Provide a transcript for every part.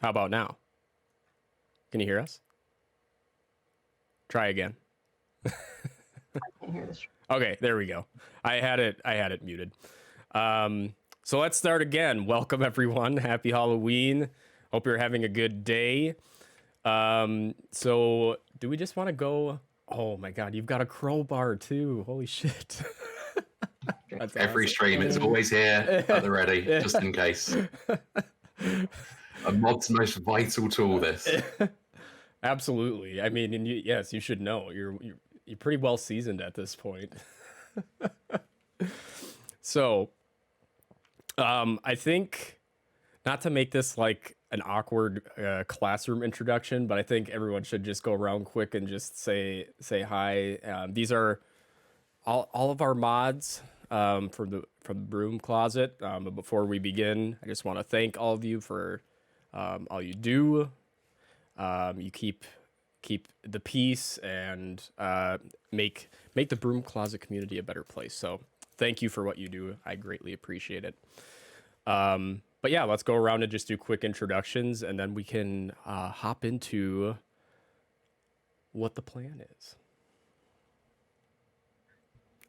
How about now? Can you hear us? Try again. I can't hear this. Okay, there we go. I had it muted. So let's start again. Welcome everyone. Happy Halloween. Hope you're having a good day. So do we just want to go? Oh my God, you've got a crowbar too. Holy shit. That's every awesome. Stream, it's always here at the ready, just in case. A mod's most vital tool. This. Absolutely. I mean, and yes, you should know. You're pretty well seasoned at this point. So, I think, not to make this like an awkward classroom introduction, but I think everyone should just go around quick and just say hi. These are all of our mods from the Broom closet. But before we begin, I just want to thank all of you for all you do. You keep the peace and make the Broom closet community a better place. So thank you for what you do. I greatly appreciate it. But yeah, let's go around and just do quick introductions, and then we can hop into what the plan is.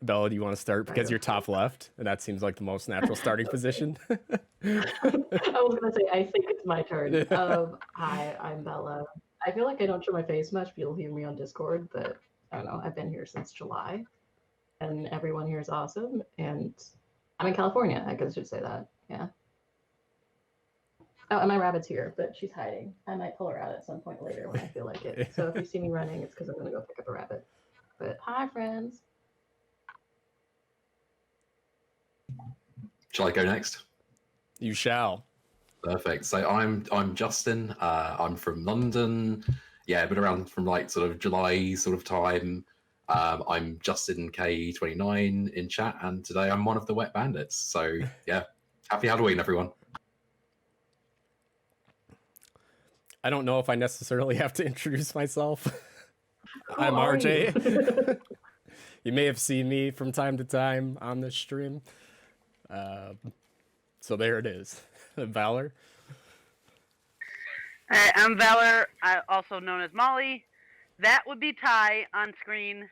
Bella, do you want to start because you're top left, and that seems like the most natural starting position? I was gonna say, I think it's my turn. Hi, I'm Bella. I feel like I don't show my face much, but you'll hear me on Discord, but I don't know, I've been here since July, and everyone here is awesome, and I'm in California, I guess I should say that, yeah. Oh, and my rabbit's here, but she's hiding. I might pull her out at some point later when I feel like it. So if you see me running, it's because I'm gonna go pick up a rabbit. But hi, friends. Shall I go next? You shall. Perfect. So I'm Justin. I'm from London. Yeah, been around from like sort of July sort of time. I'm Justin K29 in chat, and today I'm one of the Wet Bandits. So yeah, happy Halloween, everyone. I don't know if I necessarily have to introduce myself. I'm RJ. You may have seen me from time to time on this stream. So there it is. Valor. Hi, I'm Valor, also known as Molly. That would be Ty on screen.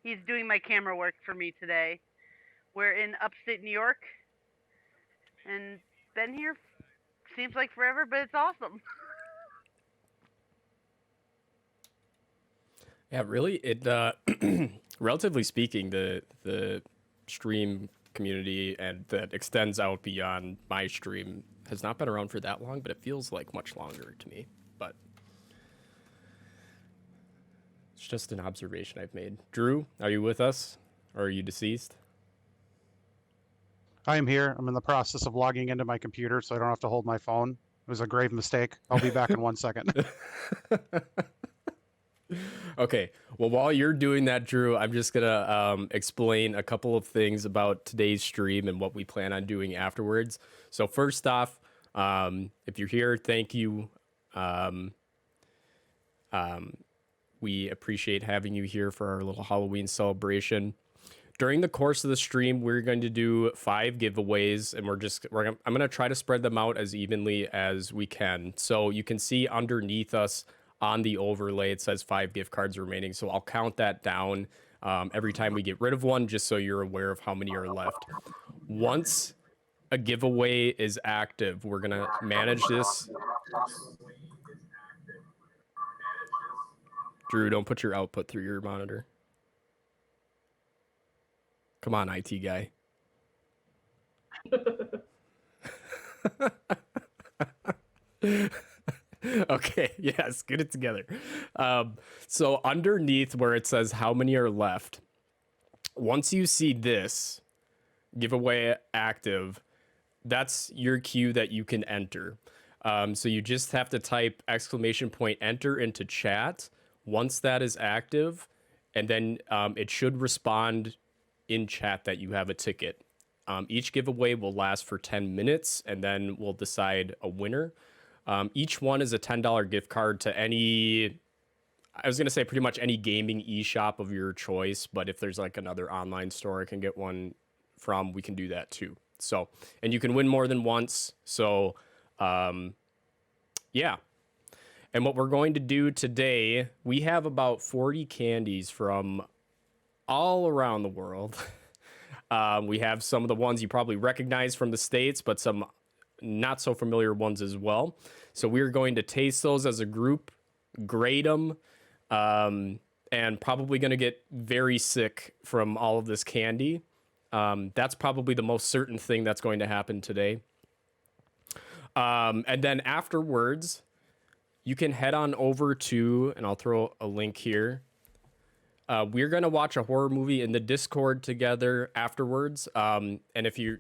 He's doing my camera work for me today. We're in upstate New York, and been here seems like forever, but it's awesome. Yeah, really, it relatively speaking, the stream community and that extends out beyond my stream has not been around for that long, but it feels like much longer to me. But it's just an observation I've made. Drew, are you with us, or are you deceased? I am here. I'm in the process of logging into my computer, so I don't have to hold my phone. It was a grave mistake. I'll be back in 1 second. Okay, well, while you're doing that, Drew, I'm just gonna explain a couple of things about today's stream and what we plan on doing afterwards. So first off, if you're here, thank you. We appreciate having you here for our little Halloween celebration. During the course of the stream, we're going to do 5 giveaways, and I'm gonna try to spread them out as evenly as we can. So you can see underneath us on the overlay, it says 5 gift cards remaining. So I'll count that down every time we get rid of one, just so you're aware of how many are left. Once a giveaway is active, we're gonna manage this. Drew, don't put your output through your monitor. Come on, IT guy. Okay, yes, get it together. So underneath where it says how many are left, once you see this giveaway active, that's your cue that you can enter. So you just have to type !enter into chat once that is active, and then it should respond in chat that you have a ticket. Each giveaway will last for 10 minutes, and then we'll decide a winner. Each one is a $10 gift card to I was going to say pretty much any gaming eShop of your choice, but if there's like another online store I can get one from, we can do that too. So, and you can win more than once. So, Yeah. And what we're going to do today, we have about 40 candies from all around the world. We have some of the ones you probably recognize from the States, but some not so familiar ones as well. So we're going to taste those as a group, grade them, and probably going to get very sick from all of this candy. That's probably the most certain thing that's going to happen today. And then afterwards, you can head on over to, and I'll throw a link here. We're going to watch a horror movie in the Discord together afterwards. And if you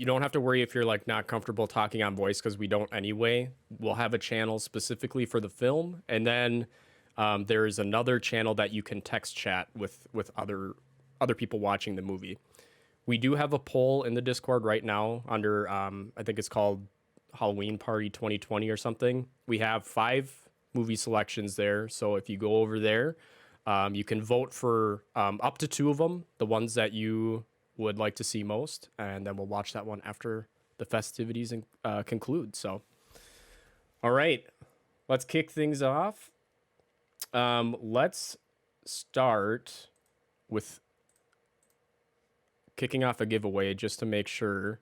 don't have to worry if you're like not comfortable talking on voice, because we don't anyway. We'll have a channel specifically for the film. And then there is another channel that you can text chat with other people watching the movie. We do have a poll in the Discord right now under, I think it's called Halloween Party 2020 or something. We have 5 movie selections there. So if you go over there, you can vote for up to 2 of them, the ones that you would like to see most, and then we'll watch that one after the festivities conclude. So, all right, let's kick things off. Let's start with kicking off a giveaway just to make sure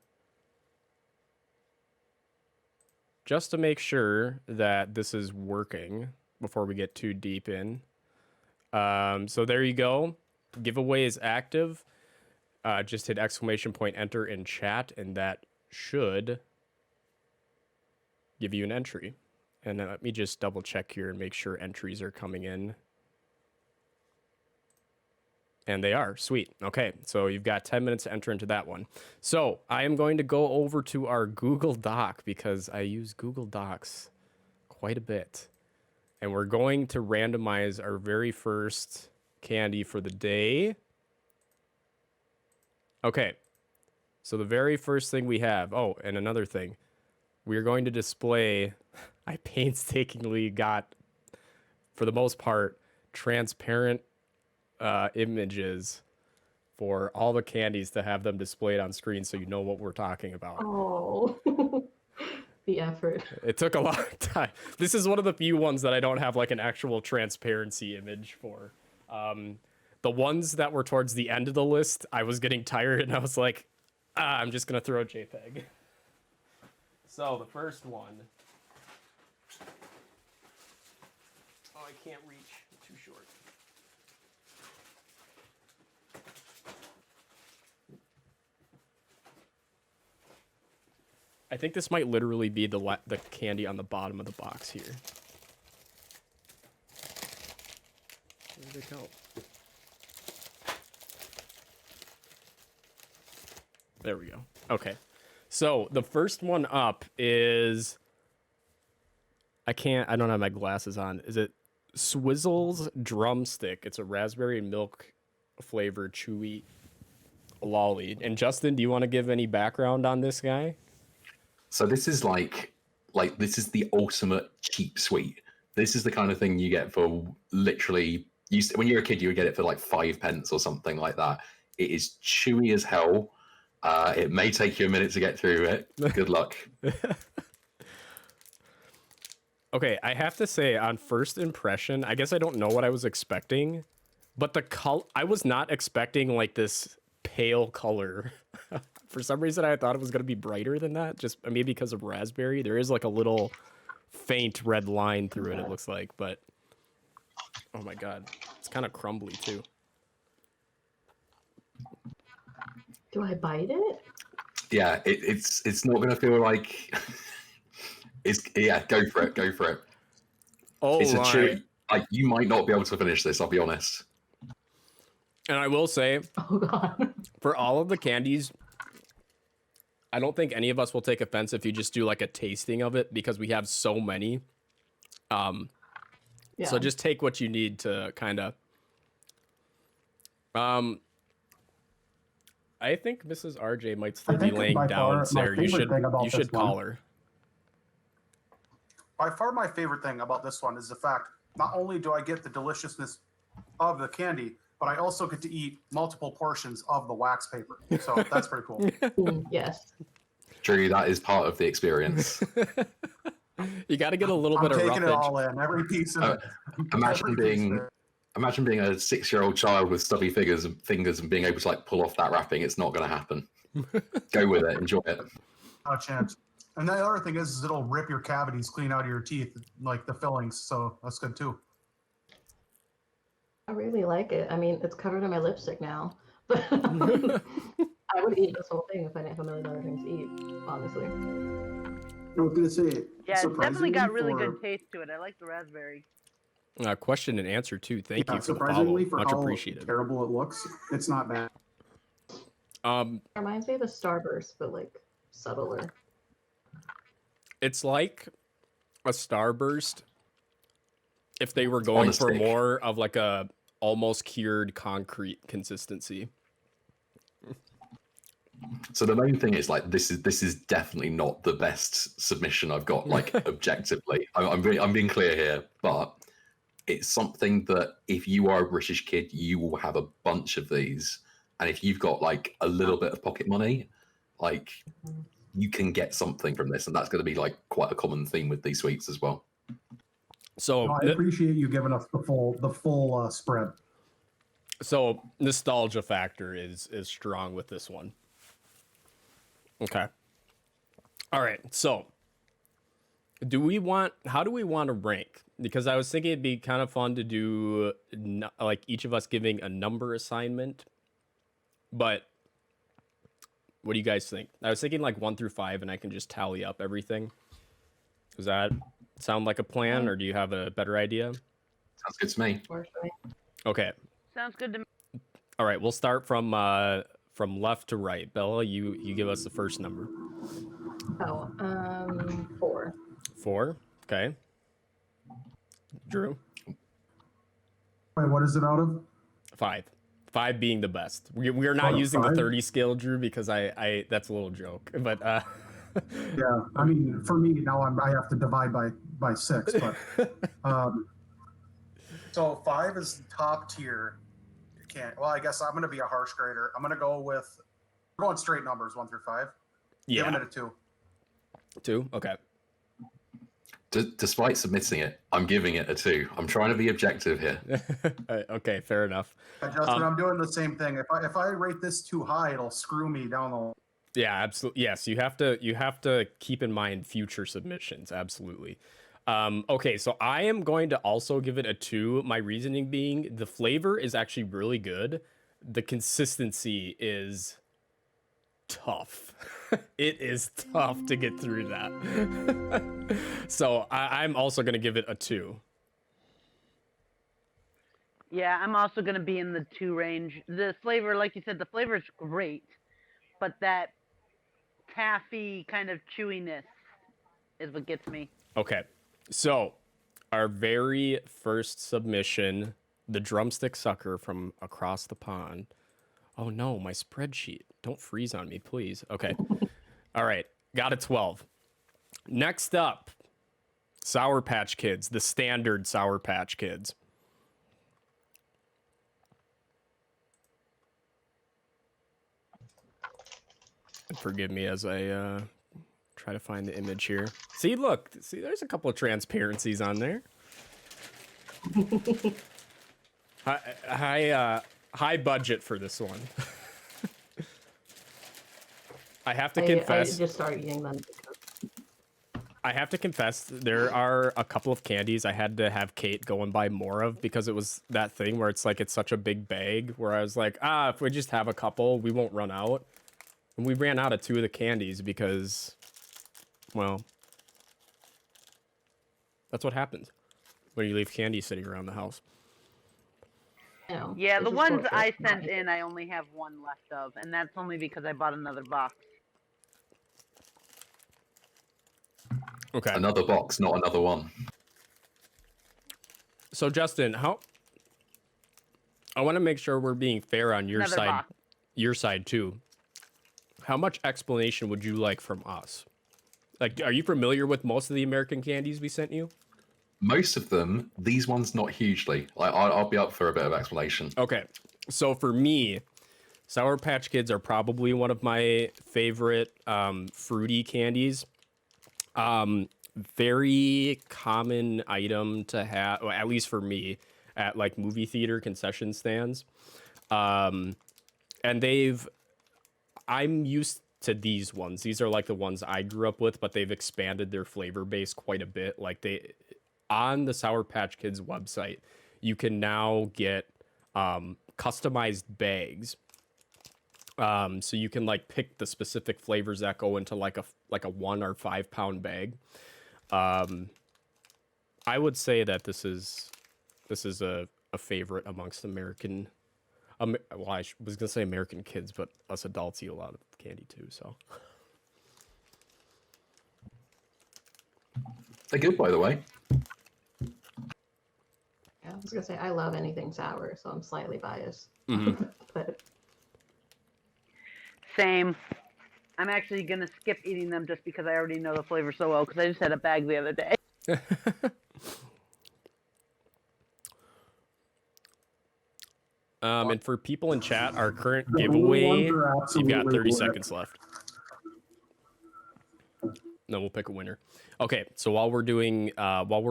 that this is working before we get too deep in. So there you go. Giveaway is active. Just hit ! enter in chat, and that should give you an entry. And let me just double check here and make sure entries are coming in. And they are. Sweet. Okay, so you've got 10 minutes to enter into that one. So I am going to go over to our Google Doc because I use Google Docs quite a bit. And we're going to randomize our very first candy for the day. Okay, so the very first thing we have, oh, and another thing, we are going to display, I painstakingly got, for the most part, transparent images for all the candies to have them displayed on screen so you know what we're talking about. Oh, the effort. It took a long time. This is one of the few ones that I don't have like an actual transparency image for. The ones that were towards the end of the list, I was getting tired and I was like, I'm just going to throw a JPEG. So the first one. Oh, I can't reach. Too short. I think this might literally be the candy on the bottom of the box here. Where did it go? There we go. Okay. So the first one up is, I don't have my glasses on. Is it Swizzle's Drumstick? It's a raspberry and milk flavored chewy lolly. And Justin, do you want to give any background on this guy? So this is like this is the ultimate cheap sweet. This is the kind of thing you get for literally, when you're a kid, you would get it for like 5 pence or something like that. It is chewy as hell. It may take you a minute to get through it. Good luck. Okay, I have to say, on first impression, I guess I don't know what I was expecting, but the color, I was not expecting like this pale color. For some reason, I thought it was going to be brighter than that, just maybe because of raspberry. There is like a little faint red line through it, it looks like, but oh my god, it's kind of crumbly too. Do I bite it? Yeah, it's not gonna feel like go for it. Oh, it's a my. chewy, like you might not be able to finish this, I'll be honest. And I will say, Oh god. for all of the candies, I don't think any of us will take offense if you just do like a tasting of it, because we have so many. Yeah. So just take what you need to kind of. I think Mrs. RJ might still be laying down, Sarah. You should call her. By far, my favorite thing about this one is the fact not only do I get the deliciousness of the candy, but I also get to eat multiple portions of the wax paper. So that's pretty cool. Yes. True, that is part of the experience. You got to get a little I'm bit of taking it roughage. all in, every piece of it. Imagine Every piece of being it. imagine being a 6-year-old child with stubby fingers and being able to like pull off that wrapping. It's not going to happen. Go with it. Enjoy it. Not a chance. And the other thing is it'll rip your cavities clean out of your teeth, like the fillings. So that's good too. I really like it. I mean, it's covered in my lipstick now, but I would eat this whole thing if I didn't have a million other things to eat, honestly. I was gonna say, Yeah, it's definitely got really for- good taste to it. I like the raspberry. Question and answer too. Thank you for the follow. surprisingly for Much how appreciated. terrible it looks, it's not bad. Um, Reminds me of a Starburst, but like subtler. it's like a Starburst if they were going for stick. more of like a almost cured concrete consistency. So the main thing is like this is definitely not the best submission I've got. Like objectively, I'm being clear here, but it's something that if you are a British kid, you will have a bunch of these, and if you've got like a little bit of pocket money, like you can get something from this, and that's going to be like quite a common theme with these sweets as well. So, I appreciate you giving us the full spread. so nostalgia factor is strong with this one. Okay. All right. So, how do we want to rank? Because I was thinking it'd be kind of fun to do like each of us giving a number assignment. But what do you guys think? I was thinking like 1 through 5 and I can just tally up everything. Does that sound like a plan, or do you have a better idea? Sounds good to me. Works for me. Okay. Sounds good to me. All right, we'll start from left to right. Bella, you give us the first number. Oh, 4. 4. Okay. Drew. Wait, what is it out of? 5. 5 being the best. We are not Out of using the 5? 30 scale, Drew, because I that's a little joke. But Yeah, I mean, for me now, I have to divide by 6, but so 5 is top tier. You can't. Well, I guess I'm going to be a harsh grader. I'm going to go with going straight numbers 1 through 5. Giving yeah. it a 2. 2. Okay. Despite submitting it, I'm giving it a 2. I'm trying to be objective here. Okay, fair enough. Justin, I'm doing the same thing. If I rate this too high, it'll screw me down the. Yeah, absolutely. Yes, you have to keep in mind future submissions. Absolutely. Okay, so I am going to also give it a 2. My reasoning being the flavor is actually really good. The consistency is tough. It is tough to get through that. So I'm also going to give it a 2. Yeah, I'm also going to be in the 2 range. The flavor, like you said, the flavor is great, but that taffy kind of chewiness is what gets me. Okay, so our very first submission, the drumstick sucker from across the pond. Oh no, my spreadsheet. Don't freeze on me, please. Okay. All right, got a 12. Next up, Sour Patch Kids, the standard Sour Patch Kids. Forgive me as I try to find the image here. See, look, there's a couple of transparencies on there. High budget for this one. I have to confess. I just started eating them. I have to confess, there are a couple of candies I had to have Kate go and buy more of because it was that thing where it's like it's such a big bag where I was like, if we just have a couple, we won't run out. And we ran out of 2 of the candies because, well, that's what happens when you leave candy sitting around the house. You know, Yeah, this the is ones torture. I sent in, I only have 1 left of, and that's only because I bought another box. Okay. Another box, not another one. So Justin, I want to make sure we're being fair on your Another side, box. your side too. How much explanation would you like from us? Like, are you familiar with most of the American candies we sent you? Most of them, these ones not hugely. Like I'll be up for a bit of explanation. Okay. So for me, Sour Patch Kids are probably one of my favorite fruity candies. very common item to have, well, at least for me, at like movie theater concession stands. And I'm used to these ones. These are like the ones I grew up with, but they've expanded their flavor base quite a bit. Like on the Sour Patch Kids website, you can now get customized bags. So you can like pick the specific flavors that go into like a 1 or 5 pound bag. I would say that this is a favorite amongst American. Well, was gonna say American kids, but us adults eat a lot of candy too. So They're good, by the way. Yeah, I was gonna say I love anything sour, so I'm slightly biased. Mhm. But Same. I'm actually gonna skip eating them just because I already know the flavor so well. Because I just had a bag the other day. And for people in chat, our current The blue giveaway, ones are you've got absolutely 30 wet. seconds left. No, we'll pick a winner. Okay, so while we're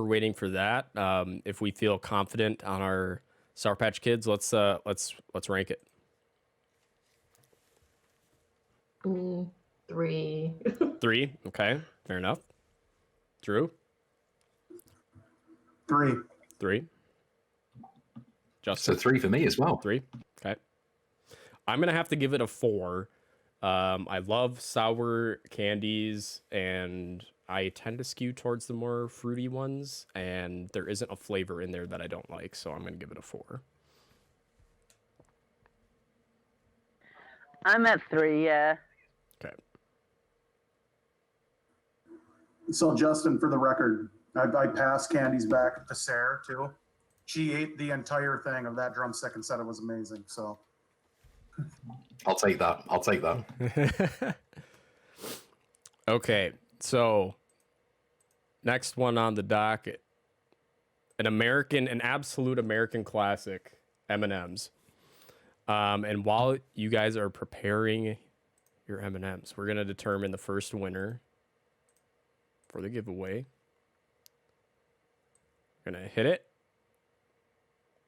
waiting for that, if we feel confident on our Sour Patch Kids, let's rank it. 3. 3. Okay, fair enough. Drew. 3. 3. So Justin. 3 for me as well. 3. Okay. I'm gonna have to give it a 4. I love sour candies, and I tend to skew towards the more fruity ones, and there isn't a flavor in there that I don't like, so I'm gonna give it a 4. I'm at 3. Yeah. Okay. So Justin, for the record, I passed candies back to Sarah too. She ate the entire thing of that drumstick and said it was amazing. So I'll take that. Okay, so next one on the docket, an absolute American classic, M&Ms. And while you guys are preparing your M&Ms, we're gonna determine the first winner for the giveaway. Gonna hit it.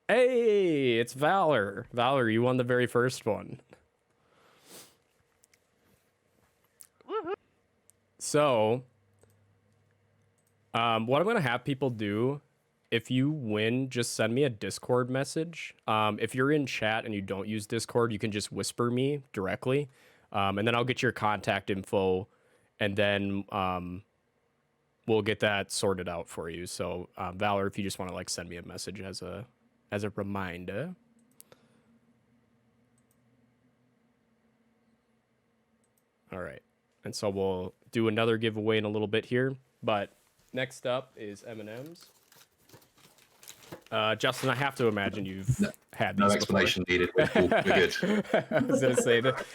Hey, it's Valor. Valor, you won the very first one. Woohoo. So, what I'm gonna have people do, if you win, just send me a Discord message. If you're in chat and you don't use Discord, you can just whisper me directly, and then I'll get your contact info, and then we'll get that sorted out for you. So, Valor, if you just want to like send me a message as a reminder. All right. And so we'll do another giveaway in a little bit here, but next up is M&Ms. Justin, I have to imagine you've had these No before. explanation needed. We're good. I was gonna say that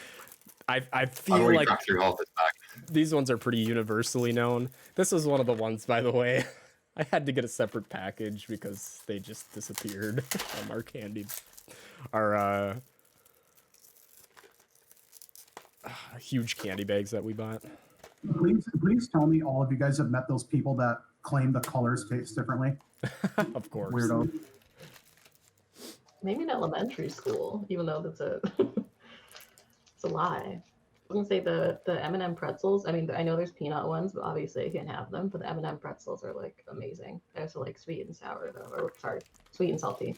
I I've feel already like cracked through half this bag. these ones are pretty universally known. This is one of the ones, by the way. I had to get a separate package because they just disappeared from our candy, our huge candy bags that we bought. Please tell me all of you guys have met those people that claim the colors taste differently. Of course. Weirdo. maybe in elementary school, even though that's it's a lie. I was gonna say the M&M pretzels. I mean, I know there's peanut ones, but obviously I can't have them. But the M&M pretzels are like amazing. I also like sweet and sour though, or sorry, sweet and salty.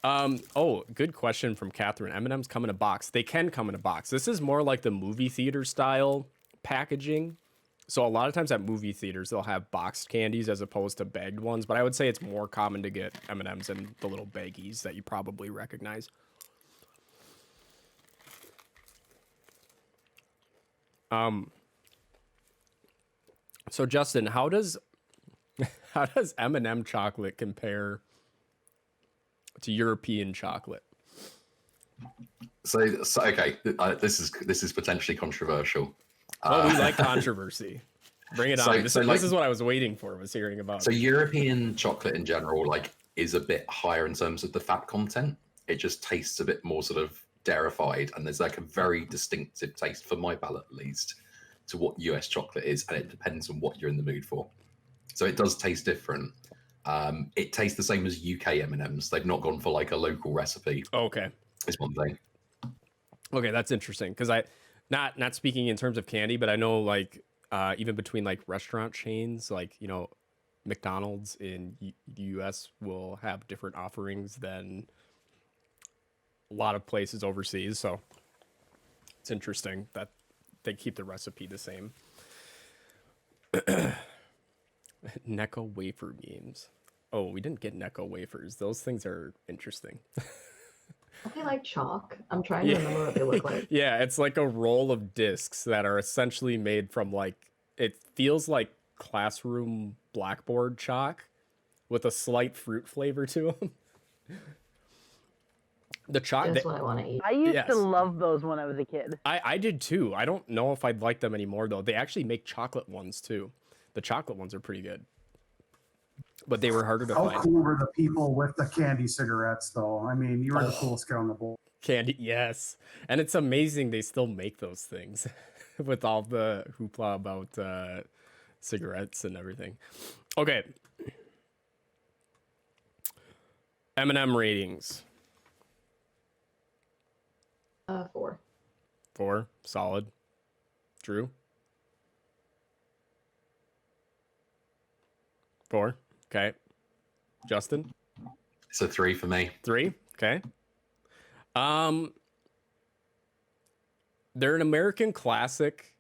Oh, good question from Catherine. M&Ms come in a box. They can come in a box. This is more like the movie theater style packaging. So a lot of times at movie theaters, they'll have boxed candies as opposed to bagged ones. But I would say it's more common to get M&Ms in the little baggies that you probably recognize. So Justin, how does M&M chocolate compare to European chocolate? So okay, this is potentially controversial. Well, we like controversy. Bring it on. So This is what I was waiting for, was hearing about. So European chocolate in general, like, is a bit higher in terms of the fat content. It just tastes a bit more sort of dairy-fied, and there's like a very distinctive taste for my palate, at least. to what US chocolate is, and it depends on what you're in the mood for. So it does taste different. It tastes the same as UK M&Ms. They've not gone for like a local recipe. Okay. Is one thing. Okay, that's interesting because I, not speaking in terms of candy, but I know like even between like restaurant chains, like McDonald's in the U.S. will have different offerings than a lot of places overseas. So it's interesting that they keep the recipe the same. Necco wafer memes. Oh, we didn't get Necco wafers. Those things are interesting. Are they like chalk? I'm trying to remember what they look like. Yeah, it's like a roll of discs that are essentially made from like, it feels like classroom blackboard chalk with a slight fruit flavor to them. The chalk. That's what I want to eat. I used Yes. to love those when I was a kid. I did too. I don't know if I'd like them anymore though. They actually make chocolate ones too. The chocolate ones are pretty good. But they were harder to How find. cool were the people with the candy cigarettes, though? I mean, you were the coolest kid on the board. Candy, yes. And it's amazing they still make those things with all the hoopla about cigarettes and everything. Okay. M&M ratings. 4. 4. Solid. Drew? 4. Okay. Justin? It's a 3 for me. 3. Okay. They're an American classic,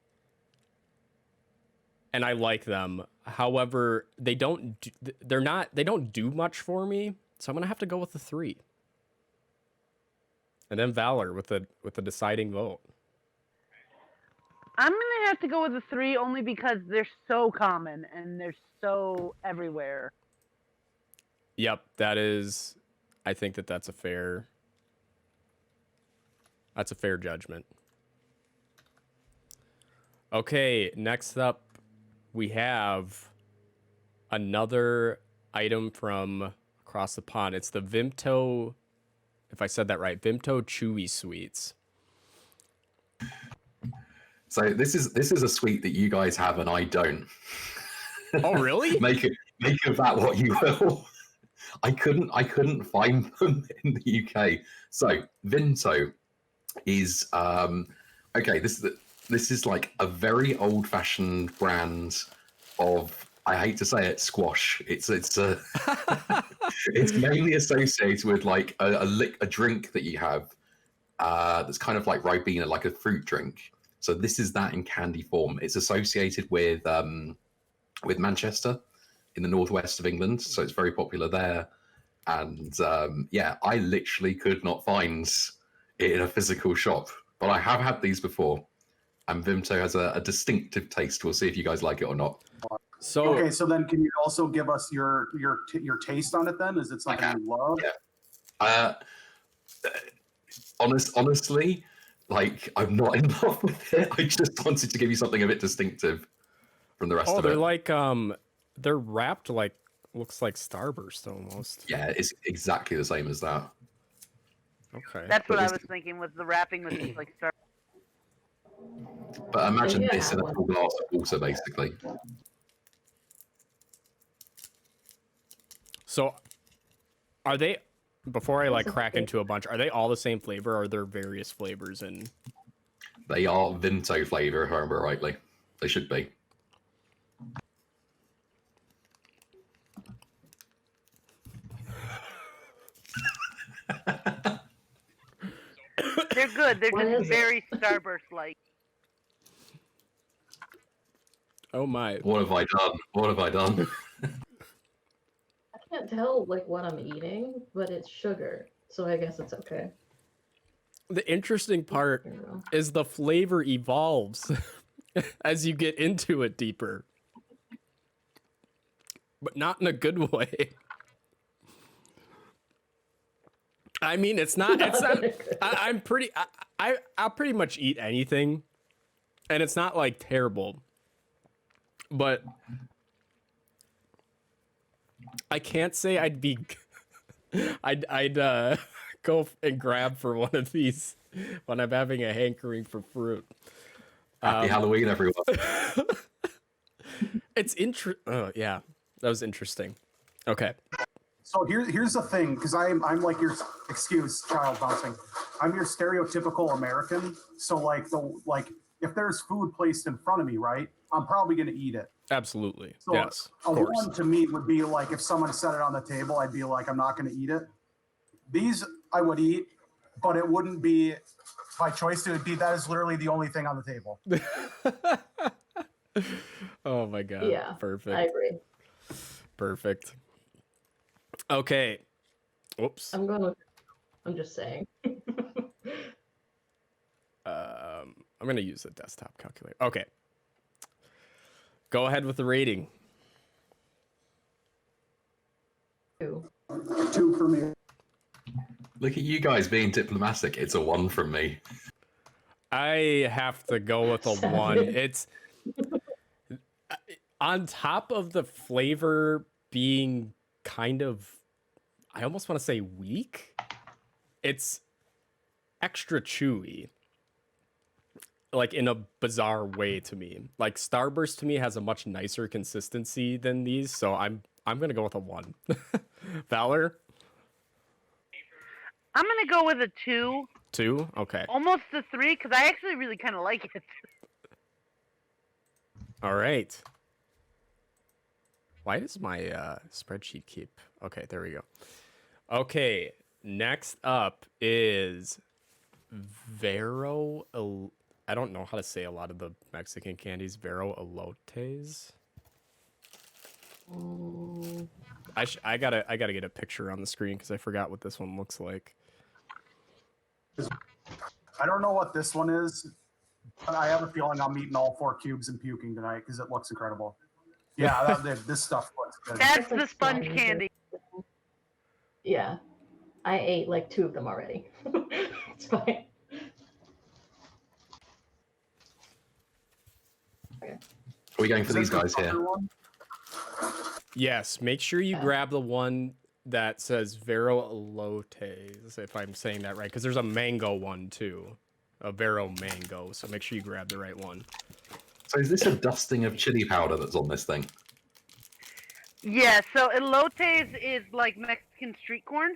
and I like them. However, they don't do much for me, so I'm gonna have to go with the 3. And then Valor with the deciding vote. I'm gonna have to go with a 3 only because they're so common and they're so everywhere. Yep, that is. I think that's a fair. That's a fair judgment. Okay, next up, we have another item from across the pond. It's the Vimto, if I said that right, Vimto Chewy Sweets. So this is a sweet that you guys have and I don't. Oh, really? make of that what you will. I couldn't find them in the UK. So Vimto is okay. This is like a very old fashioned brand of, I hate to say it, squash. It's it's mainly associated with like a drink that you have that's kind of like Ribena, like a fruit drink. So this is that in candy form. It's associated with Manchester in the northwest of England, so it's very popular there. And yeah, I literally could not find it in a physical shop, but I have had these before. And Vimto has a distinctive taste. We'll see if you guys like it or not. So Okay, so then can you also give us your taste on it then? Is it something you love? Yeah. Honestly, like I'm not in love with it. I just wanted to give you something a bit distinctive from the rest of they're it. like they're wrapped like, looks like Starburst almost. Yeah, it's exactly the same as that. Okay. That's what But I this- was thinking, was the wrapping was just like Star. But imagine Yeah, this in a one. full glass of water, basically. So are they, before I like That's crack okay. into a bunch, are they all the same flavor or are there various flavors in? They are Vimto flavor, if I remember rightly. They should be. They're good. They're What just is it? very Starburst-like. Oh my. What have I done? What have I done? I can't tell like what I'm eating, but it's sugar, so I guess it's okay. The interesting part Here we go. is the flavor evolves as you get into it deeper. But not in a good way. I mean, it's not. I'm pretty. I'll pretty much eat anything, and it's not like terrible. But I can't say I'd be. I'd go and grab for one of these when I'm having a hankering for fruit. Happy Halloween, everyone. It's oh yeah, that was interesting. Okay. So here's the thing, because I'm like your excuse child bouncing. I'm your stereotypical American. So like if there's food placed in front of me, right, I'm probably gonna eat it. Absolutely. So Yes. a Of course. one to me would be like if someone set it on the table, I'd be like, I'm not gonna eat it. These I would eat, but it wouldn't be by choice. It would be that is literally the only thing on the table. Oh my god. Yeah, Perfect. I agree. Perfect. Okay. Oops. I'm going with. I'm just saying. I'm gonna use the desktop calculator. Okay. Go ahead with the rating. 2. 2 for me. Look at you guys being diplomatic. It's a 1 from me. I have to go with a 1. Savage. It's on top of the flavor being kind of, I almost want to say weak. It's extra chewy, like in a bizarre way to me. Like Starburst to me has a much nicer consistency than these, so I'm gonna go with a 1. Valor? I'm gonna go with a 2, 2? Okay. almost a 3, because I actually really kind of like it. All right. Why does my spreadsheet keep? Okay, there we go. Okay, next up is Vero. I don't know how to say a lot of the Mexican candies. Vero elotes. Mm, I gotta get a picture on the screen because I forgot what this one looks like. I don't know what this one is, but I have a feeling I'm eating all 4 cubes and puking tonight because it looks incredible. Yeah, this stuff looks good. That's That's like the sponge sponge. candy. yeah, I ate like 2 of them already. It's fine. Are we going for Is these this the guys here? other one? Yes, make sure you Yeah. grab the one that says Vero elotes, if I'm saying that right, because there's a mango one too, a Vero mango. So make sure you grab the right one. So is this a dusting of chili powder that's on this thing? Yeah, so elotes is like Mexican street corn.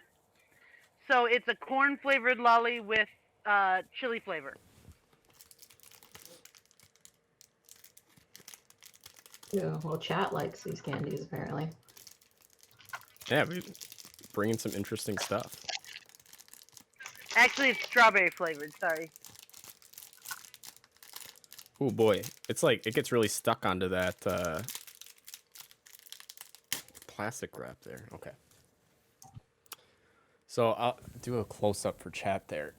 So it's a corn flavored lolly with chili flavor. Yeah, well, chat likes these candies apparently. Yeah, we bringing some interesting stuff. Actually, it's strawberry flavored. Sorry. Oh boy, it's like it gets really stuck onto that plastic wrap there. Okay. So I'll do a close up for chat there.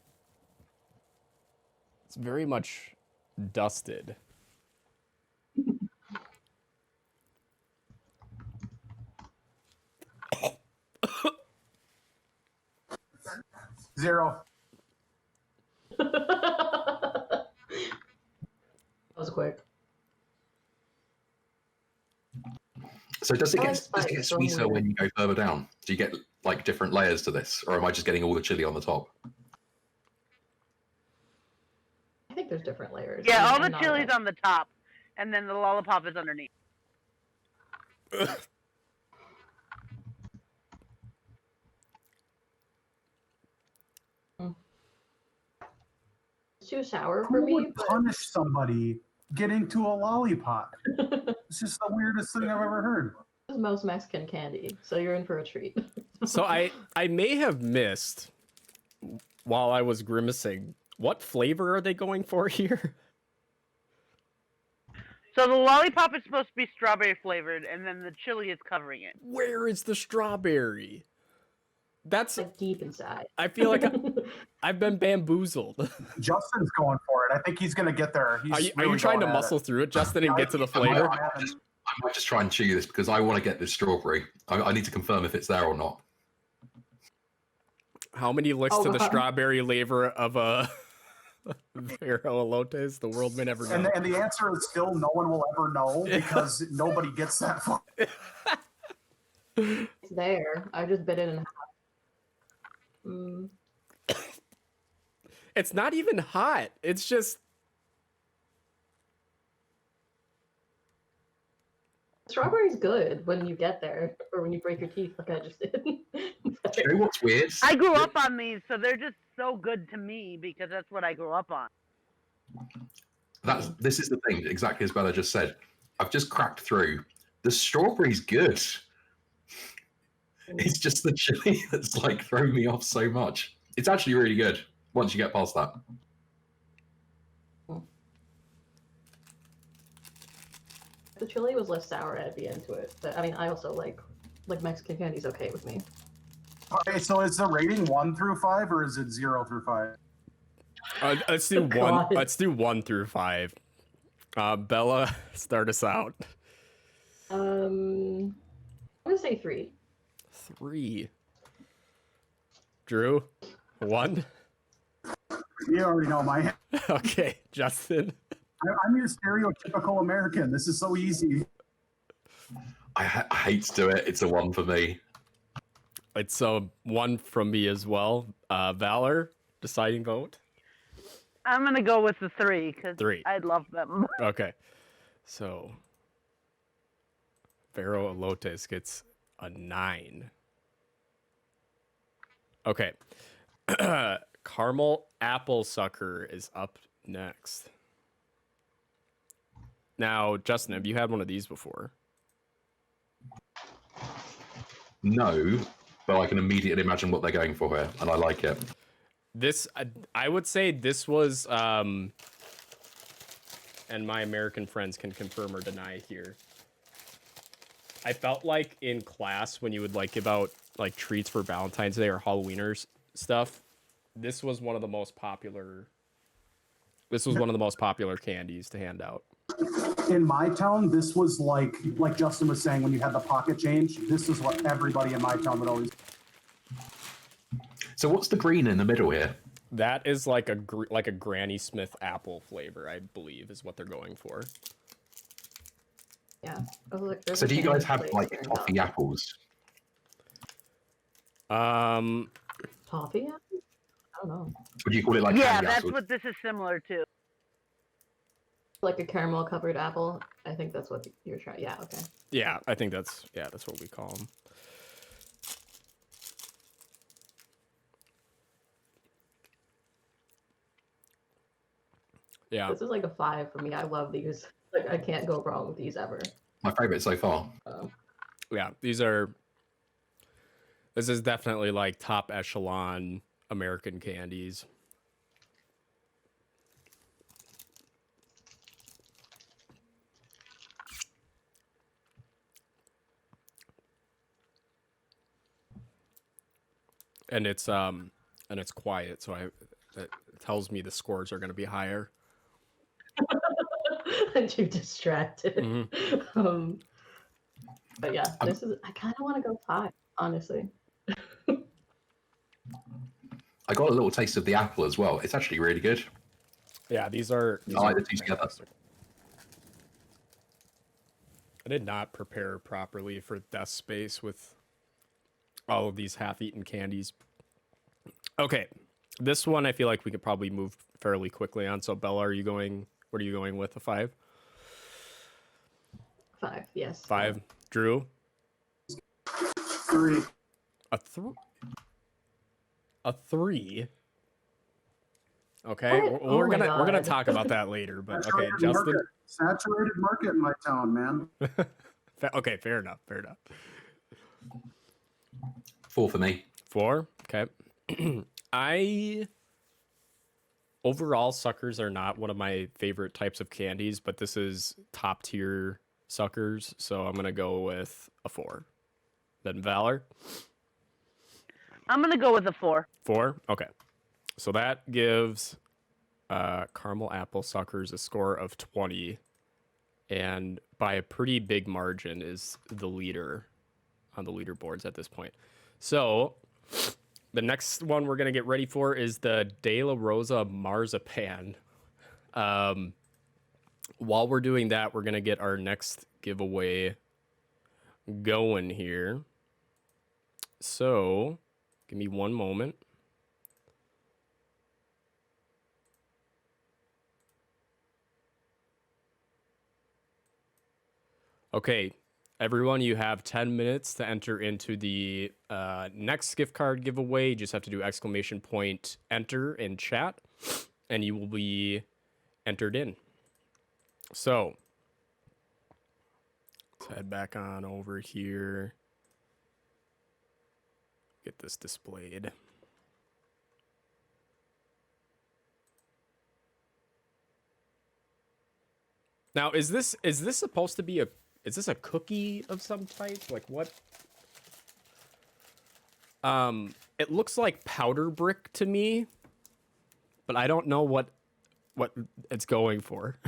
It's very much dusted. Zero. That was quick. So does it I like get spice, so I'm sweeter weird. when you go further down? Do you get like different layers to this, or am I just getting all the chili on the top? I think there's different layers. Yeah, all I'm the not chili's a- on the top, and then the lollipop is underneath. It's too sour Who for me. would punish somebody getting to a lollipop? It's just the weirdest thing I've ever heard. This is most Mexican candy, so you're in for a treat. So I may have missed while I was grimacing. What flavor are they going for here? So the lollipop is supposed to be strawberry flavored, and then the chili is covering it. Where is the strawberry? That's Like deep inside. I feel like I've been bamboozled. Justin's going for it. I think he's going to get there. He's Are you really trying to going at muscle it. through it, Justin, and get to the I flavor? might just try and chew this because I want to get this strawberry. I need to confirm if it's there or not. How many licks Oh, to the God. strawberry flavor of a Vero elotes? The world may never know. And the answer is still no one will ever know because nobody gets that far. It's there. I just bit it in half. Mm. It's not even hot. It's just Strawberry's good when you get there, or when you break your teeth, like I just did. Do you know what's weird? I grew up on these, so they're just so good to me because that's what I grew up on. This is the thing, exactly as Bella just said. I've just cracked through. The strawberry's good. It's just the chili that's like thrown me off so much. It's actually really good once you get past that. The chili was less sour, I'd be into it. But I mean, I also like Mexican candy's okay with me. Okay, so is the rating 1 through 5 or is it 0 through 5? Let's do Oh, one. God. Let's do 1 through 5. Bella, start us out. I'm gonna say 3. 3. Drew, 1. You already know my. Okay, Justin. I'm your stereotypical American. This is so easy. I hate to do it. It's a 1 for me. It's a 1 from me as well. Valor, deciding vote. I'm gonna go with the 3 because 3. I love them. Okay, so Vero Elotes gets a 9. Okay, Caramel Apple Sucker is up next. Now, Justin, have you had one of these before? No, but I can immediately imagine what they're going for here, and I like it. This, I would say this was, and my American friends can confirm or deny here. I felt like in class when you would like give out like treats for Valentine's Day or Halloweeners stuff, this was one of the most popular. This was one of the most popular candies to hand out. In my town, this was like Justin was saying, when you had the pocket change, this is what everybody in my town would always. So what's the green in the middle here? That is like a Granny Smith apple flavor, I believe, is what they're going for. Yeah. I was like, there's So a do you guys candy have place like here in toffee town. apples? Toffee apple? I don't know. Would you call it like Yeah, candy that's apples? what this is similar to. Like a caramel covered apple. I think that's what you're trying. Yeah. Okay. Yeah, I think that's what we call them. Yeah. This is like a 5 for me. I love these. Like I can't go wrong with these ever. My favorite so far. Yeah, this is definitely like top echelon American candies. And it's quiet, so that tells me the scores are going to be higher. And you're distracted. Mhm. But yeah, this is. I kind of want to go 5, honestly. I got a little taste of the apple as well. It's actually really good. Yeah, these are I like the two together. fantastic. I did not prepare properly for Death Space with all of these half-eaten candies. Okay, this one I feel like we could probably move fairly quickly on. So Bella, what are you going with, a 5? 5, yes. 5. Drew? 3. A 3? Okay, What? we're Oh my gonna God. talk about that later. But okay, Saturated Justin. market. Saturated market in my town, man. Okay, fair enough. 4 for me. 4. Okay. Overall, suckers are not one of my favorite types of candies, but this is top tier suckers, so I'm gonna go with a 4. Then Valor? I'm gonna go with a 4. 4? Okay. So that gives Caramel Apple Suckers a score of 20, and by a pretty big margin is the leader on the leaderboards at this point. So the next one we're gonna get ready for is the De La Rosa Marzipan. While we're doing that, we're gonna get our next giveaway going here. So give me one moment. Okay, everyone, you have 10 minutes to enter into the next gift card giveaway. You just have to do !enter in chat, and you will be entered in. So, let's head back on over here. Get this displayed. Now, is this supposed to be is this a cookie of some type? Like what? It looks like powder brick to me, but I don't know what it's going for.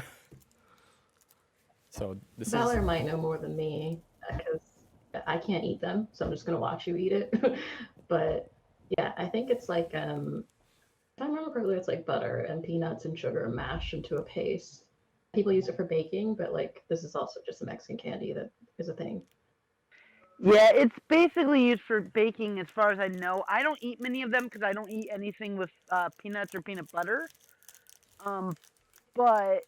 So this Valor might know more than me because I can't eat them, so I'm just gonna watch you eat it. But yeah, I think it's like if I remember correctly, it's like butter and peanuts and sugar mashed into a paste. People use it for baking, but like this is also just a Mexican candy that is a thing. Yeah, it's basically used for baking as far as I know. I don't eat many of them because I don't eat anything with peanuts or peanut butter. But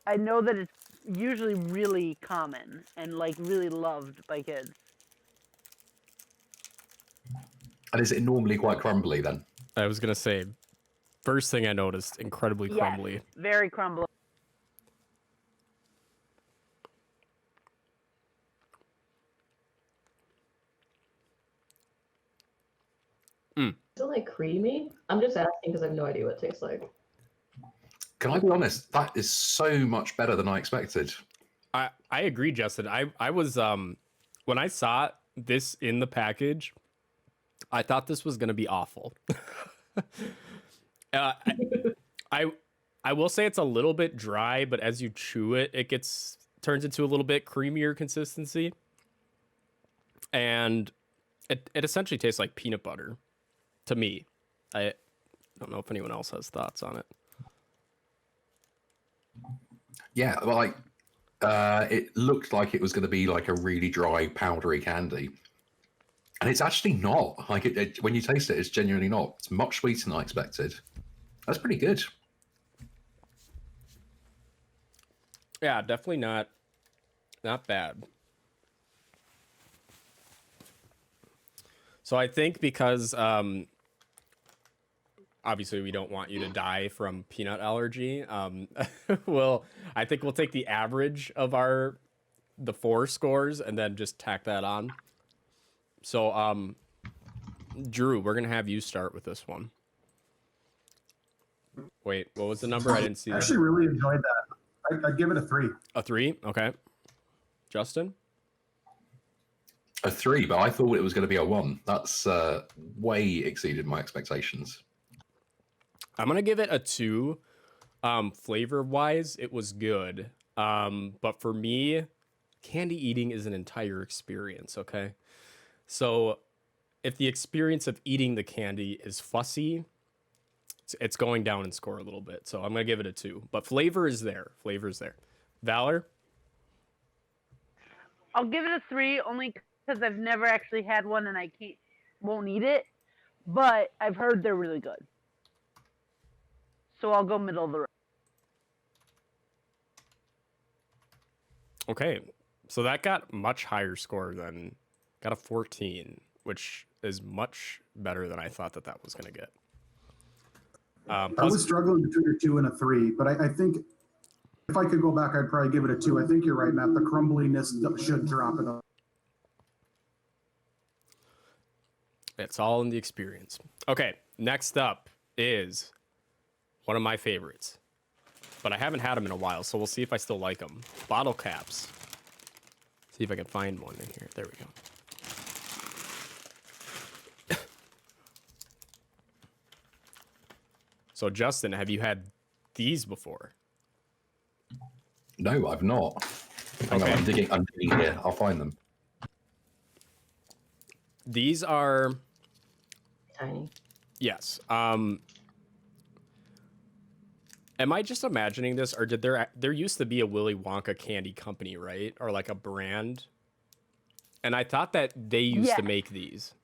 I know that it's usually really common and like really loved by kids. And is it normally quite crumbly then? I was gonna say, first thing I noticed, incredibly crumbly. Yes, very crumbly. Is it like creamy? I'm just asking because I have no idea what it tastes like. Can I be honest? That is so much better than I expected. I agree, Justin. I was when I saw this in the package, I thought this was gonna be awful. I will say it's a little bit dry, but as you chew it, it turns into a little bit creamier consistency, and it essentially tastes like peanut butter to me. I don't know if anyone else has thoughts on it. Yeah, well, like it looked like it was going to be like a really dry, powdery candy, and it's actually not. Like when you taste it, it's genuinely not. It's much sweeter than I expected. That's pretty good. Yeah, definitely not bad. So I think because obviously we don't want you to die from peanut allergy, I think we'll take the average of the 4 scores and then just tack that on. So Drew, we're gonna have you start with this one. Wait, what was the number? I didn't see I actually really enjoyed that. I'd give it a 3. A 3? Okay. Justin? A 3, but I thought it was going to be a 1. That's way exceeded my expectations. I'm gonna give it a 2. Flavor wise, it was good. But for me, candy eating is an entire experience. Okay, so if the experience of eating the candy is fussy, it's going down in score a little bit. So I'm gonna give it a 2. But flavor is there. Flavor is there. Valor? I'll give it a 3 only because I've never actually had one and I won't eat it. But I've heard they're really good. So I'll go middle of the road. Okay, so that got much higher score than got a 14, which is much better than I thought that was gonna get. I was struggling between a 2 and a 3, but I think if I could go back, I'd probably give it a 2. I think you're right, Matt. The crumbliness should drop it up. It's all in the experience. Okay, next up is one of my favorites, but I haven't had them in a while, so we'll see if I still like them. Bottle caps. See if I can find one in here. There we go. So Justin, have you had these before? No, I've not. Hang on, I'm digging here. I'll find them. These are Tiny. yes. Am I just imagining this, or did there used to be a Willy Wonka candy company, right, or like a brand? And I thought that they used to make these,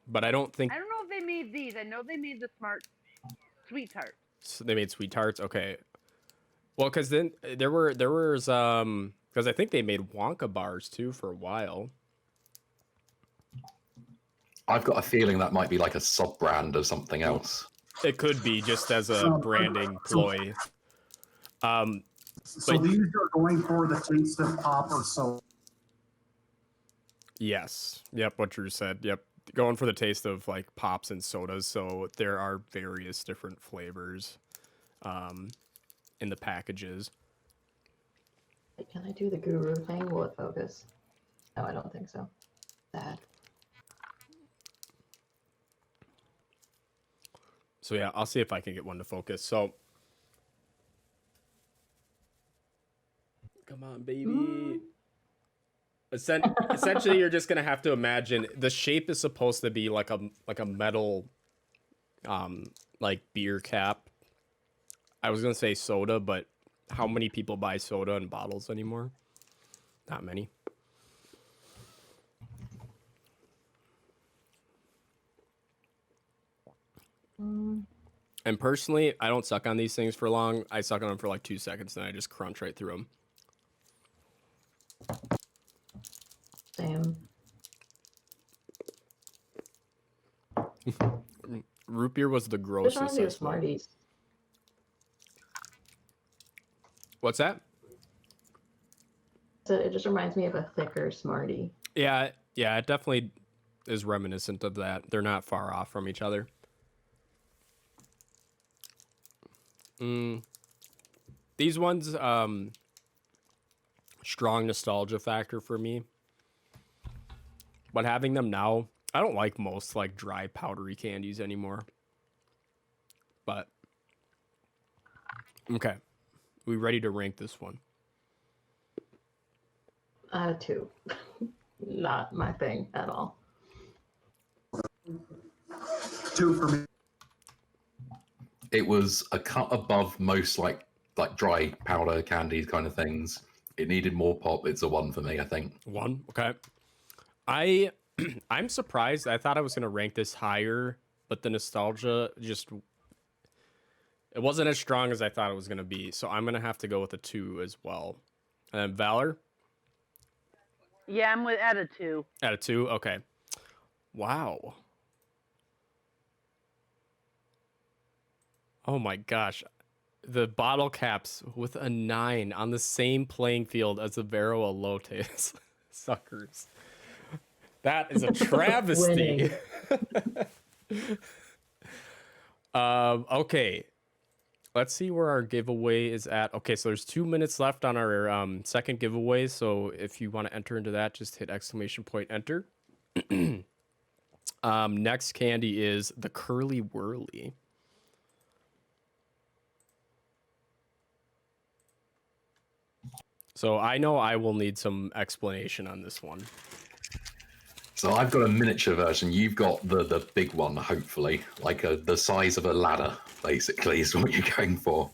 but I don't think. I don't know if they made these. I know they made the Smart Sweet Tarts. So they made sweet tarts. Okay. Well, because then there was Because I think they made Wonka bars too for a while. I've got a feeling that might be like a sub brand of something else. It could be just as a branding ploy. So But- these are going for the taste of pop or soda. Yes. Yep. What Drew said. Yep. Going for the taste of like pops and sodas. So there are various different flavors in the packages. Can I do the guru thing? Will it focus? No, I don't think so. Sad. So yeah, I'll see if I can get one to focus. So come on, baby. Essentially, you're just gonna have to imagine the shape is supposed to be like a metal, like beer cap. I was gonna say soda, but how many people buy soda in bottles anymore? Not many. And personally, I don't suck on these things for long. I suck on them for like 2 seconds, then I just crunch right through them. Same. Root beer was the This grossest. reminds me I of smelled. Smarties. What's that? So it just reminds me of a thicker Smartie. Yeah, it definitely is reminiscent of that. They're not far off from each other. These ones, strong nostalgia factor for me. But having them now, I don't like most like dry powdery candies anymore. But okay, we ready to rank this one? 2. Not my thing at all. 2 for me. It was a cut above most like dry powder candies kind of things. It needed more pop. It's a 1 for me, I think. 1, okay. I'm surprised. I thought I was gonna rank this higher, but the nostalgia just it wasn't as strong as I thought it was gonna be. So I'm gonna have to go with a 2 as well. And Valor Yeah, I'm at a 2. at a 2. Okay. Wow. Oh my gosh. The bottle caps with a 9 on the same playing field as the Vero Elotes. Suckers. That is a travesty. Okay. Let's see where our giveaway is at. Okay, so there's 2 minutes left on our second giveaway. So if you want to enter into that, just hit ! enter. Next candy is the Curly Whirly. So I know I will need some explanation on this one. So I've got a miniature version. You've got the big one, hopefully, like the size of a ladder, basically, is what you're going for.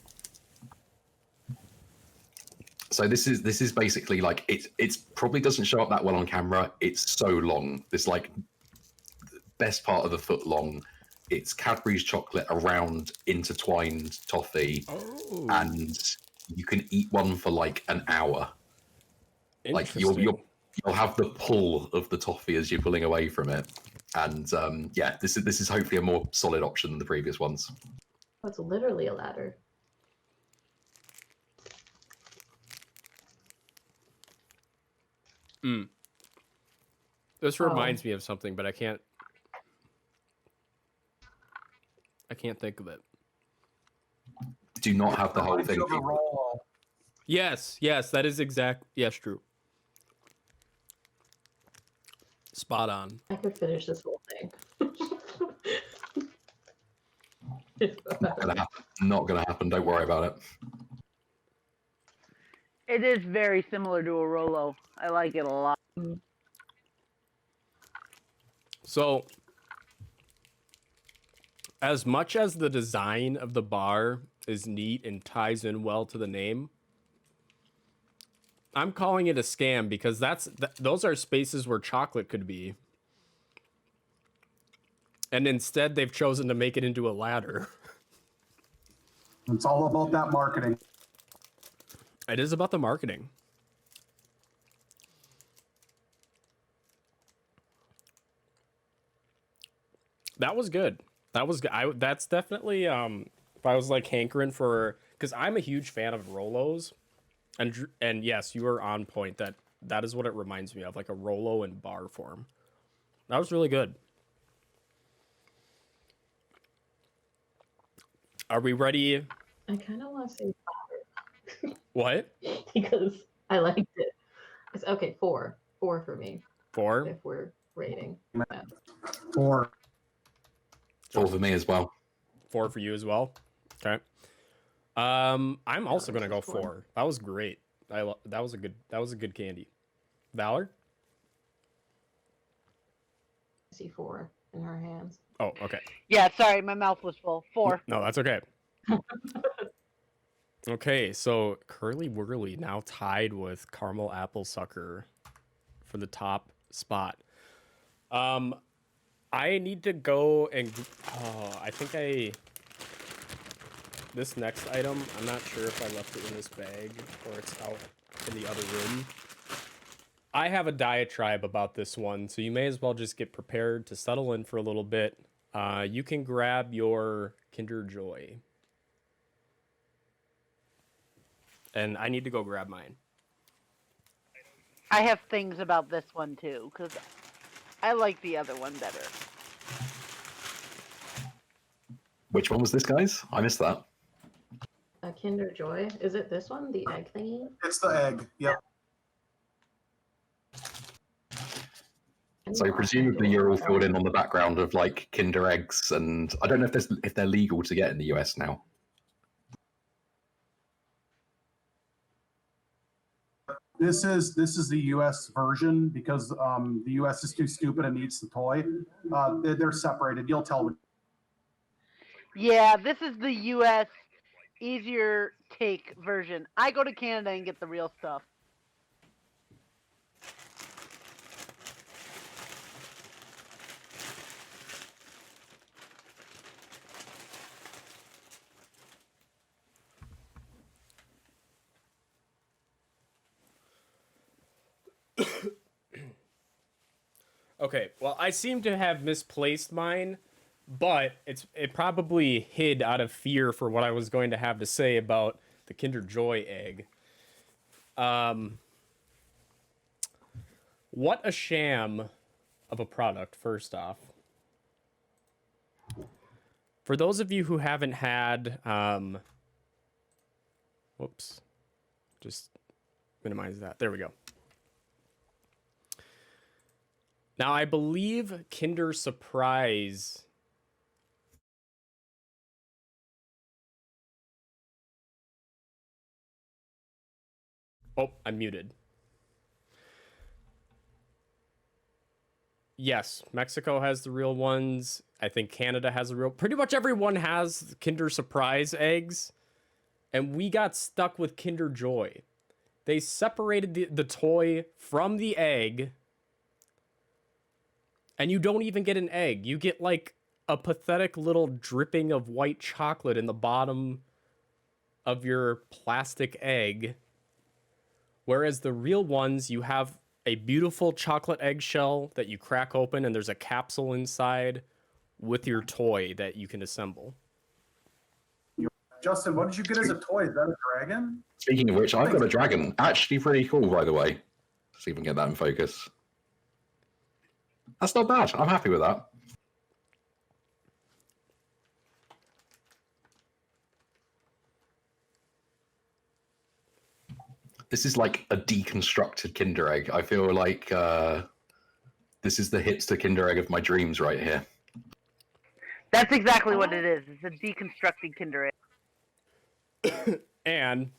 So this is basically like it's probably doesn't show up that well on camera. It's so long. This like best part of a foot long. It's Cadbury's chocolate around intertwined toffee, and you can eat one for like an hour. Like you'll have the pull of the toffee as you're pulling away from it, and yeah, this is hopefully a more solid option than the previous ones. Oh, it's literally a ladder. This reminds me of something, but I can't think of it. Do not have the whole thing. Yes, that is exact. Yes, true. Spot on. I could finish this whole thing. Not gonna happen. Don't worry about it. It is very similar to a Rolo. I like it a lot. So, as much as the design of the bar is neat and ties in well to the name, I'm calling it a scam because those are spaces where chocolate could be. And instead, they've chosen to make it into a ladder. It's all about that marketing. It is about the marketing. That was good. That was good. That's definitely if I was like hankering for, because I'm a huge fan of Rolos, and yes, you are on point. That is what it reminds me of, like a Rolo in bar form. That was really good. Are we ready? I kind of want to say What? because I liked it. It's okay. 4 for me 4? if we're rating that. 4. 4 for me as well. 4 for you as well. Okay. I'm also gonna go 4. That was great. That was a good candy. Valor? I see 4 in her hands. Oh, okay. Yeah, sorry, my mouth was full. 4. No, that's okay. Okay, so Curly Whirly now tied with Caramel Apple Sucker for the top spot. I need to go and this next item, I'm not sure if I left it in this bag or it's out in the other room. I have a diatribe about this one, so you may as well just get prepared to settle in for a little bit. You can grab your Kinder Joy. And I need to go grab mine. I have things about this one too, because I like the other one better. Which one was this, guys? I missed that. A Kinder Joy. Is it this one? The egg thingy? It's the egg. Yep. So presumably you're all filled in on the background of like Kinder eggs, and I don't know if they're legal to get in the US now. This is the U.S. version because the U.S. is too stupid and needs the toy. They're separated. You'll tell. Yeah, this is the U.S. easier take version. I go to Canada and get the real stuff. Okay, well, I seem to have misplaced mine, but it probably hid out of fear for what I was going to have to say about the Kinder Joy egg. What a sham of a product, first off. For those of you who haven't had, whoops, just minimize that. There we go. Now, I believe Kinder Surprise. Oh, I'm muted. Yes, Mexico has the real ones. I think Canada has the real. Pretty much everyone has Kinder Surprise eggs. And we got stuck with Kinder Joy. They separated the toy from the egg. And you don't even get an egg. You get like a pathetic little dripping of white chocolate in the bottom of your plastic egg. Whereas the real ones, you have a beautiful chocolate eggshell that you crack open and there's a capsule inside with your toy that you can assemble. Justin, what did you get as a toy? Is that a dragon? Speaking of which, I've got a dragon. Actually pretty cool, by the way. See if we can get that in focus. That's not bad. I'm happy with that. This is like a deconstructed Kinder Egg. I feel like this is the hipster Kinder Egg of my dreams right here. That's exactly what it is. It's a deconstructed Kinder Egg. And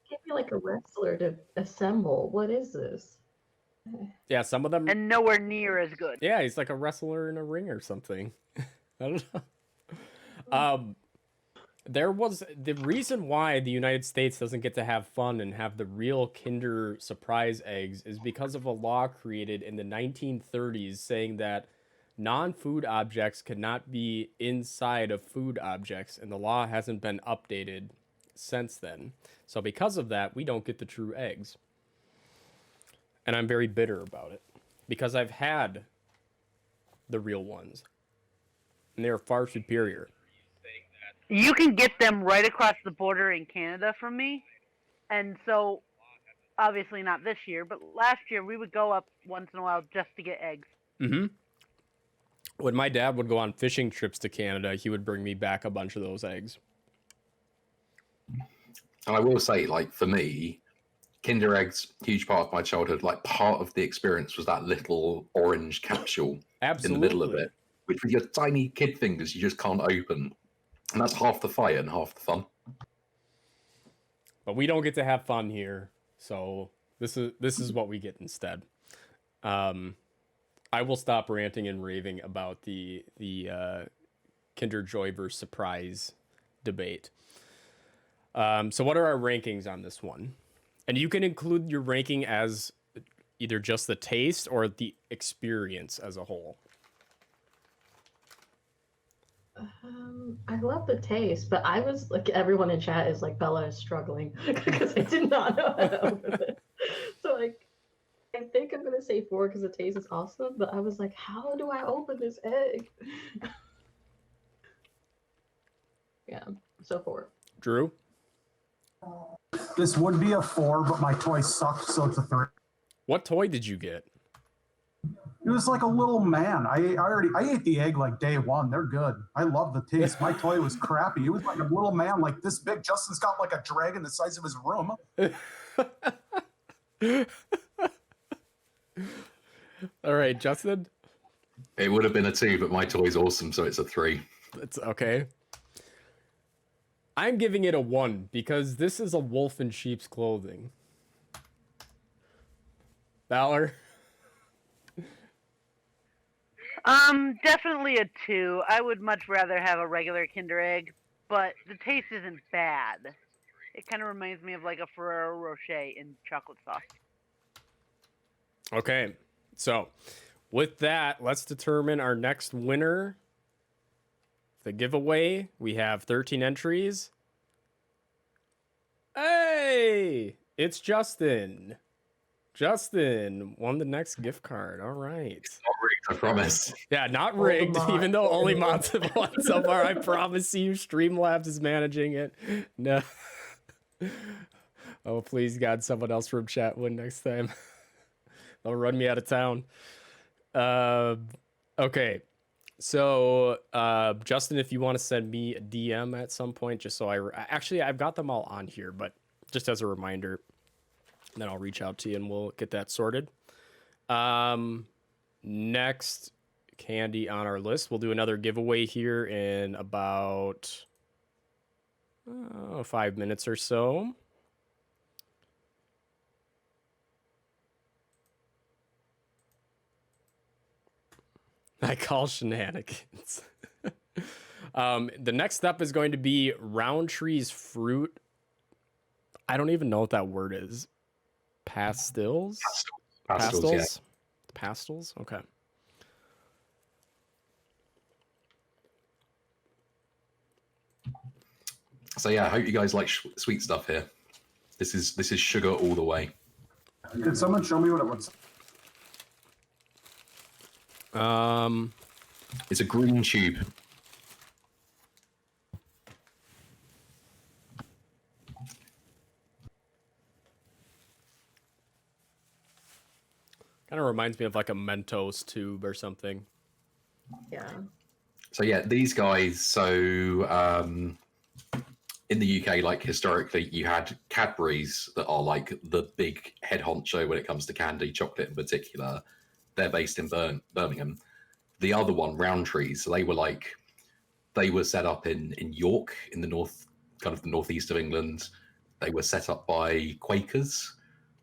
Give me like a wrestler to assemble. What is this? yeah, some of them. And nowhere near as good. Yeah, he's like a wrestler in a ring or something. I don't know. There was the reason why the United States doesn't get to have fun and have the real Kinder Surprise eggs is because of a law created in the 1930s saying that non-food objects could not be inside of food objects, and the law hasn't been updated since then. So because of that, we don't get the true eggs. And I'm very bitter about it because I've had the real ones. and they are far superior. You can get them right across the border in Canada from me, and so obviously not this year, but last year we would go up once in a while just to get eggs. Mm-hmm. When my dad would go on fishing trips to Canada, he would bring me back a bunch of those eggs. And I will say, like, for me, Kinder Eggs, huge part of my childhood. Like, part of the experience was that little orange capsule Absolutely. in the middle of it, which with your tiny kid fingers you just can't open. And that's half the fight and half the fun. But we don't get to have fun here, so this is what we get instead. I will stop ranting and raving about the Kinder Joy versus Surprise debate. So what are our rankings on this one? And you can include your ranking as either just the taste or the experience as a whole. I love the taste, but I was like, everyone in chat is like, Bella is struggling because I did not know how to open it. So like, I think I'm gonna say 4 because the taste is awesome, but I was like, how do I open this egg? Yeah, so 4. Drew? This would be a 4, but my toy sucked, so it's a 3. What toy did you get? It was like a little man. I ate the egg like day one. They're good. I love the taste. My toy was crappy. It was like a little man like this big. Justin's got like a dragon the size of his room. All right, Justin? It would have been a 2, but my toy's awesome, so it's a 3. It's okay. I'm giving it a 1 because this is a wolf in sheep's clothing. Valor? Definitely a 2. I would much rather have a regular Kinder Egg, but the taste isn't bad. It kind of reminds me of like a Ferrero Rocher in chocolate sauce. Okay, so with that, let's determine our next winner. The giveaway, we have 13 entries. Hey, it's Justin. Justin won the next gift card. All right. Not rigged, I promise. Yeah, not rigged, even though only mods have won so far. I promise you, Streamlabs is managing it. No. Oh, please, God, someone else from chat win next time. They'll run me out of town. Okay. So, Justin, if you want to send me a DM at some point, just so actually, I've got them all on here, but just as a reminder, then I'll reach out to you and we'll get that sorted. Next candy on our list, we'll do another giveaway here in about 5 minutes or so. I call shenanigans. The next step is going to be Roundtree's fruit. I don't even know what that word is. Pastils? Pastels, yeah. Pastels? Okay. So yeah, I hope you guys like sweet stuff here. This is sugar all the way. Can someone show me what it was? It's a green tube. Kind of reminds me of like a Mentos tube or something. Yeah. So yeah, these guys. So in the UK, like historically, you had Cadbury's that are like the big head honcho when it comes to candy, chocolate in particular. They're based in Birmingham. The other one, Roundtrees, so they were set up in York, in the north, kind of the northeast of England. They were set up by Quakers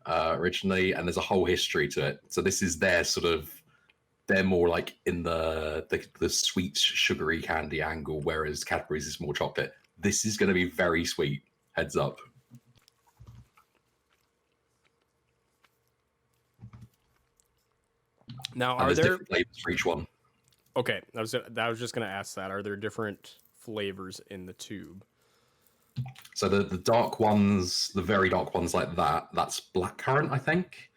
originally, and there's a whole history to it. So this is their they're more like in the sweet, sugary candy angle, whereas Cadbury's is more chocolate. This is going to be very sweet. Heads up. Now, And are there's there different flavors for each one? Okay, I was just gonna ask that. Are there different flavors in the tube? So the dark ones, the very dark ones like that, that's blackcurrant, I think.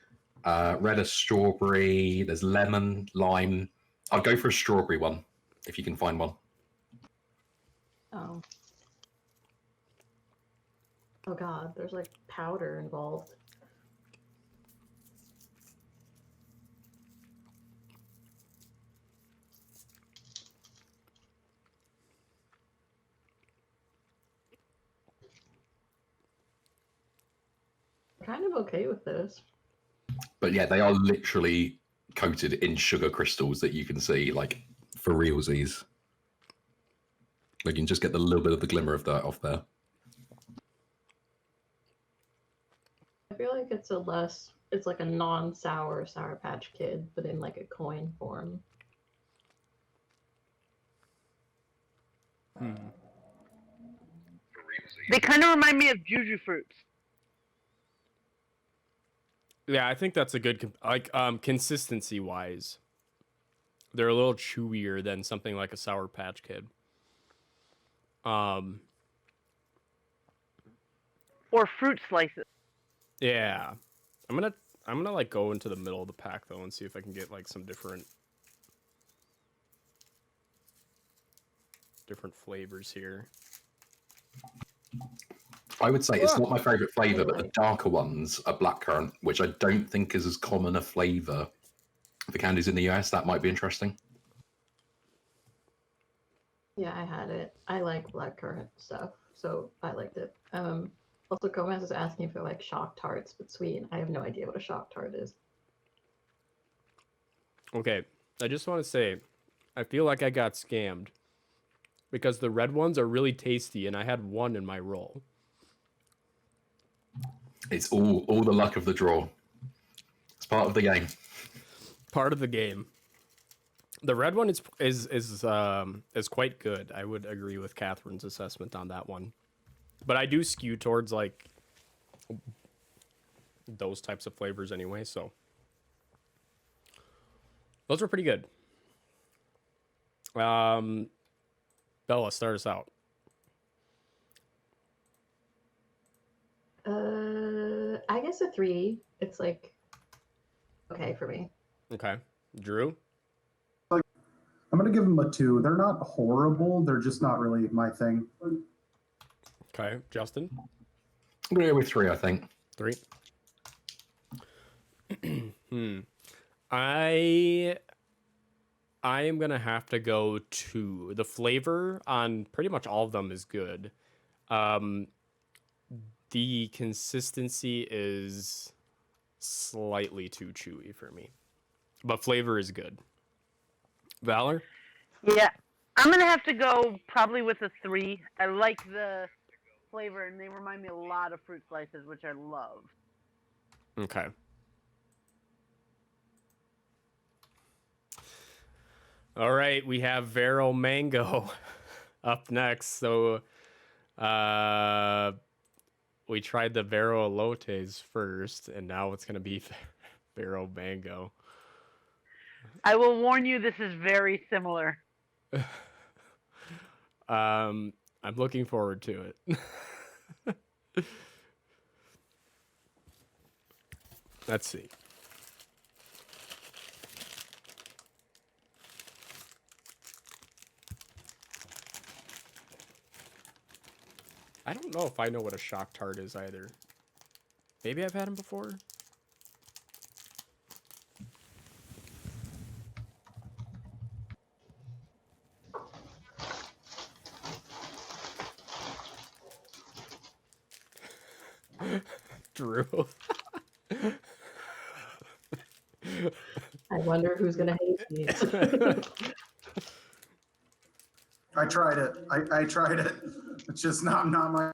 Red is strawberry. There's lemon, lime. I'd go for a strawberry one if you can find one. Oh. Oh god, there's like powder involved. I'm kind of okay with this. But yeah, they are literally coated in sugar crystals that you can see, like, for realsies. Like, you can just get the little bit of the glimmer of that off there. I feel like it's it's like a non-sour Sour Patch Kid, but in like a coin form. They kind of remind me of Juju fruits. Yeah, I think that's a good consistency wise. They're a little chewier than something like a Sour Patch Kid. Or fruit slices. Yeah. I'm gonna like go into the middle of the pack though and see if I can get like some different flavors here. I would say it's not my favorite flavor, but the darker ones are blackcurrant, which I don't think is as common a flavor for candies in the US. That might be interesting. Yeah, I had it. I like blackcurrant stuff, so I liked it. Also, Gomez is asking for like shock tarts, but sweet. I have no idea what a shock tart is. Okay, I just want to say, I feel like I got scammed because the red ones are really tasty, and I had one in my roll. It's all the luck of the draw. It's part of the game. Part of the game. The red one is quite good. I would agree with Catherine's assessment on that one, but I do skew towards like those types of flavors anyway. So those were pretty good. Bella, start us out. I guess a 3. It's like okay for me. Okay, Drew. I'm gonna give them a 2. They're not horrible. They're just not really my thing. Okay, Justin. I'm gonna go with 3. I think 3. I am gonna have to go 2. The flavor on pretty much all of them is good. The consistency is slightly too chewy for me, but flavor is good. Valor? Yeah, I'm gonna have to go probably with a 3. I like the flavor, and they remind me a lot of fruit slices, which I love. Okay. All right, we have Vero Mango up next. So, we tried the Vero Elotes first, and now it's gonna be Vero Mango. I will warn you, this is very similar. I'm looking forward to it. Let's see. I don't know if I know what a shock tart is either. Maybe I've had them before. Drew. I wonder who's gonna hate these. I tried it. I tried it. It's just not my.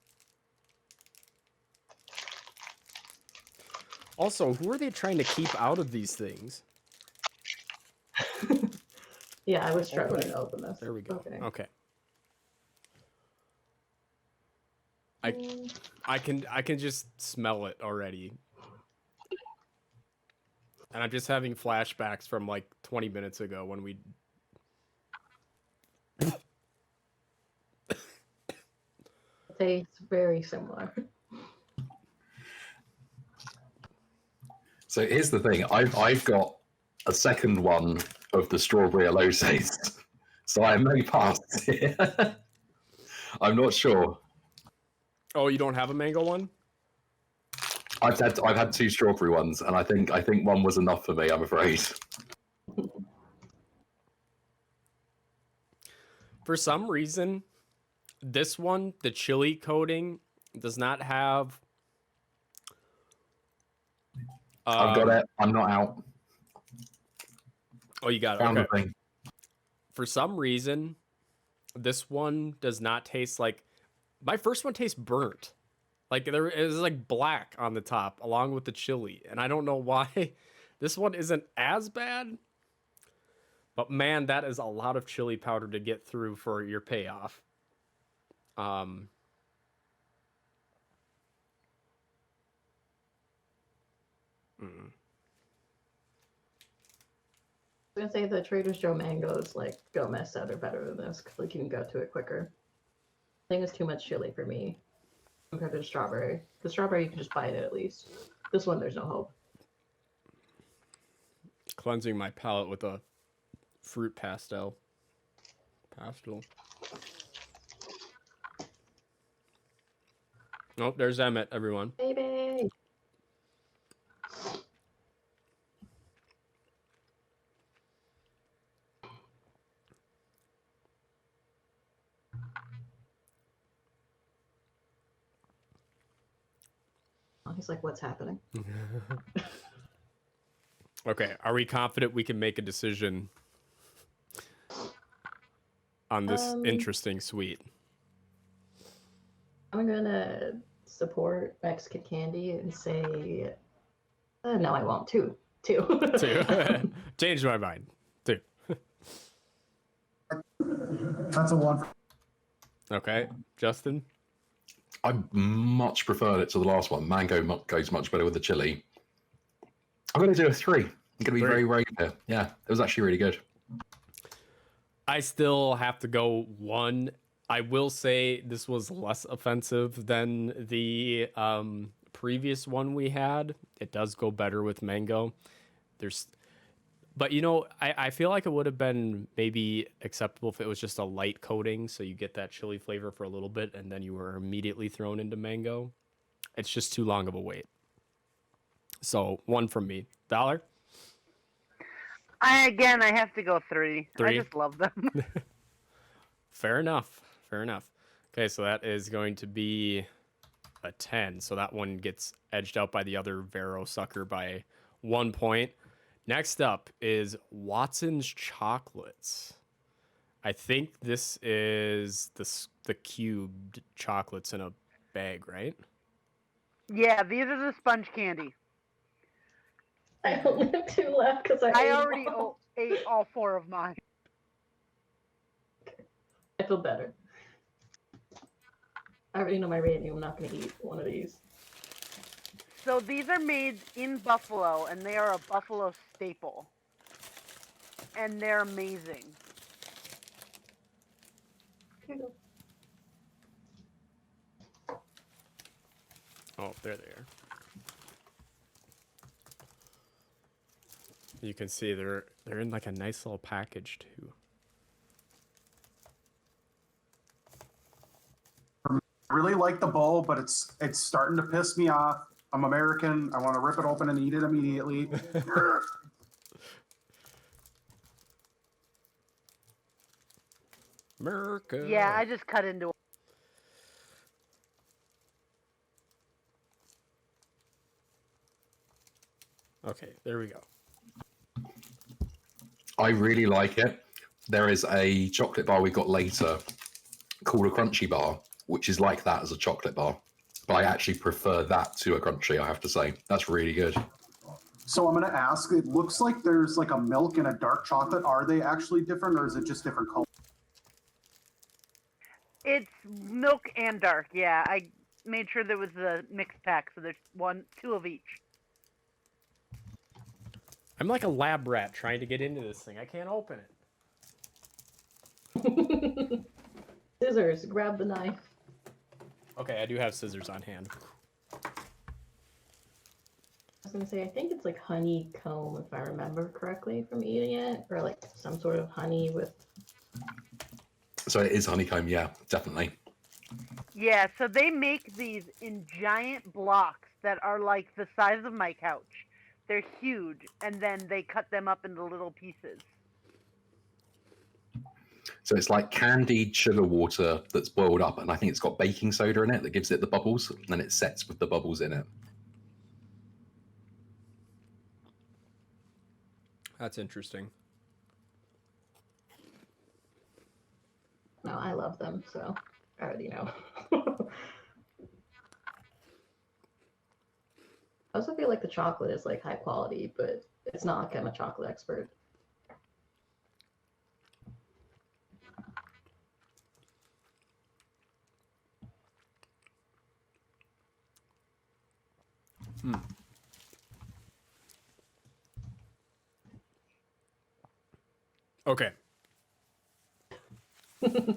Also, who are they trying to keep out of these things? Yeah, I was struggling to open this. There we go. Okay. I can just smell it already. And I'm just having flashbacks from like 20 minutes ago when we Tastes very similar. so. Here's the thing: I've got a second one of the strawberry elotes, so I may pass here. I'm not sure. Oh, you don't have a mango one? I've had 2 strawberry ones, and I think one was enough for me. I'm afraid. For some reason, this one, the chili coating, does not have. I've got it. I'm not out. Oh, you got it. Found Okay. the thing. For some reason, this one does not taste like. My first one tastes burnt. Like there is like black on the top along with the chili, and I don't know why. This one isn't as bad. But man, that is a lot of chili powder to get through for your payoff. Mm. I was gonna say the Trader Joe mangoes like go mess out are better than this because like you can go to it quicker. I think it's too much chili for me compared to the strawberry. The strawberry you can just bite it at least. This one there's no hope. Cleansing my palate with a fruit pastel. Oh, there's Emmett, everyone. Baby. He's like, what's happening? Okay, are we confident we can make a decision on this interesting sweet? I'm gonna support Mexican candy and say, no, I won't. Two. Two. Changed my mind. 2. That's a 1. Okay, Justin. I much preferred it to the last one. Mango goes much better with the chili. I'm going to do a 3. I'm going to be 3. very, very clear. Yeah, it was actually really good. I still have to go 1. I will say this was less offensive than the previous one we had. It does go better with mango. But you know, I feel like it would have been maybe acceptable if it was just a light coating, so you get that chili flavor for a little bit, and then you were immediately thrown into mango. It's just too long of a wait. So 1 from me. Dollar? I have to go 3. 3? I just love them. Fair enough. Okay, so that is going to be a 10. So that one gets edged out by the other Vero sucker by 1 point. Next up is Watson's Chocolates. I think this is the cubed chocolates in a bag, right? Yeah, these are the sponge candy. I only have 2 left because I already ate all 4 of mine. I feel better. I already know my rating. I'm not going to eat one of these. So these are made in Buffalo, and they are a Buffalo staple. And they're amazing. Here you go. Oh, there they are. You can see they're in like a nice little package too. I really like the bowl, but it's starting to piss me off. I'm American. I want to rip it open and eat it immediately. America. Yeah, I just cut into it. Okay, there we go. I really like it. There is a chocolate bar we got later called a crunchy bar, which is like that as a chocolate bar. But I actually prefer that to a crunchy, I have to say. That's really good. So I'm going to ask, it looks like there's like a milk and a dark chocolate. Are they actually different or is it just different colors? It's milk and dark, yeah. I made sure there was a mixed pack, so there's 2 of each. I'm like a lab rat trying to get into this thing. I can't open it. Scissors, grab the knife. Okay, I do have scissors on hand. I was gonna say, I think it's like honeycomb, if I remember correctly from eating it, or like some sort of honey with. So it is honeycomb, yeah, definitely. Yeah, so they make these in giant blocks that are like the size of my couch. They're huge, and then they cut them up into little pieces. So it's like candied sugar water that's boiled up, and I think it's got baking soda in it that gives it the bubbles, and then it sets with the bubbles in it. That's interesting. No, I love them, so I already know. I also feel like the chocolate is like high quality, but it's not like I'm a chocolate expert. Okay.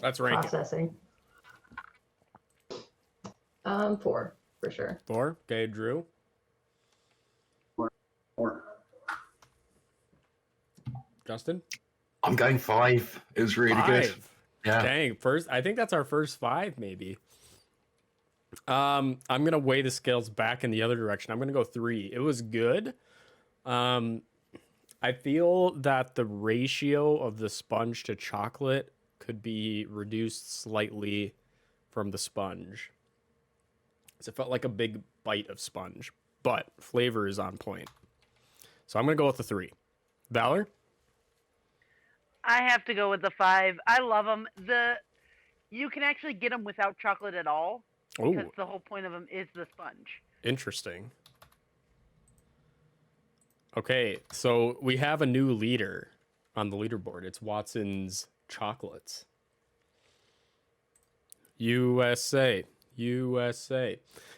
That's ranking. Processing. 4 for sure. 4. Okay, Drew. Or Justin. I'm going 5. It was really good. 5. Yeah. Dang, first. I think that's our first 5, maybe. I'm gonna weigh the scales back in the other direction. I'm gonna go 3. It was good. I feel that the ratio of the sponge to chocolate could be reduced slightly from the sponge. So it felt like a big bite of sponge, but flavor is on point. So I'm gonna go with the 3. Valor? I have to go with the 5. I love them. You can actually get them without chocolate at all because Oh, the whole point of them is the sponge. interesting. Okay, so we have a new leader on the leaderboard. It's Watson's Chocolates. USA.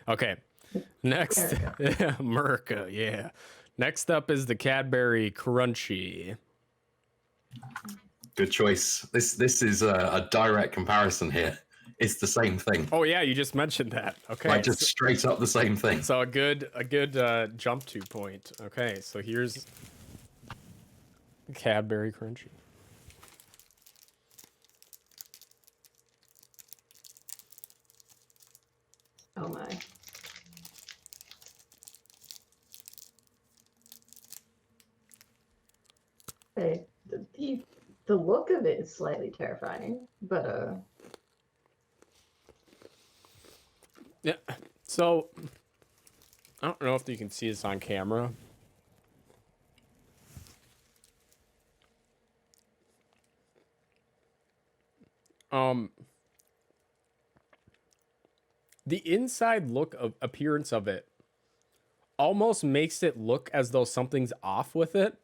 Okay. Next, America, yeah. Next up is the Cadbury Crunchy. Good choice. This is a direct comparison here. It's the same thing. Oh yeah, you just mentioned that. Okay. Like just straight up the same thing. So a good jump to point. Okay, so here's Cadbury Crunchy. Oh my. Hey, the look of it is slightly terrifying, but Yeah. So I don't know if you can see this on camera. The inside look of appearance of it almost makes it look as though something's off with it.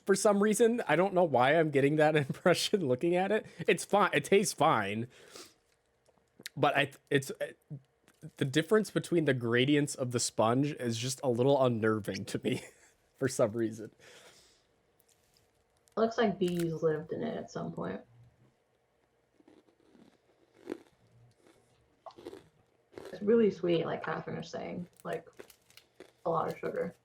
For some reason, I don't know why I'm getting that impression looking at it. It's fine. It tastes fine. But it's the difference between the gradients of the sponge is just a little unnerving to me for some reason. it looks like bees lived in it at some point. It's really sweet, like Catherine was saying, like a lot of sugar.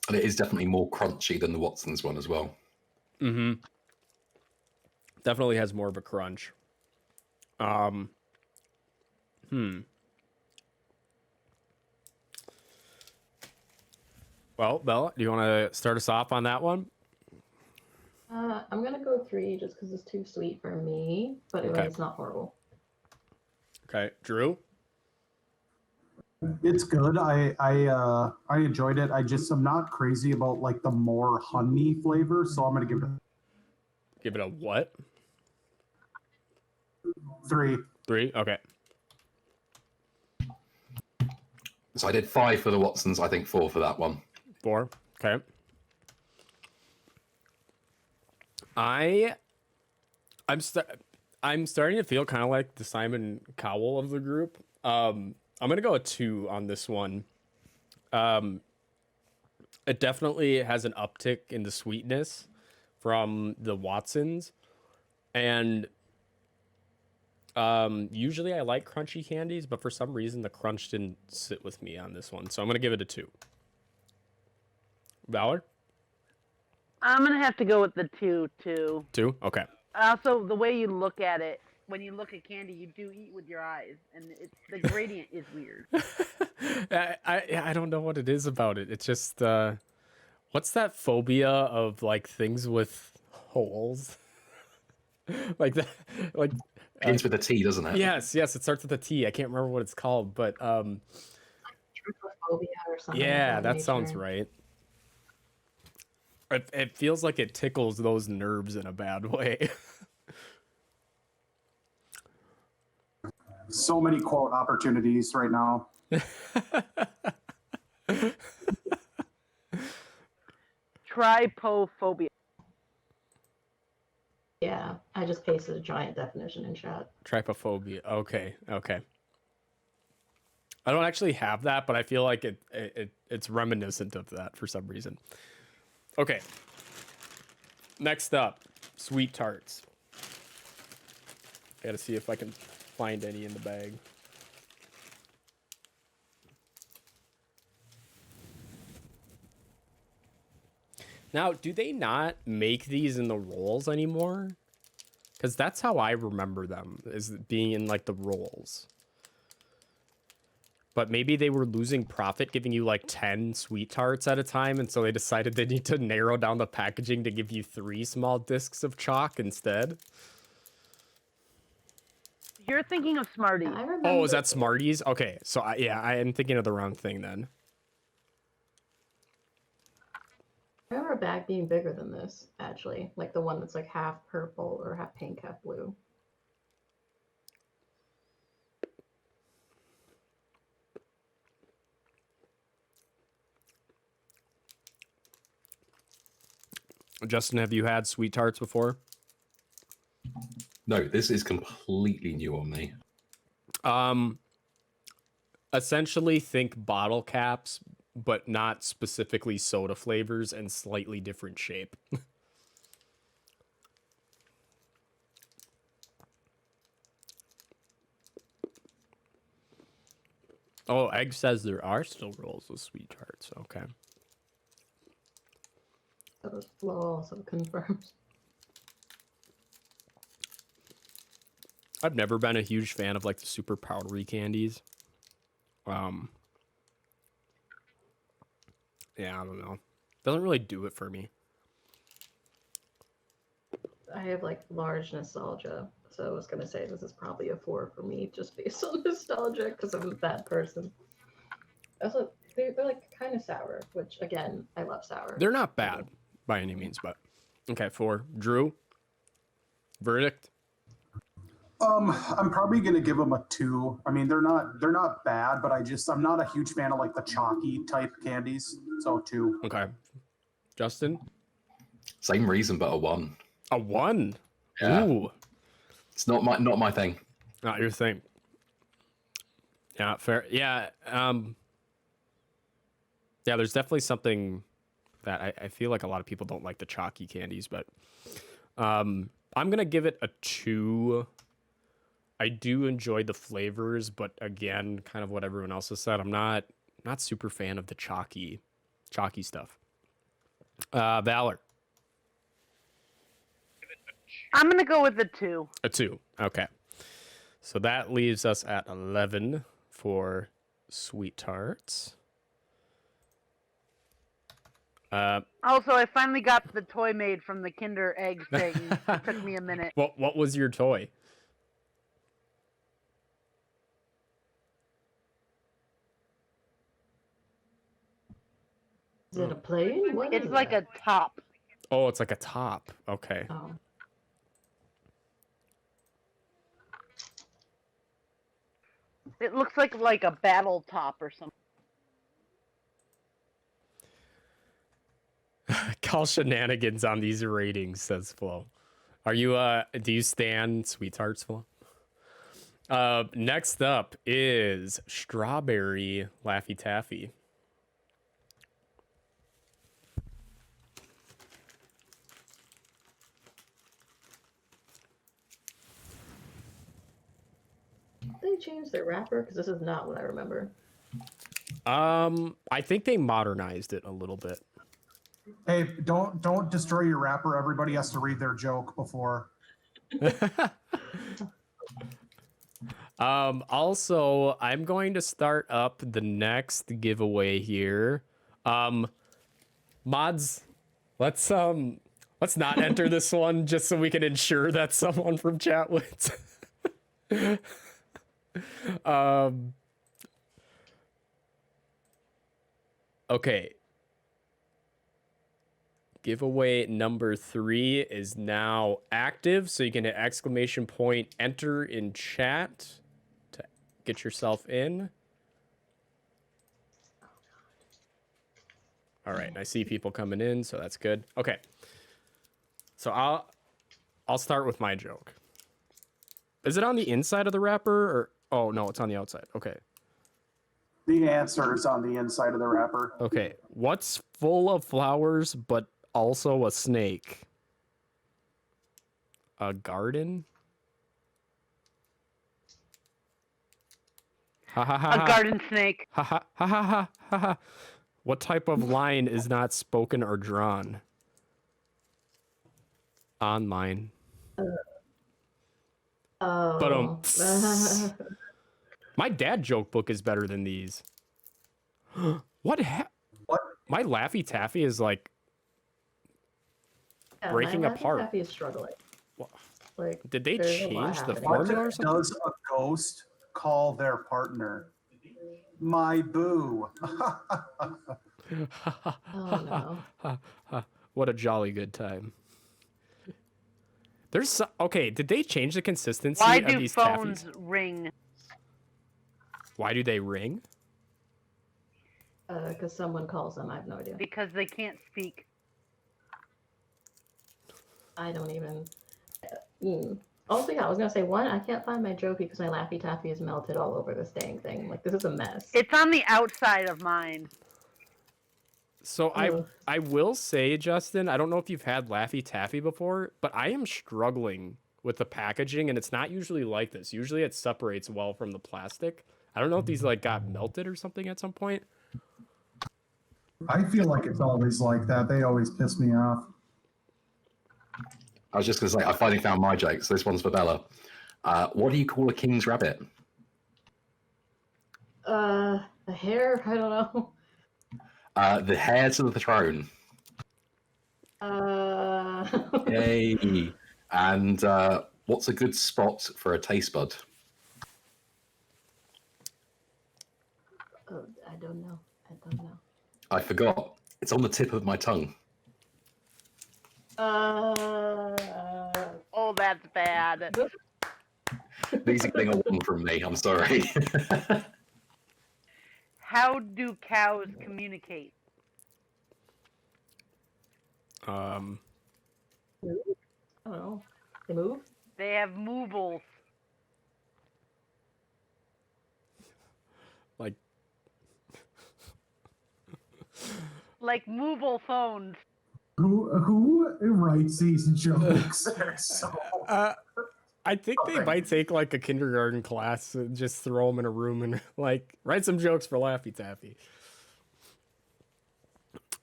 And it is definitely more crunchy than the Watson's one as well. Mm-hmm. Definitely has more of a crunch. Well, Bella, do you want to start us off on that one? I'm gonna go 3 just because it's too sweet for me, but Okay. it's not horrible. Okay, Drew. it's good. I enjoyed it. I'm not crazy about like the more honey flavor, so I'm gonna give it Give it a what? a 3. 3? Okay. So I did 5 for the Watson's, I think 4 for that one. 4. Okay. I'm starting to feel kind of like the Simon Cowell of the group. I'm gonna go a 2 on this one. It definitely has an uptick in the sweetness from the Watsons, and usually I like crunchy candies, but for some reason the crunch didn't sit with me on this one, so I'm gonna give it a 2. Valor? I'm gonna have to go with the 2 too. 2? Okay. Also, the way you look at it, when you look at candy, you do eat with your eyes, and the gradient is weird. I don't know what it is about it. It's just what's that phobia of like things with holes? Like that, like Begins with a T, doesn't it? yes, it starts with a T. I can't remember what it's called, but Trypophobia or something. yeah, of that nature. sounds right. It feels like it tickles those nerves in a bad way. So many quote opportunities right now. Trypophobia. Yeah, I just pasted a giant definition in chat. Trypophobia. Okay. I don't actually have that, but I feel like it's reminiscent of that for some reason. Okay. Next up, sweet tarts. Gotta see if I can find any in the bag. Now, do they not make these in the rolls anymore? Because that's how I remember them, is being in like the rolls. But maybe they were losing profit giving you like 10 sweet tarts at a time, and so they decided they need to narrow down the packaging to give you 3 small discs of chalk instead. You're thinking of Smarties. I remember. Oh, is that Smarties? Okay, so I am thinking of the wrong thing then. I remember a bag being bigger than this, actually. Like the one that's like half purple or half pink, half blue. Justin, have you had sweet tarts before? No, this is completely new on me. Essentially think bottle caps, but not specifically soda flavors and slightly different shape. Oh, Egg says there are still rolls of sweet tarts. Okay. So this flow also confirms. I've never been a huge fan of like the super powdery candies. Yeah, I don't know. Doesn't really do it for me. I have like large nostalgia, so I was gonna say this is probably a 4 for me just based on nostalgia because I'm that person. Also, they're like kind of sour, which again, I love sour. They're not bad by any means, but okay. 4. Drew, verdict. I'm probably gonna give them a 2. I mean, they're not bad, but I'm not a huge fan of like the chalky type candies. So 2. Okay. Justin, Same reason, but a 1. a 1. Yeah. Ooh, It's not my thing. not your thing. Yeah, fair. Yeah. Yeah, there's definitely something that I feel like a lot of people don't like the chalky candies, but I'm gonna give it a 2. I do enjoy the flavors, but again, kind of what everyone else has said, I'm not super fan of the chalky stuff. Valor. I'm gonna go with the 2. A 2. Okay. So that leaves us at 11 for sweet tarts. Also, I finally got the toy made from the Kinder Egg thing. It took me a minute. What was your toy? Is it a plane? What It's is like that? a top. Oh, it's like a top. Okay. Oh. It looks like a battle top or something. Call shenanigans on these ratings, says Flo. Are you do you stand sweet tarts, Flo? Next up is strawberry Laffy Taffy. They changed their wrapper because this is not what I remember. I think they modernized it a little bit. Hey, don't destroy your wrapper. Everybody has to read their joke before. Also, I'm going to start up the next giveaway here. Mods, let's not enter this one just so we can ensure that someone from chat wins. Okay. Giveaway number 3 is now active, so you can hit exclamation point enter in chat to get yourself in. All right, and I see people coming in, so that's good. Okay. So I'll start with my joke. Is it on the inside of the wrapper or oh no, it's on the outside. Okay. The answer is on the inside of the wrapper. Okay. What's full of flowers but also a snake? A garden? Ha ha ha. A garden snake. Ha ha ha ha ha ha ha. What type of line is not spoken or drawn? Online. Oh. My dad joke book is better than these. What? What? My Laffy Taffy is like breaking my apart. Taffy is struggling. What? Like, Did they there's a lot change the happening. formula or What something? does a ghost call their partner? My boo. Oh no. What a jolly good time. There's okay. Did they change the consistency Why of do these phones taffies? ring? Why do they ring? Because someone calls them. I have no idea. Because they can't speak. I don't even. Also, yeah, I was gonna say one. I can't find my joke because my Laffy Taffy is melted all over this dang thing. Like, this is a mess. It's on the outside of mine. So Ugh. I will say, Justin, I don't know if you've had Laffy Taffy before, but I am struggling with the packaging, and it's not usually like this. Usually it separates well from the plastic. I don't know if these like got melted or something at some point. I feel like it's always like that. They always piss me off. I was just going to say, I finally found my joke, so this one's for Bella. What do you call a king's rabbit? A hair? I don't know. The heir to the throne. Yay. And what's a good spot for a taste bud? Oh, I don't know. I don't know. I forgot. It's on the tip of my tongue. Oh, that's bad. These are getting a one from me. I'm sorry. How do cows communicate? I don't know. They move? They have moobles. Like movable phones. Who writes these jokes? They're so. I think they might take like a kindergarten class and just throw them in a room and like write some jokes for Laffy Taffy.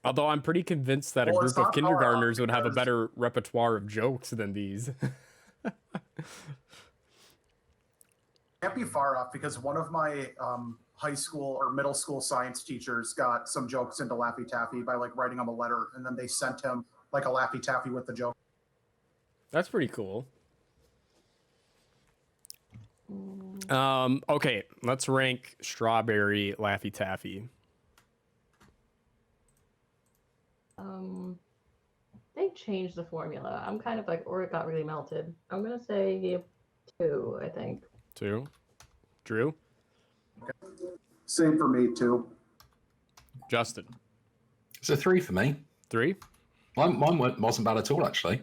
Although I'm pretty convinced that a Well, it's group of not far off kindergartners would have a because- better repertoire of jokes than these. Can't be far off because one of my high school or middle school science teachers got some jokes into Laffy Taffy by like writing him a letter, and then they sent him like a Laffy Taffy with the joke. That's pretty cool. Okay, let's rank Strawberry Laffy Taffy. They changed the formula. I'm kind of like, or it got really melted. I'm gonna say 2, I think. 2. Drew? Same for me too. Justin? It's a 3 for me. 3? Mine wasn't bad at all, actually.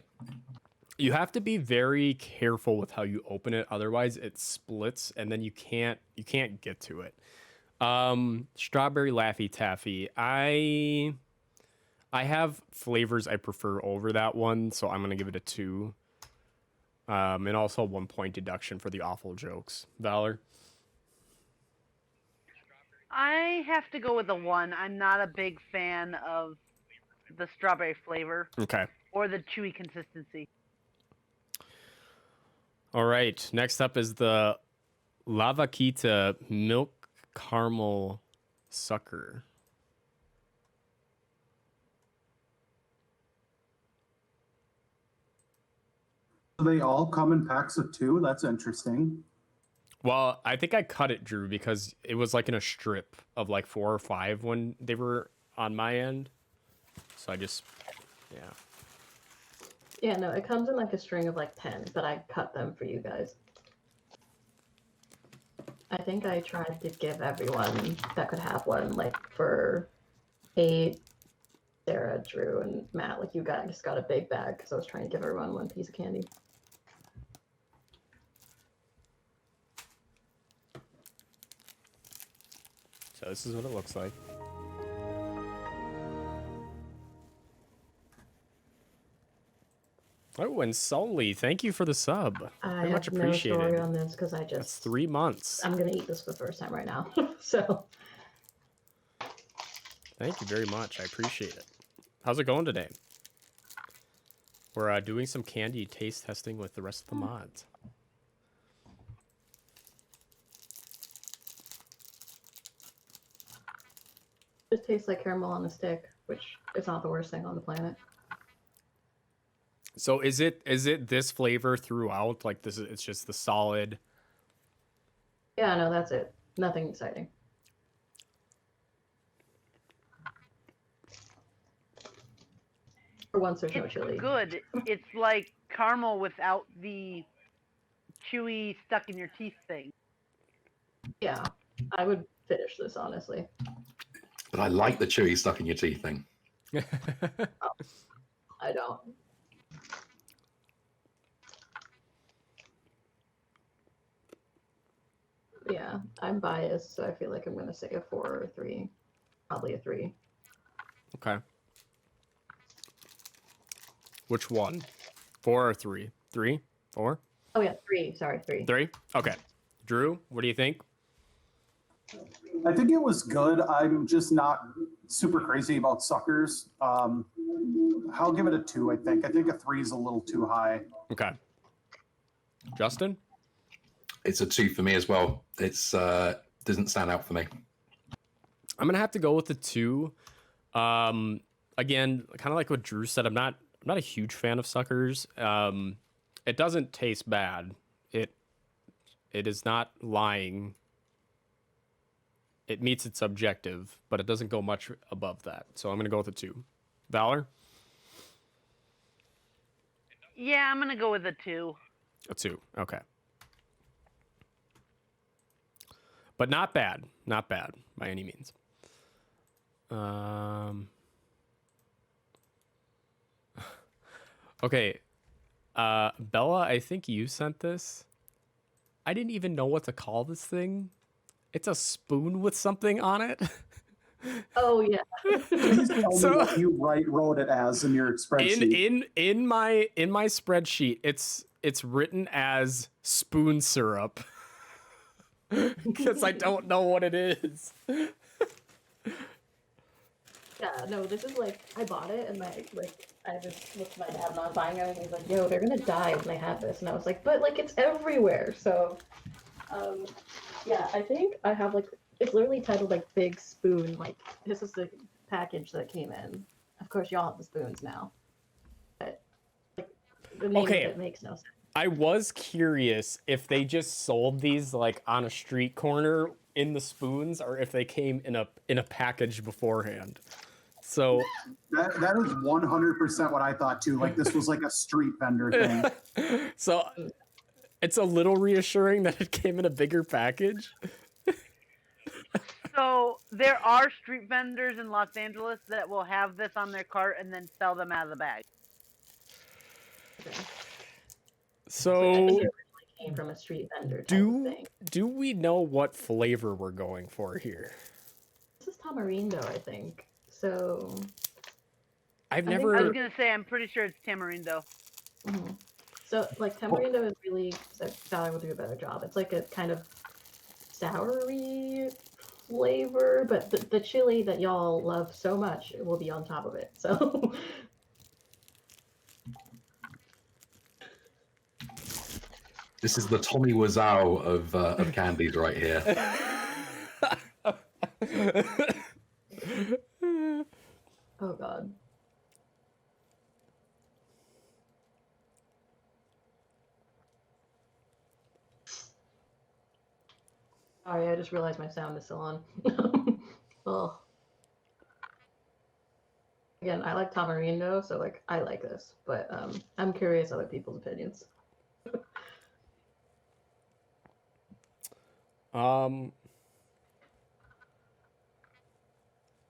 You have to be very careful with how you open it, otherwise it splits and then you can't get to it. Strawberry Laffy Taffy. I have flavors I prefer over that one, so I'm gonna give it a 2. And also 1 point deduction for the awful jokes. Valor? I have to go with a 1. I'm not a big fan of the strawberry flavor Okay. or the chewy consistency. All right. Next up is the Lavakita milk caramel sucker. They all come in packs of 2. That's interesting. Well, I think I cut it, Drew, because it was like in a strip of like 4 or 5 when they were on my end. So I just, yeah. Yeah, no, it comes in like a string of like 10, but I cut them for you guys. I think I tried to give everyone that could have one, like for Kate, Sarah, Drew, and Matt. Like you guys just got a big bag because I was trying to give everyone one piece of candy. So this is what it looks like. Oh, and Sully, thank you for the sub. I Very much have no appreciated. story on this because I That's just 3 months. I'm gonna eat this for the first time right now. So Thank you very much. I appreciate it. How's it going today? We're doing some candy taste testing with the rest of the mods. it tastes like caramel on a stick, which is not the worst thing on the planet. So is it this flavor throughout? Like this is it's just the solid. Yeah, no, that's it. Nothing exciting. For once, there's no It's chili. good. It's like caramel without the chewy stuck in your teeth thing. Yeah, I would finish this honestly. But I like the chewy stuck in your teeth thing. I don't. Yeah, I'm biased, so I feel like I'm gonna say a 4 or a 3. Probably a 3. Okay. Which one? 4 or 3? 3? 4? Oh yeah, 3. Sorry, 3. 3? Okay. Drew, what do you think? I think it was good. I'm just not super crazy about suckers. I'll give it a 2. I think a 3 is a little too high. Okay. Justin? It's a 2 for me as well. It's doesn't stand out for me. I'm gonna have to go with the 2. Again, kind of like what Drew said, I'm not a huge fan of suckers. It doesn't taste bad. It is not lying. It meets its objective, but it doesn't go much above that. So I'm gonna go with a 2. Valor? Yeah, I'm gonna go with a 2. A 2. Okay. But not bad. Not bad by any means. Okay. Bella, I think you sent this. I didn't even know what to call this thing. It's a spoon with something on it. Oh yeah. Please tell So- me what you wrote it as in your spreadsheet. in my spreadsheet, it's written as spoon syrup. Because I don't know what it is. Yeah, no, this is like I bought it and I just looked at my dad and I was buying it and he's like, yo, they're gonna die when they have this. And I was like, but like it's everywhere. So yeah, I think I have like it's literally titled like Big Spoon. Like this is the package that came in. Of course y'all have the spoons now. But like the name Okay. of it makes no sense. I was curious if they just sold these like on a street corner in the spoons or if they came in a package beforehand. So That is 100% what I thought too. Like this was like a street vendor thing. so it's a little reassuring that it came in a bigger package. So there are street vendors in Los Angeles that will have this on their cart and then sell them out of the bag. Okay. Like, I So think it originally came from a street vendor type of thing. do we know what flavor we're going for here? This is tamarindo, I think. So I've I think never I was gonna say I'm pretty sure it's tamarindo. mhm. So like tamarindo is really Sally will do a better job. It's like a kind of soury flavor, but the chili that y'all love so much will be on top of it. So This is the Tommy Wiseau of candies right here. oh god. Sorry, I just realized my sound is still on. Oh. Again, I like tamarindo, so like I like this, but I'm curious other people's opinions.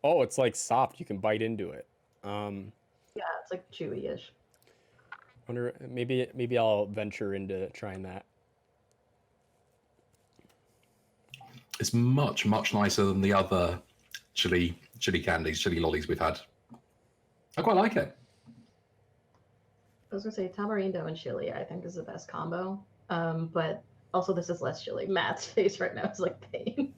Oh, it's like soft. You can bite into it. Yeah, it's like chewy-ish. Wonder maybe I'll venture into trying that. It's much nicer than the other chili candies, chili lollies we've had. I quite like it. I was gonna say tamarindo and chili, I think is the best combo. But also this is less chili. Matt's face right now is like pain.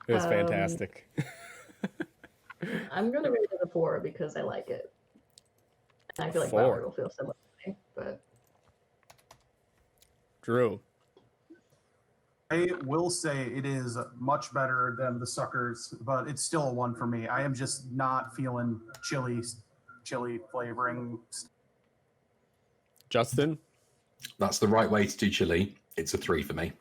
It was fantastic. I'm gonna rate it a 4 because I like it. And I feel like 4. Ballard will feel similar to me, but Drew. I will say it is much better than the suckers, but it's still a 1 for me. I am just not feeling chili flavoring. Justin? That's the right way to do chili. It's a 3 for me.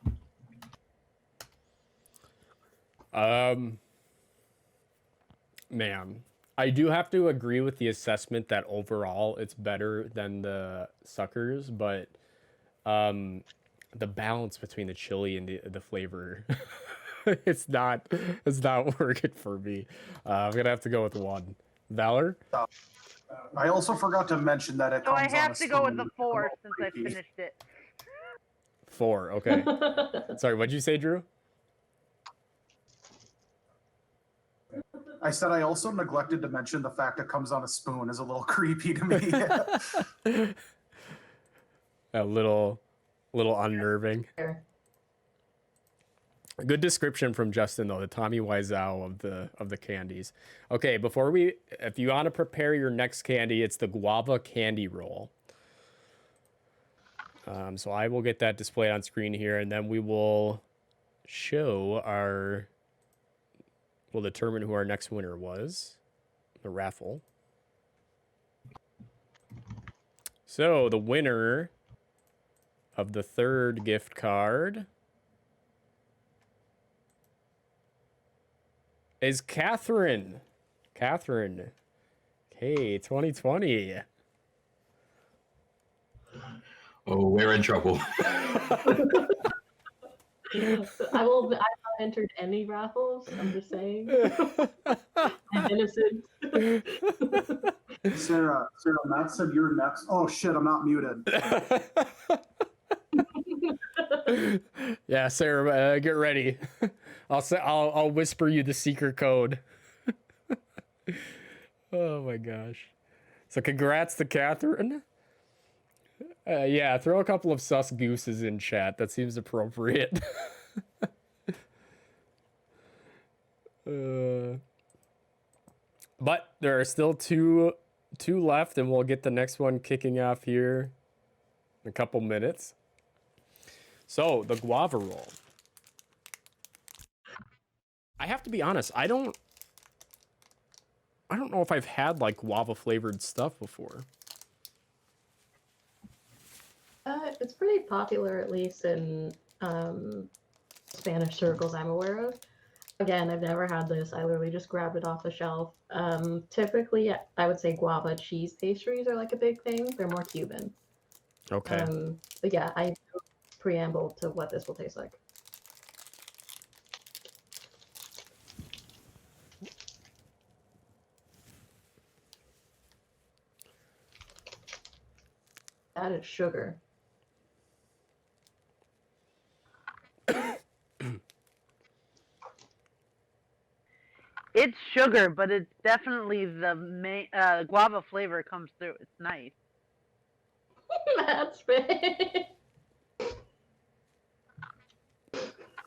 Man, I do have to agree with the assessment that overall it's better than the suckers, but the balance between the chili and the flavor, it's not working for me. I'm gonna have to go with 1. Valor? I also forgot to mention that it So comes I on have a to go with spoon. the 4 since I finished it. 4. Okay. Sorry, what'd you say, Drew? I said I also neglected to mention the fact it comes on a spoon is a little creepy to me. A little unnerving. Fair. A good description from Justin though, the Tommy Wiseau of the candies. Okay, if you want to prepare your next candy, it's the guava candy roll. So I will get that displayed on screen here, and then we will we'll determine who our next winner was, the raffle. So the winner of the 3rd gift card is Catherine. Catherine. Hey, 2020. Oh, we're in trouble. I've not entered any raffles. I'm just saying. I'm innocent. Sarah, Matt said you're next. Oh shit, I'm not muted. Yeah, Sarah, get ready. I'll whisper you the secret code. Oh my gosh. So congrats to Catherine. Yeah, throw a couple of sus gooses in chat. That seems appropriate. But there are still two left, and we'll get the next one kicking off here in a couple minutes. So the guava roll. I have to be honest, I don't know if I've had like guava flavored stuff before. It's pretty popular, at least in Spanish circles I'm aware of. Again, I've never had this. I literally just grabbed it off the shelf. Typically, I would say guava cheese pastries are like a big thing. They're more Cuban. Okay. But yeah, I preamble to what this will taste like. Added sugar. It's sugar, but it's definitely the main guava flavor comes through. It's nice. Matt's face.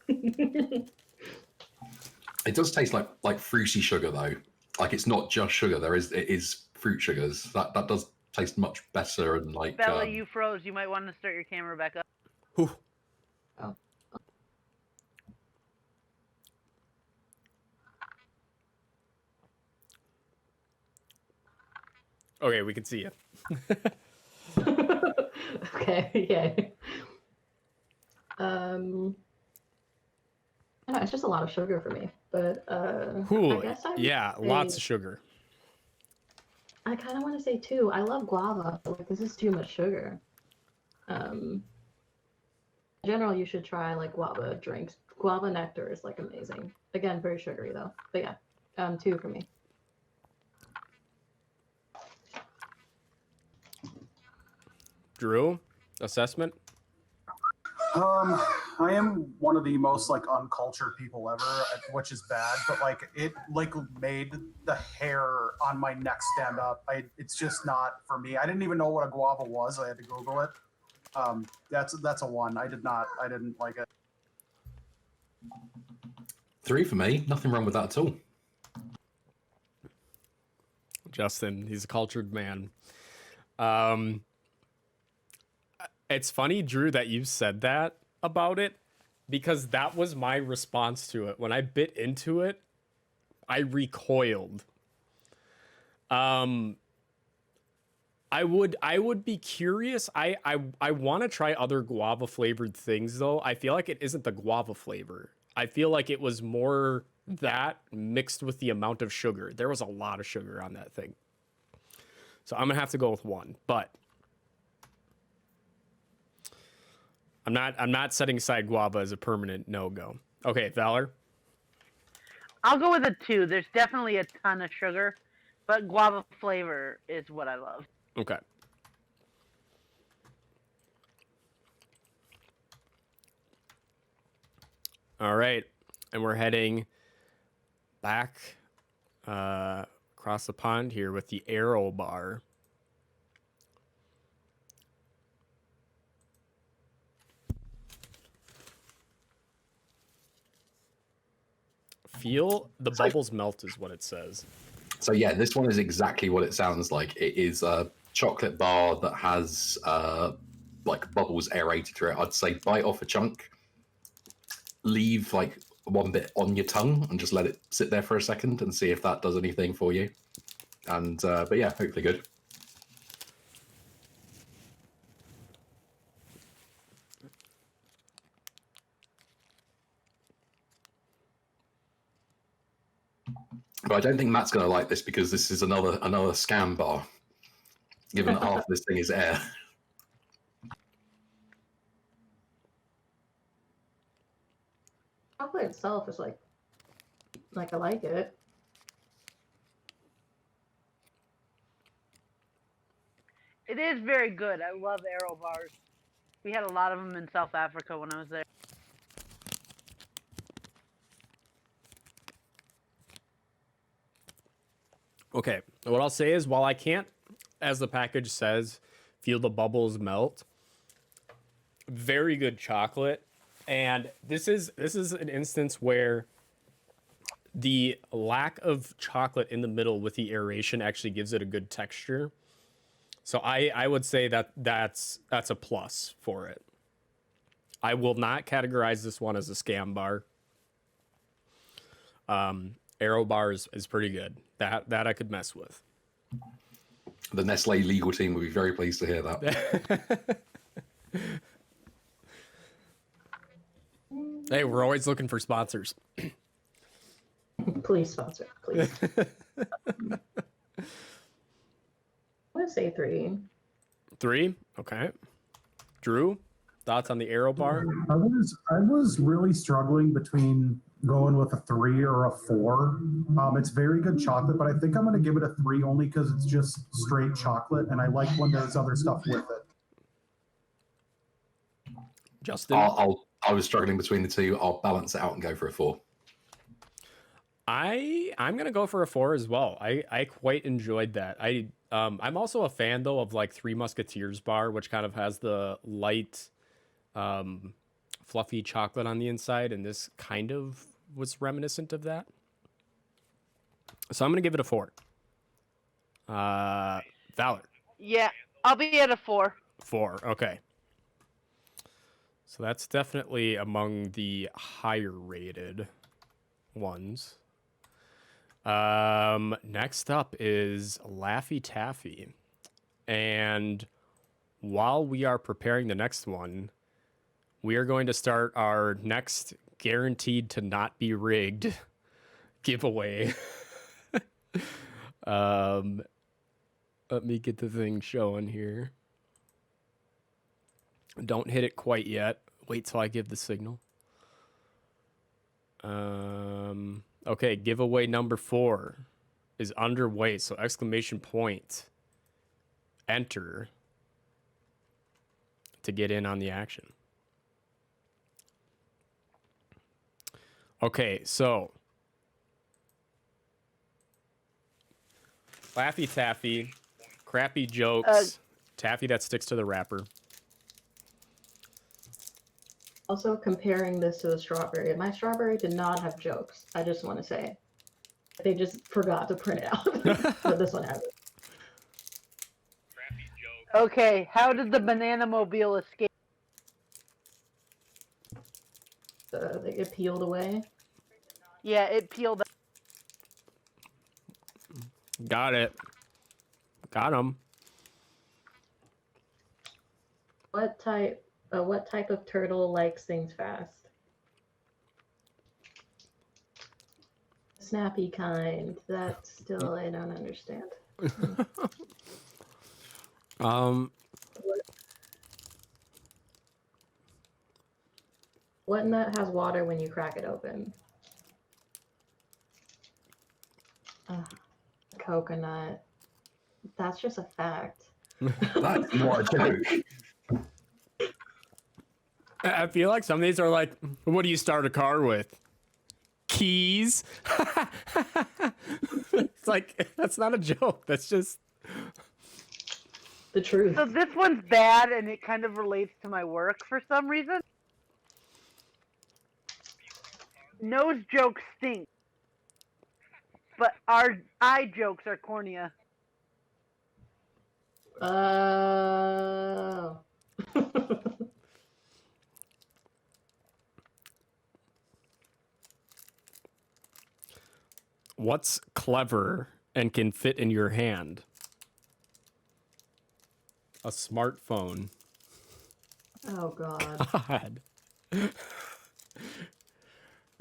It does taste like fruity sugar though. Like it's not just sugar. It is fruit sugars. That does taste much better and like. Bella, you froze. You might want to start your camera back up. Whew. Oh. Okay, we can see you. Okay, yay. Yeah, it's just a lot of sugar for me, but Ooh, I guess I would yeah, say, lots of sugar. I kind of want to say 2. I love guava, but like this is too much sugar. In general, you should try like guava drinks. Guava nectar is like amazing. Again, very sugary though. But yeah, 2 for me. Drew, assessment? I am one of the most like uncultured people ever, which is bad. But like it like made the hair on my neck stand up. It's just not for me. I didn't even know what a guava was. I had to Google it. That's a 1. I didn't like it. 3 for me. Nothing wrong with that at all. Justin, he's a cultured man. It's funny, Drew, that you said that about it, because that was my response to it. When I bit into it, I recoiled. I would be curious. I want to try other guava flavored things though. I feel like it isn't the guava flavor. I feel like it was more that mixed with the amount of sugar. There was a lot of sugar on that thing. So I'm gonna have to go with 1, but I'm not setting aside guava as a permanent no-go. Okay, Valor? I'll go with a 2. There's definitely a ton of sugar, but guava flavor is what I love. Okay. All right, and we're heading back across the pond here with the Arrow Bar. Feel the bubbles melt is what it says. So yeah, this one is exactly what it sounds like. It is a chocolate bar that has like bubbles aerated through it. I'd say bite off a chunk, leave like one bit on your tongue, and just let it sit there for a second and see if that does anything for you. And but yeah, hopefully good. But I don't think Matt's going to like this because this is another scam bar, given that half of this thing is air. Chocolate itself is like I like it. It is very good. I love Arrow bars. We had a lot of them in South Africa when I was there. Okay, what I'll say is, while I can't, as the package says, feel the bubbles melt, very good chocolate. And this is an instance where the lack of chocolate in the middle with the aeration actually gives it a good texture. So I would say that's a plus for it. I will not categorize this one as a scam bar. Arrow bar is pretty good. That I could mess with. The Nestle legal team would be very pleased to hear that. Hey, we're always looking for sponsors. Please sponsor, please. I'm gonna say 3. 3? Okay. Drew, thoughts on the Arrow bar? I was really struggling between going with a 3 or a 4. It's very good chocolate, but I think I'm going to give it a 3 only because it's just straight chocolate, and I like when there's other stuff with it. Justin? I was struggling between the two. I'll balance it out and go for a 4. I'm gonna go for a 4 as well. I quite enjoyed that. I'm also a fan though of like Three Musketeers bar, which kind of has the light fluffy chocolate on the inside, and this kind of was reminiscent of that. So I'm gonna give it a 4. Valor. Yeah, I'll be at a 4. 4. Okay. So that's definitely among the higher rated ones. Next up is Laffy Taffy. And while we are preparing the next one, we are going to start our next guaranteed to not be rigged giveaway. Let me get the thing showing here. Don't hit it quite yet. Wait till I give the signal. Okay, giveaway number 4 is underway. So exclamation point. Enter to get in on the action. Okay, so Laffy Taffy, crappy jokes, taffy that sticks to the wrapper. Also, comparing this to the strawberry, my strawberry did not have jokes. I just want to say, they just forgot to print it out, but this one has it. Okay, how did the banana mobile escape? It peeled away. Yeah, it peeled. Got it. Got him. What type of turtle likes things fast? Snappy kind. That still I don't understand. What nut has water when you crack it open? Coconut. That's just a fact. That's not a joke. I feel like some of these are like, what do you start a car with? Keys? It's like, that's not a joke. That's just The truth. So this one's bad, and it kind of relates to my work for some reason. Nose jokes stink, but our eye jokes are cornea. Oh. what's clever and can fit in your hand? A smartphone. Oh God. God.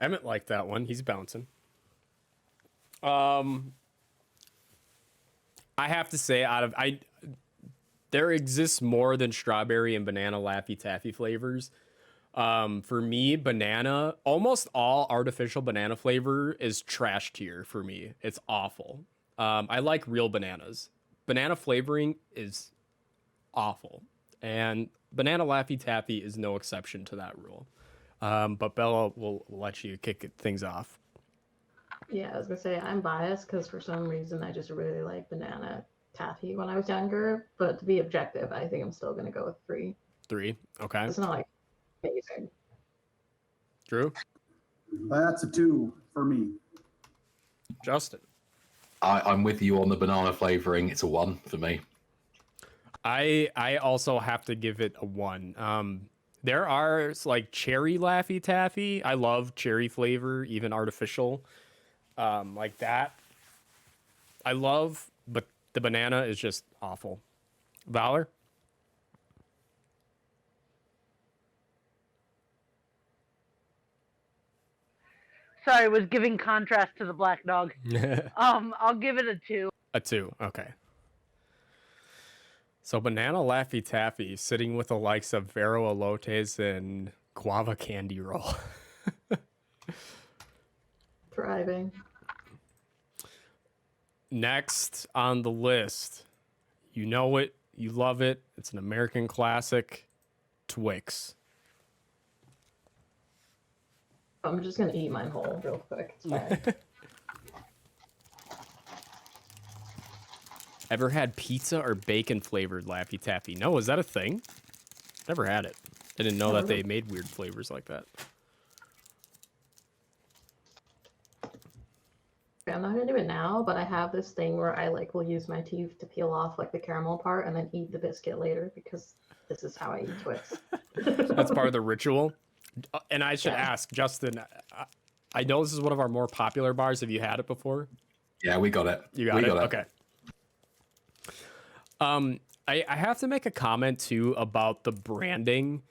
Emmett liked that one. He's bouncing. I have to say, there exists more than strawberry and banana Laffy Taffy flavors. For me, banana, almost all artificial banana flavor is trash tier for me. It's awful. I like real bananas. Banana flavoring is awful. And banana Laffy Taffy is no exception to that rule. But Bella will let you kick things off. Yeah, I was gonna say I'm biased because for some reason I just really like banana taffy when I was younger. But to be objective, I think I'm still gonna go with 3. 3. Okay. It's not like amazing. Drew? That's a 2 for me. Justin? I'm with you on the banana flavoring. It's a 1 for me. I also have to give it a 1. There are like cherry Laffy Taffy. I love cherry flavor, even artificial, like that. I love, but the banana is just awful. Valor? Sorry, I was giving contrast to the black dog. I'll give it a 2. A 2. Okay. So banana Laffy Taffy sitting with the likes of Vero Elotes and guava candy roll. Thriving. Next on the list, you know it, you love it. It's an American classic, Twix. I'm just gonna eat mine whole real quick. It's fine. Ever had pizza or bacon flavored Laffy Taffy? No, is that a thing? Never had it. I didn't know that they made weird flavors like that. I'm not gonna do it now, but I have this thing where I like will use my teeth to peel off like the caramel part and then eat the biscuit later because this is how I eat Twix. That's part of the ritual. And I should Yeah. ask, Justin, I know this is one of our more popular bars. Have you had it before? Yeah, we got it. You got we it? got Okay. I have to make a comment too about the branding.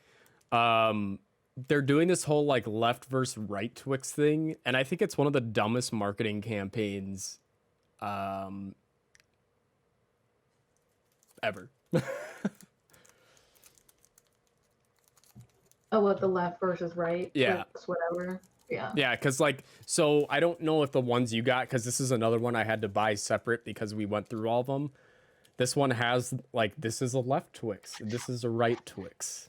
They're doing this whole like left versus right Twix thing, and I think it's one of the dumbest marketing campaigns ever. Oh, what, the left versus right? Yeah. Twix, whatever. Yeah. Yeah, because like, so I don't know if the ones you got, because this is another one I had to buy separate because we went through all of them. This one has like, this is a left Twix, and this is a right Twix.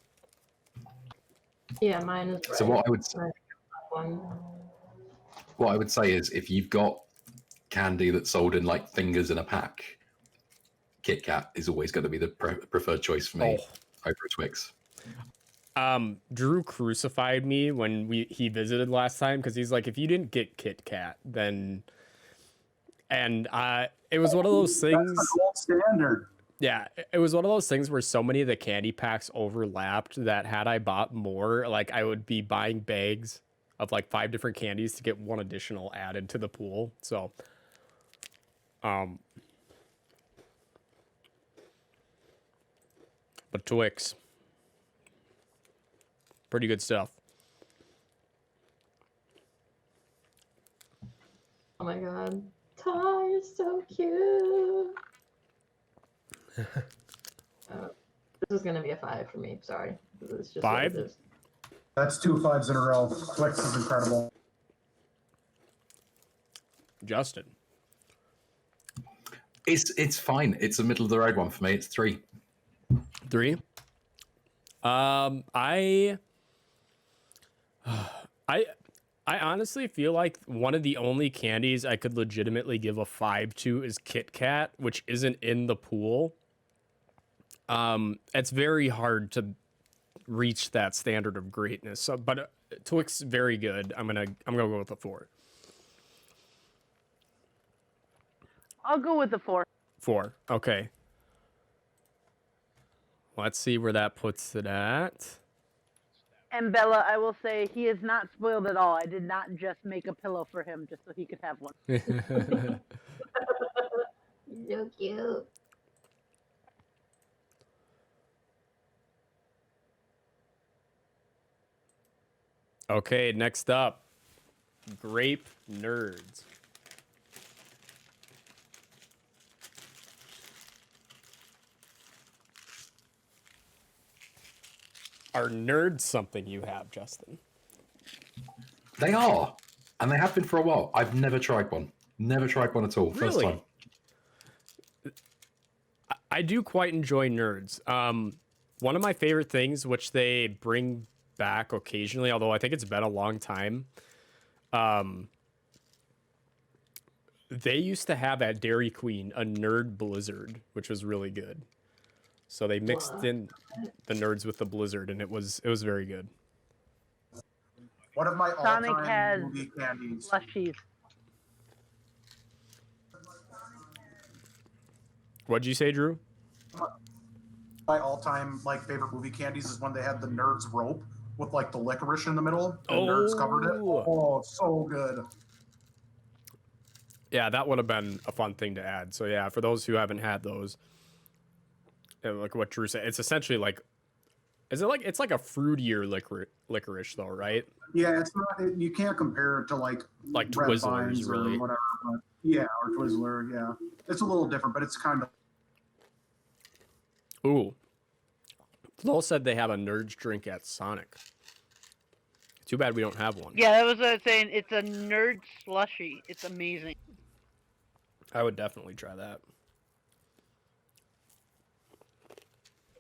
Yeah, mine is right. So what I would One. what I would say is, if you've got candy that's sold in like fingers in a pack, Kit Kat is always going to be the preferred choice for me over a Twix. Drew crucified me when he visited last time because he's like, if you didn't get Kit Kat, then, and it was one of those things. That's the gold standard. Yeah, it was one of those things where so many of the candy packs overlapped that had I bought more, like I would be buying bags of like 5 different candies to get one additional added to the pool. So, but Twix, pretty good stuff. Oh my god. Ty, you're so cute. This is gonna be a 5 for me. Sorry. This is just 5? What it is. That's 2 5s in a row. Twix is incredible. Justin. It's fine. It's a middle of the road one for me. It's 3. 3. I honestly feel like one of the only candies I could legitimately give a 5 to is Kit Kat, which isn't in the pool. It's very hard to reach that standard of greatness. So, but Twix very good. I'm gonna go with a 4. I'll go with the 4. 4. Okay. Let's see where that puts it at. And Bella, I will say he is not spoiled at all. I did not just make a pillow for him just so he could have one. So cute. Okay, next up, Grape Nerds. Are nerds something you have, Justin? They are, and they have been for a while. I've never tried one. Never tried one at all. First Really? time. I do quite enjoy nerds. One of my favorite things, which they bring back occasionally, although I think it's been a long time, they used to have at Dairy Queen a Nerd Blizzard, which was really good. So they mixed in the nerds with the Blizzard, and it was very good. One of my Sonic all-time has movie candies. Slushies. What'd you say, Drew? My all-time like favorite movie candies is when they had the Nerds rope with like the licorice in the middle. The Nerds covered it. Oh, so good. Yeah, that would have been a fun thing to add. So yeah, for those who haven't had those, like what Drew said, it's essentially like, is it like, it's like a fruitier licorice though, right? Yeah, it's not. You can't compare it to like Red Twizzlers, Vines really. or whatever. But yeah, or Twizzler. Yeah, it's a little different, but it's kind of. Ooh. Lowell said they have a Nerds drink at Sonic. Too bad we don't have one. Yeah, that was what I was saying. It's a nerd slushy. It's amazing. I would definitely try that.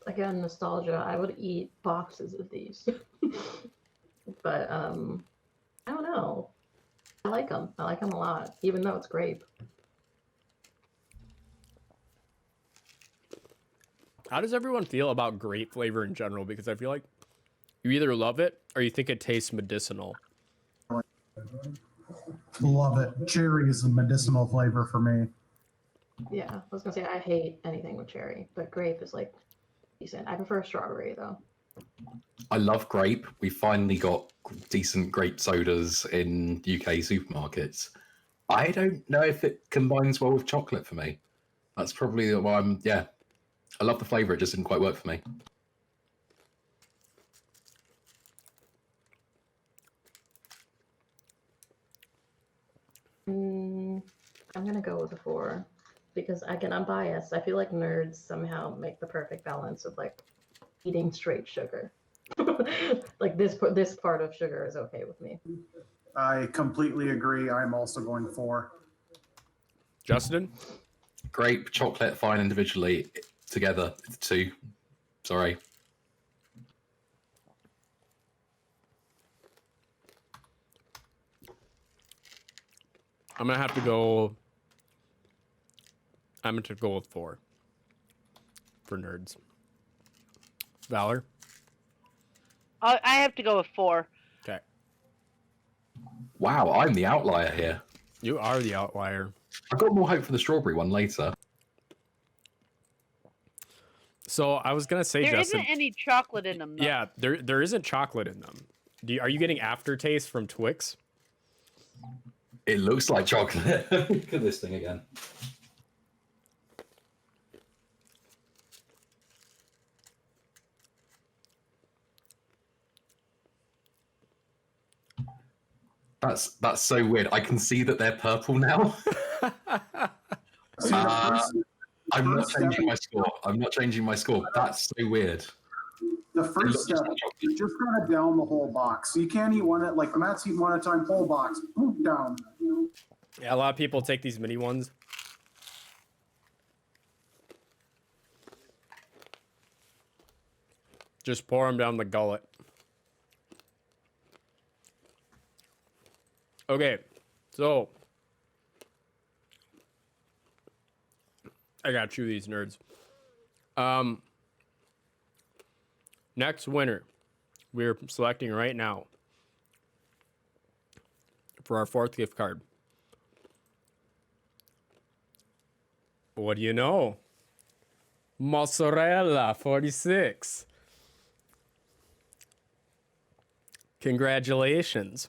Again, nostalgia. I would eat boxes of these. But I don't know. I like them. I like them a lot, even though it's grape. How does everyone feel about grape flavor in general? Because I feel like You either love it or you think it tastes medicinal. Love it. Cherry is a medicinal flavor for me. Yeah, I was gonna say I hate anything with cherry, but grape is like decent. I prefer strawberry though. I love grape. We finally got decent grape sodas in UK supermarkets. I don't know if it combines well with chocolate for me. That's probably why I love the flavor. It just didn't quite work for me. I'm gonna go with a 4 because again I'm biased. I feel like nerds somehow make the perfect balance of like eating straight sugar. Like this part of sugar is okay with me. I completely agree. I'm also going 4. Justin? Grape, chocolate, fine individually. Together, it's 2. Sorry. I'm gonna have to go. I'm going to go with 4 for nerds. Valor? I have to go with 4. Okay. Wow, I'm the outlier here. You are the outlier. I've got more hope for the strawberry one later. So I was gonna say, There Justin. isn't any chocolate in them, though. Yeah, there isn't chocolate in them. Are you getting aftertaste from Twix? It looks like chocolate. Look at this thing again. That's so weird. I can see that they're purple now. See, I'm not first changing step- my score. I'm not changing my score. That's so weird. the It first looks step like chocolate. is just gotta down the whole box. So you can't eat one at like Matt's eating one at a time, whole box, boop, down. Yeah, a lot of people take these mini ones. Just pour them down the gullet. Okay, so I gotta chew these nerds. Next winner, we're selecting right now for our 4th gift card. What do you know? Mozzarella 46. Congratulations.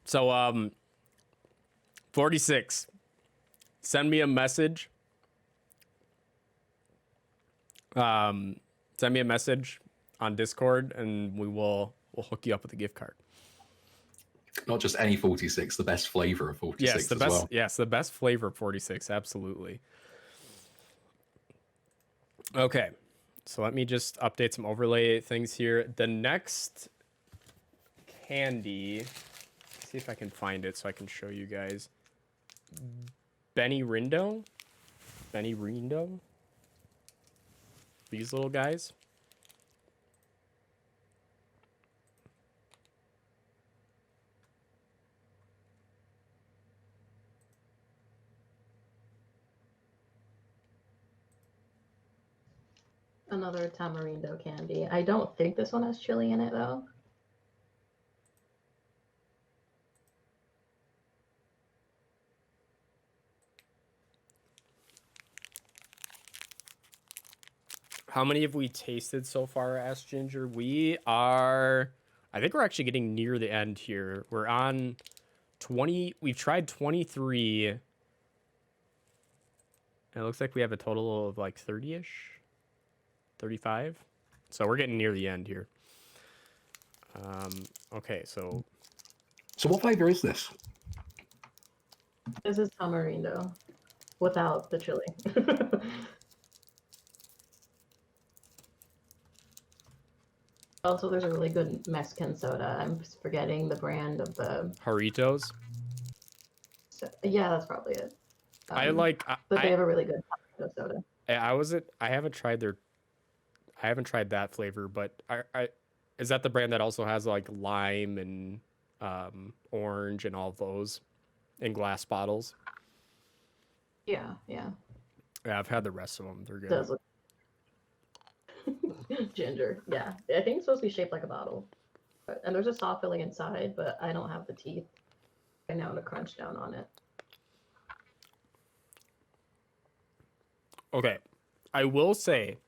So 46. Send me a message. Send me a message on Discord and we'll hook you up with a gift card. Not just any 46, the best flavor of 46 Yes, the as best. well. Yes, the best flavor of 46. Absolutely. Okay, so let me just update some overlay things here. The next candy. See if I can find it so I can show you guys. Benny Rindo. These little guys. Another tamarindo candy. I don't think this one has chili in it though. How many have we tasted so far, asked Ginger? We are, I think we're actually getting near the end here. We're on 20, we've tried 23. And it looks like we have a total of like 30-ish, 35. So we're getting near the end here. Okay, so what flavor is this? This is tamarindo without the chili. Also, there's a really good Mexican soda. I'm just forgetting the brand of the. Jarritos. Yeah, that's probably it. I like, But they have a really good tamarindo soda. I haven't tried that flavor, but I is that the brand that also has like lime and orange and all those in glass bottles? Yeah, yeah. Yeah, I've had the rest of them. They're It good. does look ginger. Yeah, I think it's supposed to be shaped like a bottle, and there's a soft filling inside, but I don't have the teeth right now to crunch down on it. Okay, I will say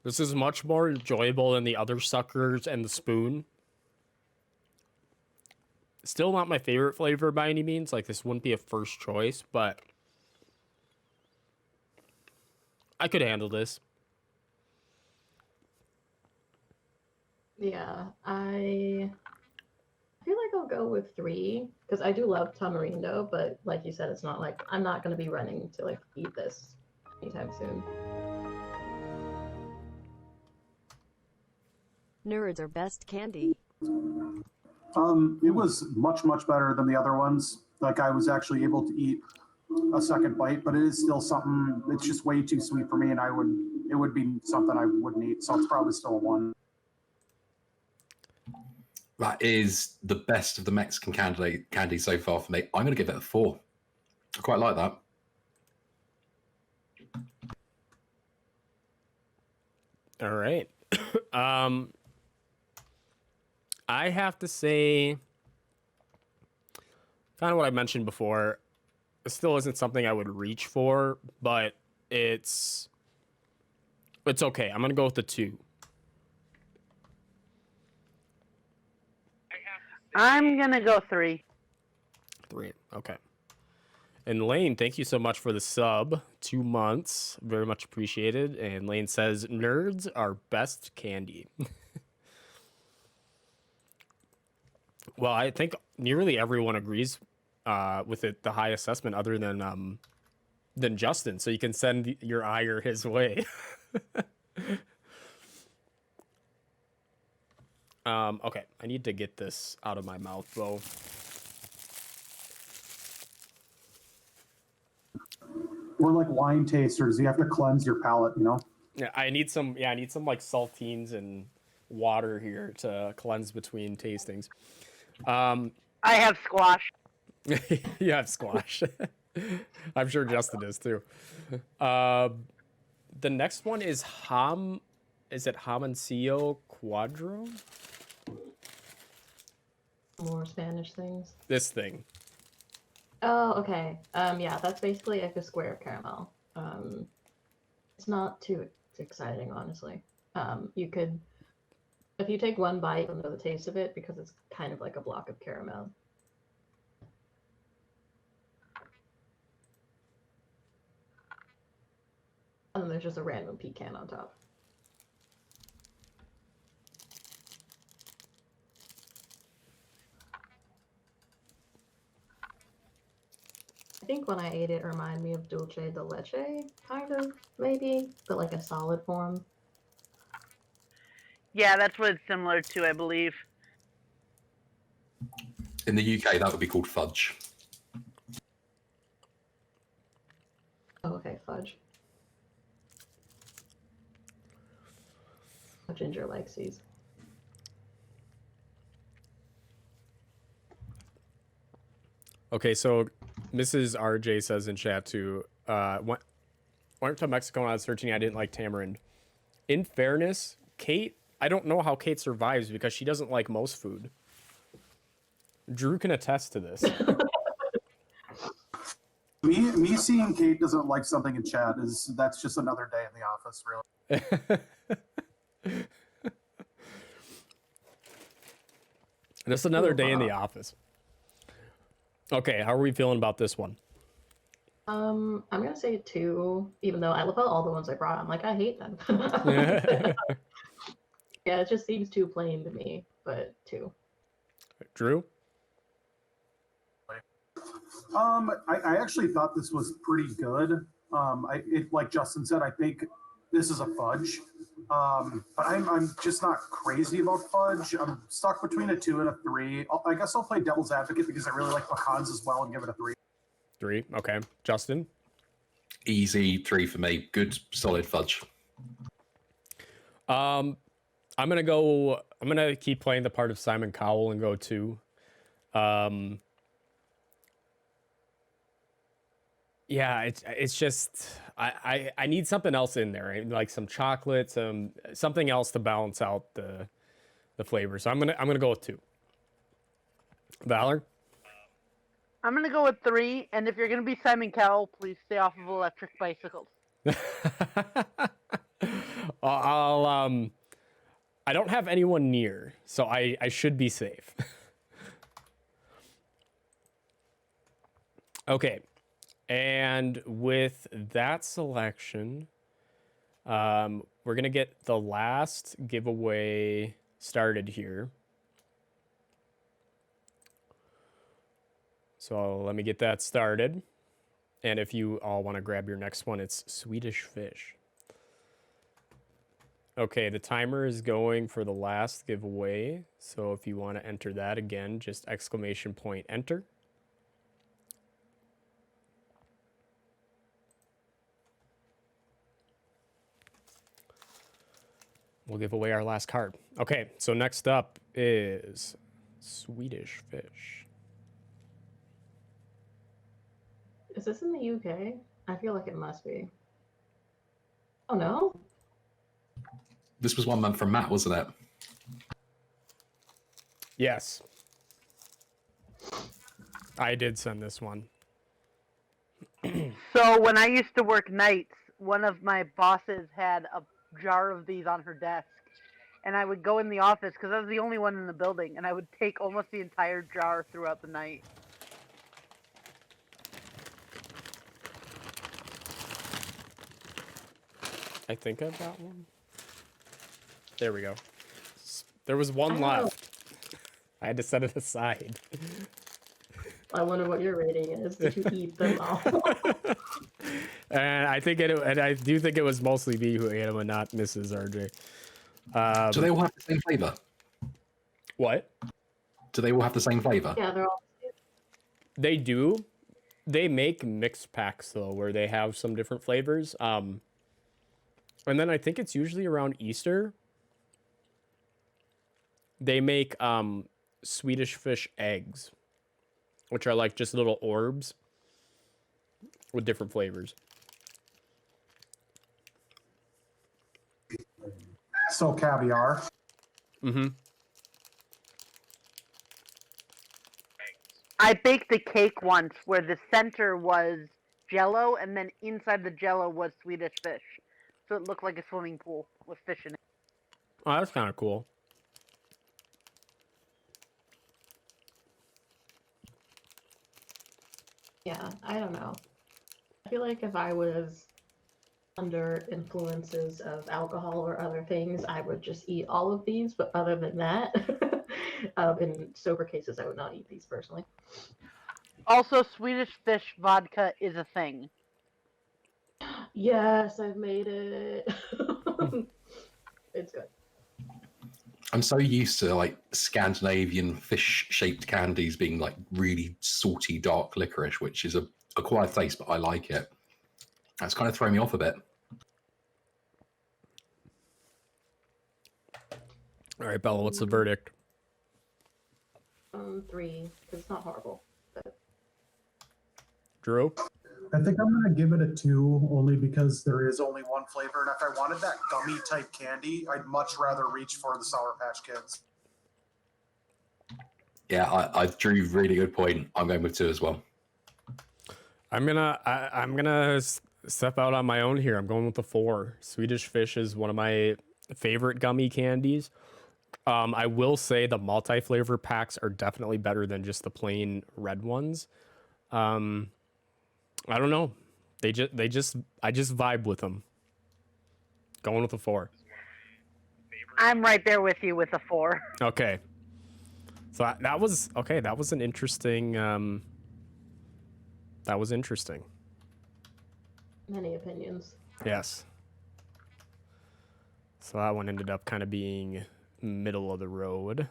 this is much more enjoyable than the other suckers and the spoon. Still not my favorite flavor by any means. Like, this wouldn't be a first choice, but I could handle this. Yeah, I feel like I'll go with 3 because I do love tamarindo, but like you said, it's not like I'm not gonna be running to like eat this anytime soon. Nerds are best candy. It was much better than the other ones. Like I was actually able to eat a second bite, but it is still something. It's just way too sweet for me, and it would be something I wouldn't eat. So it's probably still a 1. That is the best of the Mexican candy so far for me. I'm going to give it a 4. I quite like that. All right. I have to say, kind of what I mentioned before, it still isn't something I would reach for, but it's okay. I'm going to go with the 2. I'm gonna go 3. 3. Okay. And Lane, thank you so much for the sub. 2 months. Very much appreciated. And Lane says, nerds are best candy. Well, I think nearly everyone agrees with it, the high assessment, other than Justin. So you can send your ire his way. Okay, I need to get this out of my mouth, though. We're like wine tasters. You have to cleanse your palate, you know? Yeah, I need some like saltines and water here to cleanse between tastings. I have squash. You have squash. I'm sure Justin is too. The next one is is it Jamoncillo Cuadro? More Spanish things. This thing. Oh, okay. Yeah, that's basically like a square of caramel. It's not too exciting, honestly. You could, if you take one bite, you'll know the taste of it because it's kind of like a block of caramel. And then there's just a random pecan on top. I think when I ate it, it reminded me of dulce de leche, kind of, maybe, but like a solid form. Yeah, that's what it's similar to, I believe. In the UK, that would be called fudge. Oh, okay, fudge. Ginger likes these. Okay, so Mrs. RJ says in chat too, went to Mexico when I was 13. I didn't like tamarind. In fairness, Kate, I don't know how Kate survives because she doesn't like most food. Drew can attest to this. Me seeing Kate doesn't like something in chat that's just another day in the office, really. Just another day in the office. Okay, how are we feeling about this one? I'm gonna say 2, even though I love all the ones I brought. I'm like, I hate them. Yeah, it just seems too plain to me, but 2. Drew? I actually thought this was pretty good. Like Justin said, I think this is a fudge. But I'm just not crazy about fudge. I'm stuck between a 2 and a 3. I guess I'll play devil's advocate because I really like pecans as well and give it a 3. 3, okay. Justin? Easy 3 for me. Good, solid fudge. I'm gonna keep playing the part of Simon Cowell and go 2. Yeah, it's just I need something else in there, right? Like some chocolate, something else to balance out the flavor. So I'm gonna go with 2. Valor. I'm gonna go with 3, and if you're gonna be Simon Cowell, please stay off of electric bicycles. I'll I don't have anyone near, so I should be safe. Okay. And with that selection, we're going to get the last giveaway started here. So let me get that started. And if you all want to grab your next one, it's Swedish fish. Okay, the timer is going for the last giveaway. So if you want to enter that again, just ! enter. We'll give away our last card. Okay, so next up is Swedish fish. Is this in the UK? I feel like it must be. Oh no? This was 1 month from Matt, wasn't it? Yes. I did send this one. So when I used to work nights, one of my bosses had a jar of these on her desk, and I would go in the office because I was the only one in the building, and I would take almost the entire jar throughout the night. I think I've got one. There we go. There was one Oh. left. I had to set it aside. I wonder what your rating is. Did you eat them all? And I do think it was mostly me who ate them and not Mrs. RJ. Do they all have the same flavor? What? Do they all have the same flavor? Yeah, they're all. They do. They make mixed packs though, where they have some different flavors. And then I think it's usually around Easter. They make Swedish fish eggs, which are like just little orbs with different flavors. So caviar. Mm-hmm. I baked a cake once where the center was Jello, and then inside the Jello was Swedish fish, so it looked like a swimming pool with fish in it. Oh, that's kind of cool. Yeah, I don't know. I feel like if I was under influences of alcohol or other things, I would just eat all of these. But other than that, in sober cases, I would not eat these personally. Also, Swedish fish vodka is a thing. Yes, I've made it. It's good. I'm so used to like Scandinavian fish-shaped candies being like really salty, dark licorice, which is a acquired taste, but I like it. That's kind of throwing me off a bit. All right, Bella, what's the verdict? 3, because it's not horrible. But Drew? I think I'm going to give it a 2 only because there is only one flavor. And if I wanted that gummy type candy, I'd much rather reach for the Sour Patch Kids. Yeah, I Drew, really good point. I'm going with 2 as well. I'm gonna step out on my own here. I'm going with the 4. Swedish fish is one of my favorite gummy candies. I will say the multi-flavor packs are definitely better than just the plain red ones. I don't know. I just vibe with them. Going with the 4. I'm right there with you with a 4. Okay. So that was okay. That was an interesting. That was interesting. many opinions. Yes. So that one ended up kind of being middle of the road.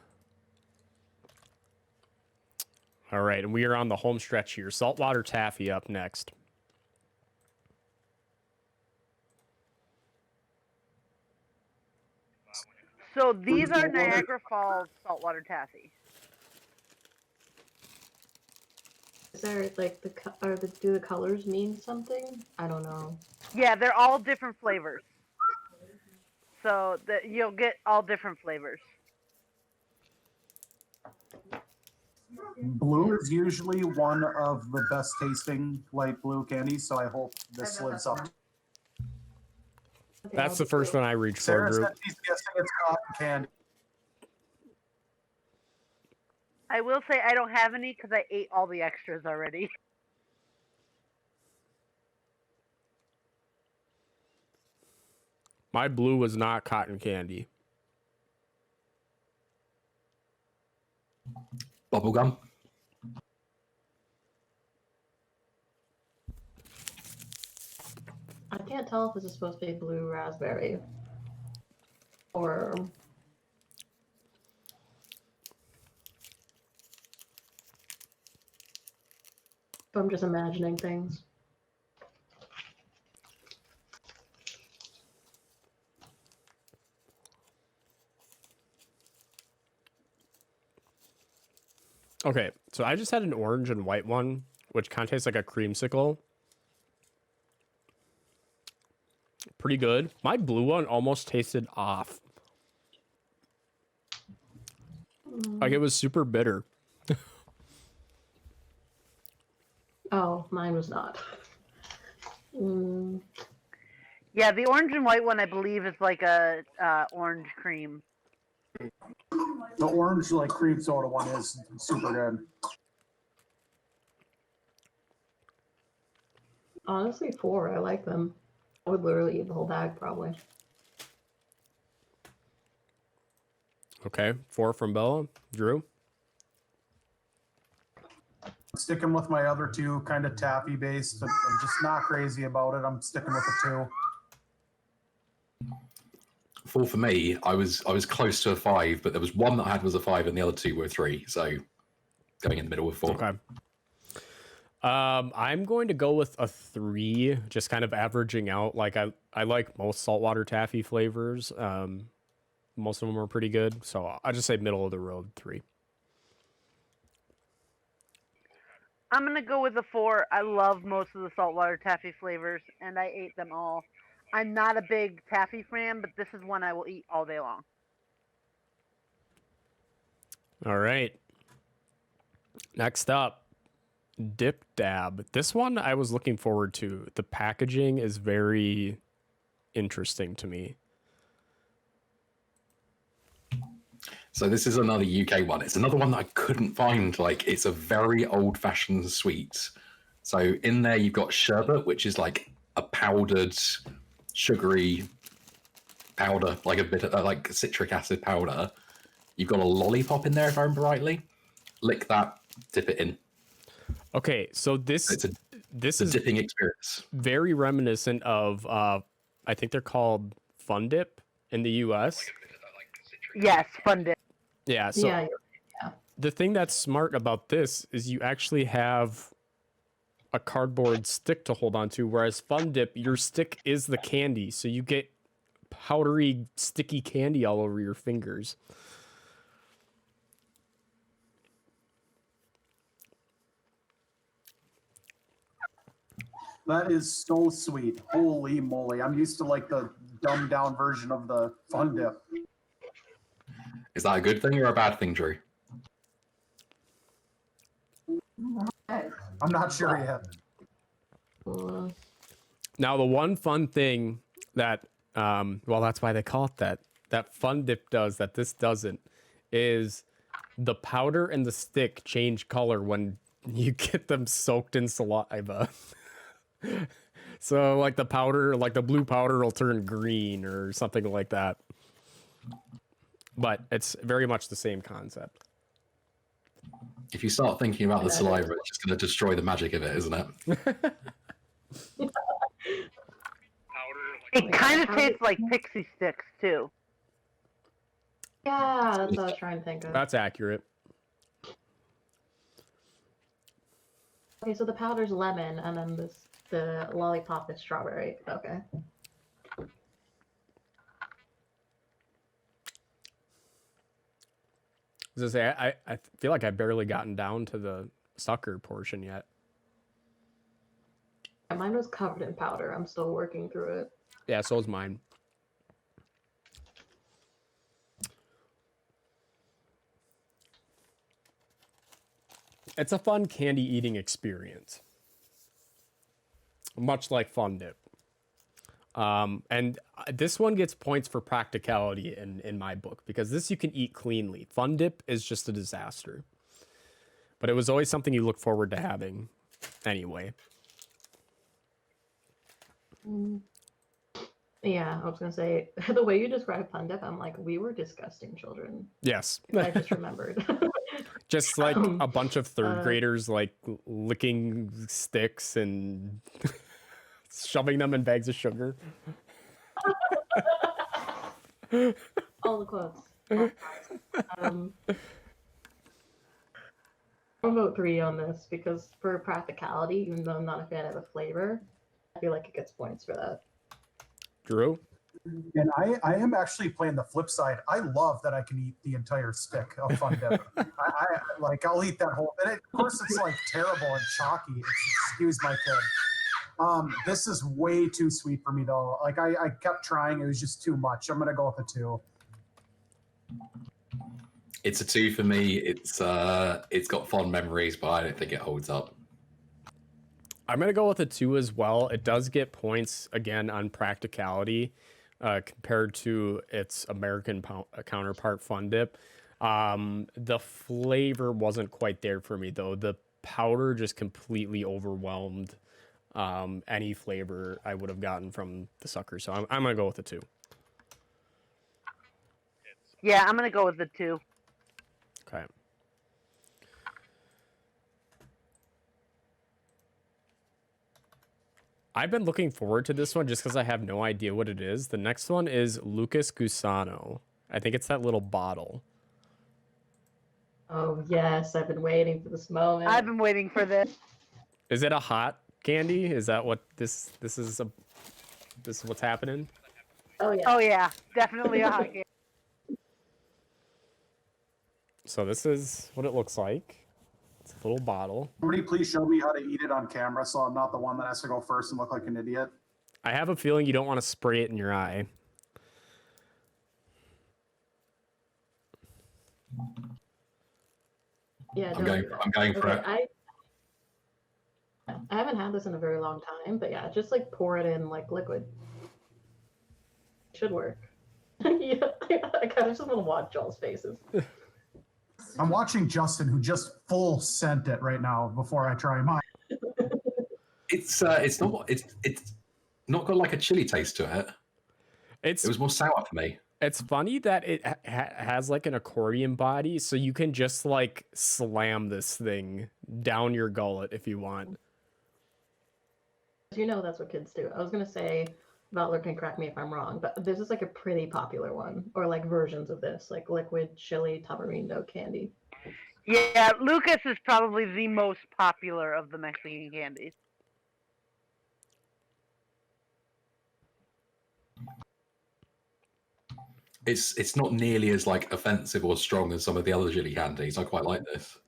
All right, and we are on the home stretch here. Saltwater taffy up next. So these are Niagara Falls saltwater taffy. Is there like do the colors mean something? I don't know. Yeah, they're all different flavors. So that you'll get all different flavors. Blue is usually one of the best tasting light blue candies, so I hope this lives up. Okay, That's I'll the do first blue. one I reached for, Sarah Drew. said she's guessing it's cotton candy. I will say I don't have any because I ate all the extras already. My blue was not cotton candy. Bubblegum. I can't tell if this is supposed to be blue raspberry or if I'm just imagining things. Okay, so I just had an orange and white one, which kind of tastes like a creamsicle. Pretty good. My blue one almost tasted off. Like it was super bitter. Oh, mine was not. Yeah, the orange and white one I believe is like a orange cream. The orange like cream soda one is super good. Honestly, 4. I like them. I would literally eat the whole bag probably. Okay, 4 from Bella. Drew? Sticking with my other two, kind of taffy based. I'm just not crazy about it. I'm sticking with the 2. 4 for me. I was close to a 5, but there was one that I had was a 5, and the other 2 were 3. So going in the middle with 4. Okay. I'm going to go with a 3, just kind of averaging out. Like I like most saltwater taffy flavors. Most of them are pretty good, so I'll just say middle of the road 3. I'm gonna go with a 4. I love most of the saltwater taffy flavors, and I ate them all. I'm not a big taffy fan, but this is one I will eat all day long. All right. Next up, Dip Dab. This one I was looking forward to. The packaging is very interesting to me. So this is another UK one. It's another one that I couldn't find. Like, it's a very old-fashioned sweet. So in there you've got sherbet, which is like a powdered, sugary powder, like a bit of like citric acid powder. You've got a lollipop in there, if I remember rightly. Lick that, dip it in. Okay, so this It's a is dipping experience. very reminiscent of I think they're called Fun Dip in the US. Yes, fun dip. Yeah, so Yeah, the thing that's smart about this is you actually have a cardboard stick to hold on to, whereas Fun Dip, your stick is the candy, so you get powdery, sticky candy all over your fingers. That is so sweet. Holy moly. I'm used to like the dumbed down version of the Fun Dip. Is that a good thing or a bad thing, Drew? I'm not sure yet. Now, the one fun thing that, well, that's why they call it that Fun Dip does that this doesn't, is the powder and the stick change color when you get them soaked in saliva. So, like the powder, like the blue powder will turn green or something like that. But it's very much the same concept. If you start thinking about the saliva, it's just going to destroy the magic of it, isn't it? It kind of tastes like pixie sticks too. Yeah, that's what I was trying to think of. That's accurate. Okay, so the powder's lemon, and then the lollipop is strawberry. Okay. As I say, I feel like I've barely gotten down to the sucker portion yet. And mine was covered in powder. I'm still working through it. Yeah, so is mine. It's a fun candy eating experience, much like Fun Dip. And this one gets points for practicality in my book, because this you can eat cleanly. Fun Dip is just a disaster. But it was always something you look forward to having anyway. Yeah, I was gonna say the way you describe Fun Dip, I'm like, we were disgusting children. Yes. I just remembered. Just like a bunch of third graders like licking sticks and shoving them in bags of sugar. All the quotes. I'll vote 3 on this because for practicality, even though I'm not a fan of the flavor, I feel like it gets points for that. Drew? And I am actually playing the flip side. I love that I can eat the entire stick of Fun Dip. I'll eat that whole. And of course, it's like terrible and chalky. Excuse my kid. This is way too sweet for me though. Like I kept trying. It was just too much. I'm gonna go with a 2. It's a 2 for me. It's got fond memories, but I don't think it holds up. I'm going to go with a 2 as well. It does get points, again, on practicality compared to its American counterpart, Fun Dip. The flavor wasn't quite there for me, though. The powder just completely overwhelmed any flavor I would have gotten from the sucker. So I'm going to go with a 2. Yeah, I'm gonna go with the 2. Okay. I've been looking forward to this one just because I have no idea what it is. The next one is Lucas Gusano. I think it's that little bottle. Oh yes, I've been waiting for this moment. I've been waiting for this. Is it a hot candy? Is that what this is what's happening? Oh yeah. Oh yeah, definitely a hot game. So this is what it looks like. It's a little bottle. Somebody please show me how to eat it on camera so I'm not the one that has to go first and look like an idiot. I have a feeling you don't want to spray it in your eye. Yeah, I'm don't do that. going for it. I haven't had this in a very long time, but yeah, just like pour it in like liquid. Should work. Yeah, I kind of just want to watch y'all's faces. I'm watching Justin, who just full sent it right now before I try mine. It's not got like a chili taste to it. It was more sour for me. It's funny that it has like an accordion body, so you can just like slam this thing down your gullet if you want. You know that's what kids do. I was gonna say, Butler can correct me if I'm wrong, but this is like a pretty popular one, or like versions of this, like liquid chili tamarindo candy. Yeah, Lucas is probably the most popular of the Mexican candies. It's not nearly as like offensive or strong as some of the other chili candies. I quite like this.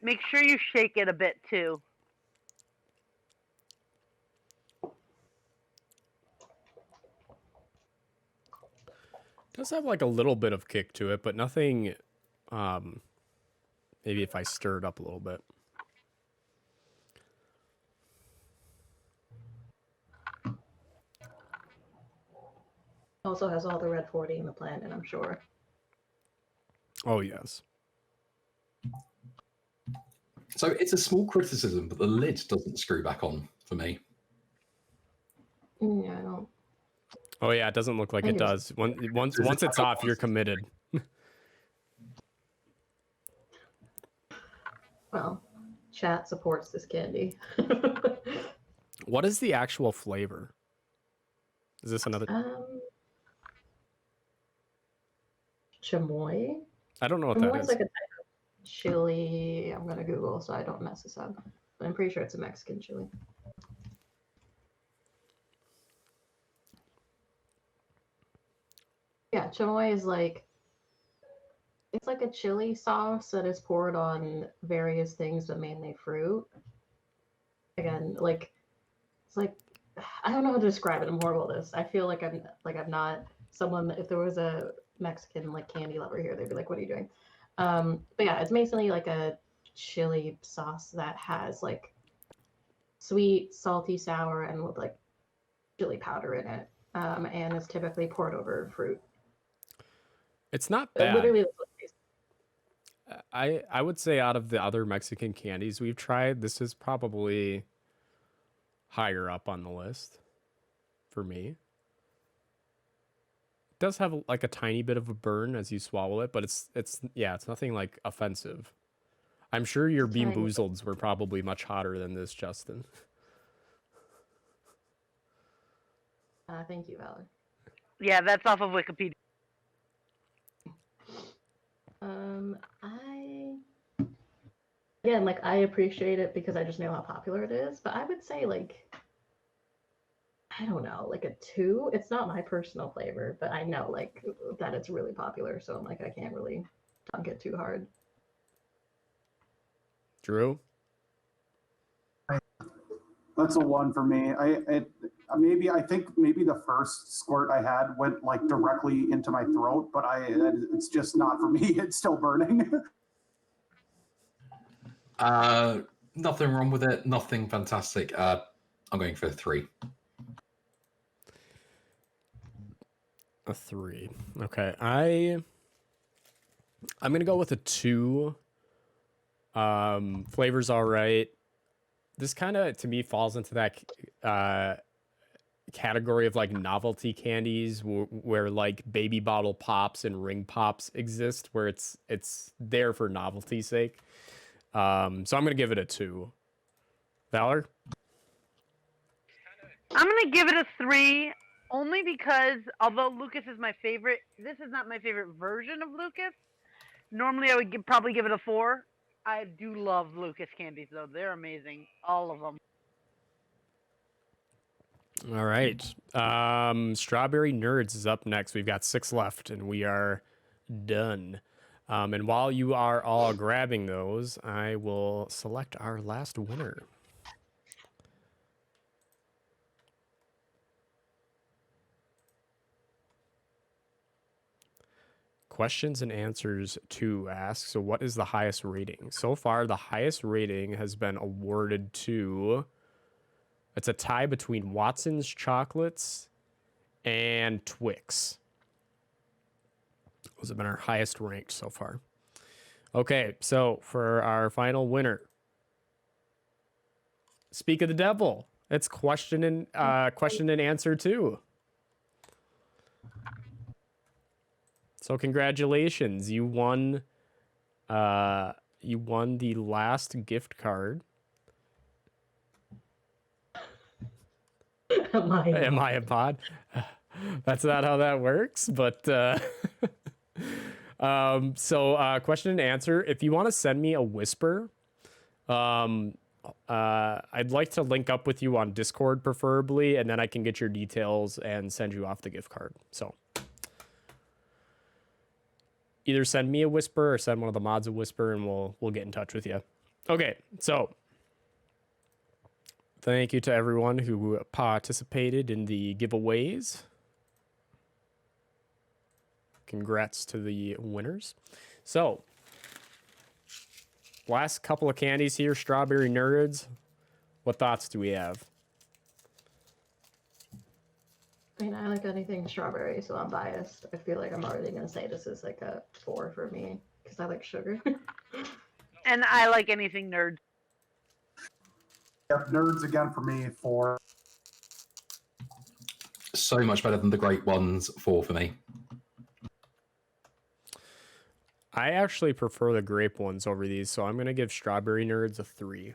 Make sure you shake it a bit too. It does have like a little bit of kick to it, but nothing. Maybe if I stir it up a little bit. Also has all the red 40 in the planet, I'm sure. Oh yes. So it's a small criticism, but the lid doesn't screw back on for me. Yeah, I don't. Oh yeah, it doesn't look like it does. Once it's off, you're committed. Well, chat supports this candy. What is the actual flavor? Is this another chamoy? I don't know what Chamoy that is is. like a type of chili. I'm gonna Google so I don't mess this up. But I'm pretty sure it's a Mexican chili. Yeah, chamoy is like It's like a chili sauce that is poured on various things, but mainly fruit. Again, like it's like I don't know how to describe it. I'm horrible at this. I feel like I'm not someone. If there was a Mexican like candy lover here, they'd be like, "What are you doing?" But yeah, it's basically like a chili sauce that has like sweet, salty, sour, and with like chili powder in it. And it's typically poured over fruit. It's not bad. Literally, that's what it tastes I would say out of the other Mexican candies we've tried, this is probably higher up on the list for me. It does have like a tiny bit of a burn as you swallow it, but it's nothing like offensive. I'm sure your Bean tiny. Boozleds were probably much hotter than this, Justin. Thank you, Valor. Yeah, that's off of Wikipedia. I again, like I appreciate it because I just know how popular it is, but I would say like I don't know, like a 2. It's not my personal flavor, but I know like that it's really popular, so I'm like I can't really dunk it too hard. Drew? That's a 1 for me. I think maybe the first squirt I had went like directly into my throat, but it's just not for me. It's still burning. Nothing wrong with it. Nothing fantastic. I'm going for a 3. A 3. Okay. I'm gonna go with a 2. Flavor's all right. This kind of to me falls into that category of like novelty candies where like baby bottle pops and ring pops exist, where it's there for novelty's sake. So I'm gonna give it a 2. Valor? I'm gonna give it a 3, only because although Lucas is my favorite, this is not my favorite version of Lucas. Normally, I would probably give it a 4. I do love Lucas candies, though. They're amazing. All of them. All right. Strawberry Nerds is up next. We've got 6 left, and we are done. And while you are all grabbing those, I will select our last winner. Questions and Answers 2 asks, so what is the highest rating? So far, the highest rating has been awarded to... It's a tie between Watson's Chocolates and Twix. Those have been our highest ranked so far. Okay, so for our final winner, Speak of the Devil. It's question and answer 2. So congratulations, you won the last gift card. Am I a pod? That's not how that works, but question and answer. If you want to send me a whisper, I'd like to link up with you on Discord preferably, and then I can get your details and send you off the gift card. So either send me a whisper or send one of the mods a whisper, and we'll get in touch with you. Okay, so thank you to everyone who participated in the giveaways. Congrats to the winners. So, last couple of candies here, Strawberry Nerds. What thoughts do we have? I mean, I like anything strawberry, so I'm biased. I feel like I'm already gonna say this is like a 4 for me because I like sugar. And I like anything nerd. Yep, Nerds again for me, 4. So much better than the great ones. 4 for me. I actually prefer the grape ones over these, so I'm going to give Strawberry Nerds a 3.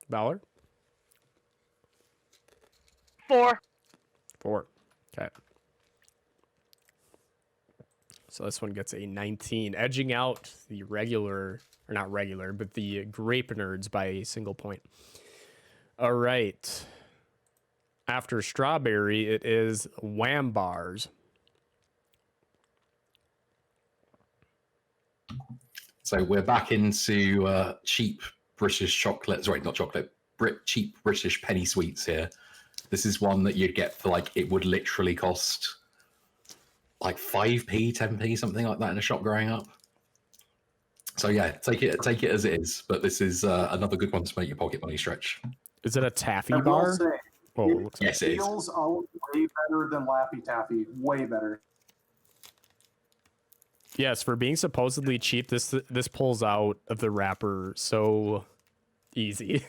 Valor? 4. 4. Okay. So this one gets a 19, edging out the regular, or not regular, but the Grape Nerds by a single point. All right. After Strawberry, it is Wham Bars. So we're back into cheap British chocolate. Sorry, not chocolate. Cheap British penny sweets here. This is one that you'd get for like it would literally cost like 5p, 10p, something like that in a shop growing up. So yeah, take it as it is. But this is another good one to make your pocket money stretch. Is it a taffy I will bar? say, Oh, it looks like Yes, it is. feels out way better than Laffy Taffy. Way better. yes. For being supposedly cheap, this pulls out of the wrapper so easy.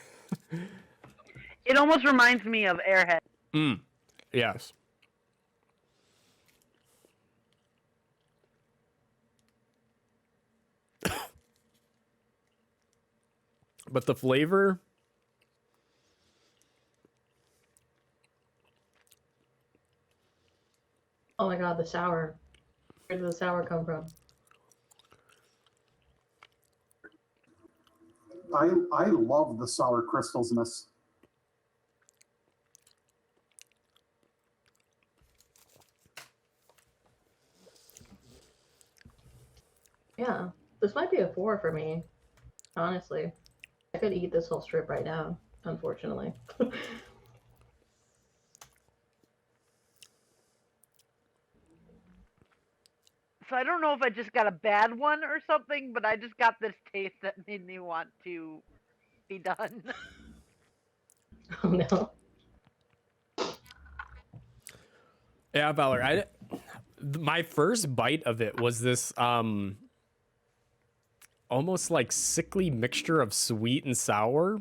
It almost reminds me of Airhead. Yes. But the flavor, Oh my god, the sour. Where did the sour come from? I love the sour crystals in this. Yeah, this might be a 4 for me. Honestly, I could eat this whole strip right now. Unfortunately. So I don't know if I just got a bad one or something, but I just got this taste that made me want to be done. Oh no. yeah, Valor. My first bite of it was this almost like sickly mixture of sweet and sour.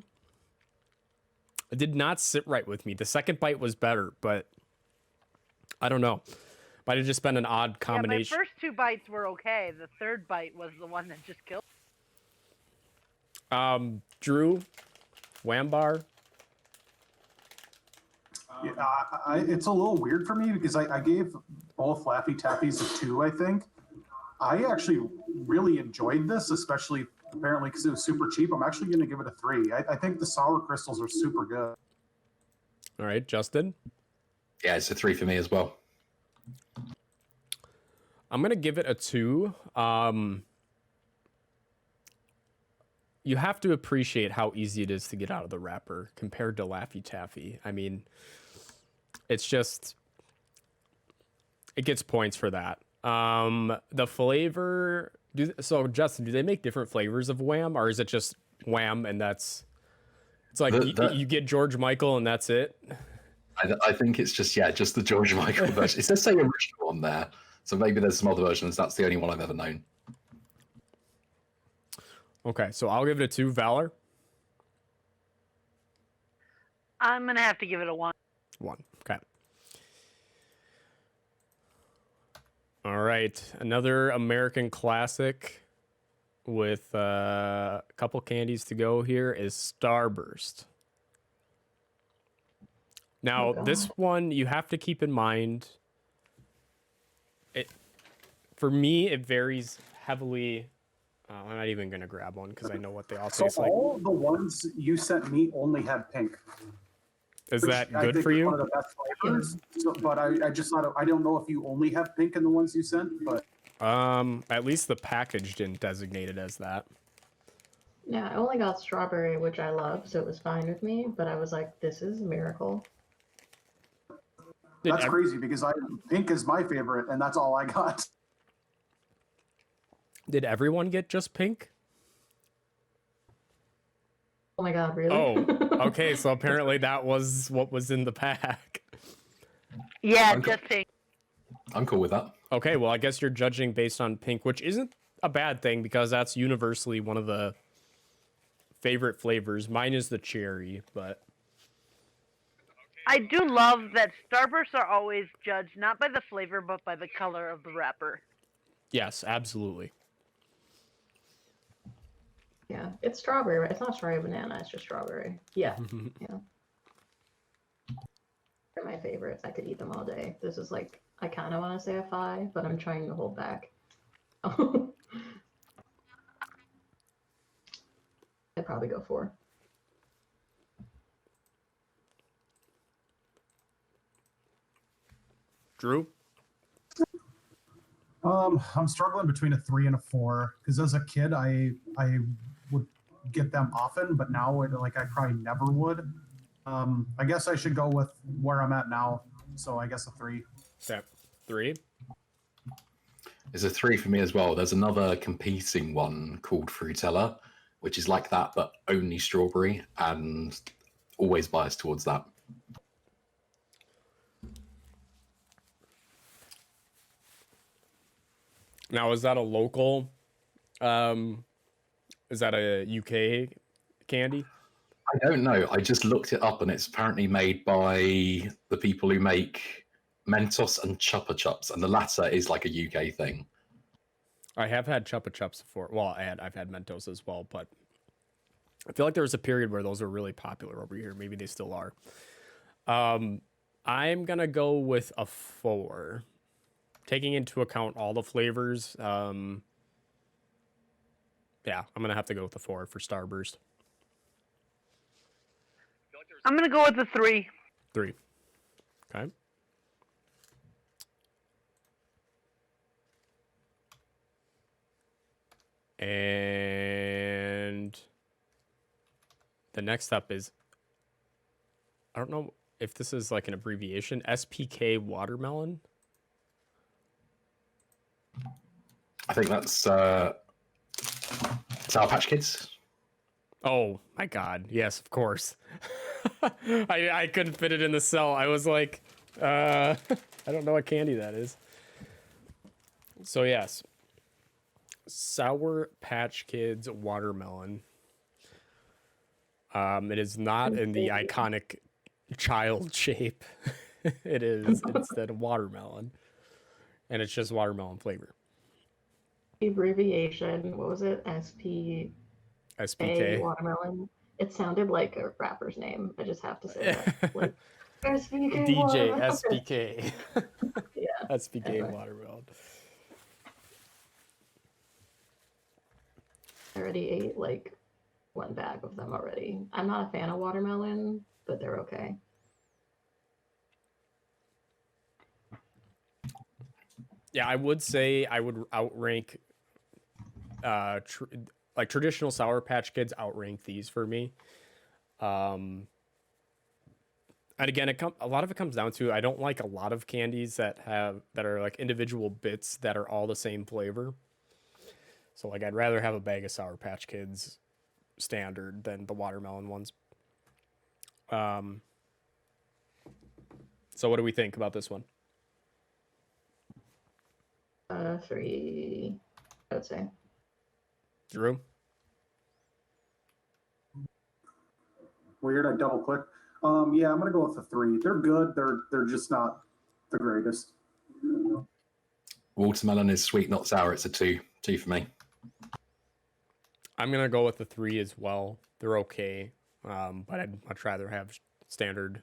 It did not sit right with me. The second bite was better, but I don't know. Might have just been an odd combination. Yeah, my first 2 bites were okay. The third bite was the one that just killed. Drew, Wham Bar. Yeah, it's a little weird for me because I gave both Laffy Taffies a 2, I think. I actually really enjoyed this, especially apparently because it was super cheap. I'm actually going to give it a 3. I think the sour crystals are super good. All right, Justin. Yeah, it's a 3 for me as well. I'm gonna give it a 2. You have to appreciate how easy it is to get out of the wrapper compared to Laffy Taffy. I mean, it's just it gets points for that. The flavor. So Justin, do they make different flavors of Wham, or is it just Wham and that's? It's like you get George Michael and that's it. I think it's just the George Michael version. It says say original on there, so maybe there's some other versions. That's the only one I've ever known. Okay, so I'll give it a 2. Valor. I'm gonna have to give it a 1. 1. Okay. All right, another American classic with a couple candies to go here is Starburst. Now, this one you have to keep in mind. For me, it varies heavily. I'm not even gonna grab one because I know what they all So taste like. all the ones you sent me only had pink. Is which that I good think for is you? One of the best flavors. So, but I just thought I don't know if you only have pink in the ones you sent, but At least the package didn't designate it as that. Yeah, I only got strawberry, which I love, so it was fine with me. But I was like, this is a miracle. that's crazy because pink is my favorite, and that's all I got. Did everyone get just pink? Oh my god, really? Oh, okay. So apparently that was what was in the pack. Yeah, I'm just pink. I'm cool with that. Okay, well, I guess you're judging based on pink, which isn't a bad thing because that's universally one of the favorite flavors. Mine is the cherry, but I do love that Starbursts are always judged not by the flavor but by the color of the wrapper. yes, absolutely. Yeah, it's strawberry, right? It's not strawberry banana, it's just strawberry. Yeah, yeah. They're my favorites. I could eat them all day. This is like, I kind of want to say a 5, but I'm trying to hold back. I'd probably go 4. Drew? I'm struggling between a 3 and a 4 because as a kid I would get them often, but now like I probably never would. I guess I should go with where I'm at now. So I guess a 3. Okay, 3. It's a 3 for me as well. There's another competing one called Fruitella, which is like that, but only strawberry, and always biased towards that. Now, is that a local? Is that a UK candy? I don't know. I just looked it up, and it's apparently made by the people who make Mentos and Chupa Chups, and the latter is like a UK thing. I have had Chupa Chups before. Well, I've had Mentos as well, but I feel like there was a period where those were really popular over here. Maybe they still are. I'm gonna go with a 4, taking into account all the flavors. Yeah, I'm gonna have to go with the 4 for Starburst. I'm gonna go with the 3. 3. Okay. And the next up is, I don't know if this is like an abbreviation, SPK watermelon. I think that's Sour Patch Kids. Oh my God. Yes, of course. I couldn't fit it in the cell. I was like, I don't know what candy that is. So yes, Sour Patch Kids watermelon. It is not in the iconic child shape. It is instead of watermelon, and it's just watermelon flavor. Abbreviation, what was it? SPK watermelon. It sounded like a rapper's name. I just have to say that. Like, SPK DJ watermelon. SPK. Yeah. SPK anyway. watermelon. I already ate like 1 bag of them already. I'm not a fan of watermelon, but they're okay. Yeah, I would say I would outrank like traditional Sour Patch Kids outrank these for me. And again, a lot of it comes down to I don't like a lot of candies that are like individual bits that are all the same flavor. So like I'd rather have a bag of Sour Patch Kids standard than the watermelon ones. So what do we think about this one? 3, I would say. Drew? Weird, I double click. Yeah, I'm gonna go with a 3. They're good. They're just not the greatest. Watermelon is sweet, not sour. It's a 2 for me. I'm gonna go with the 3 as well. They're okay, but I'd much rather have standard.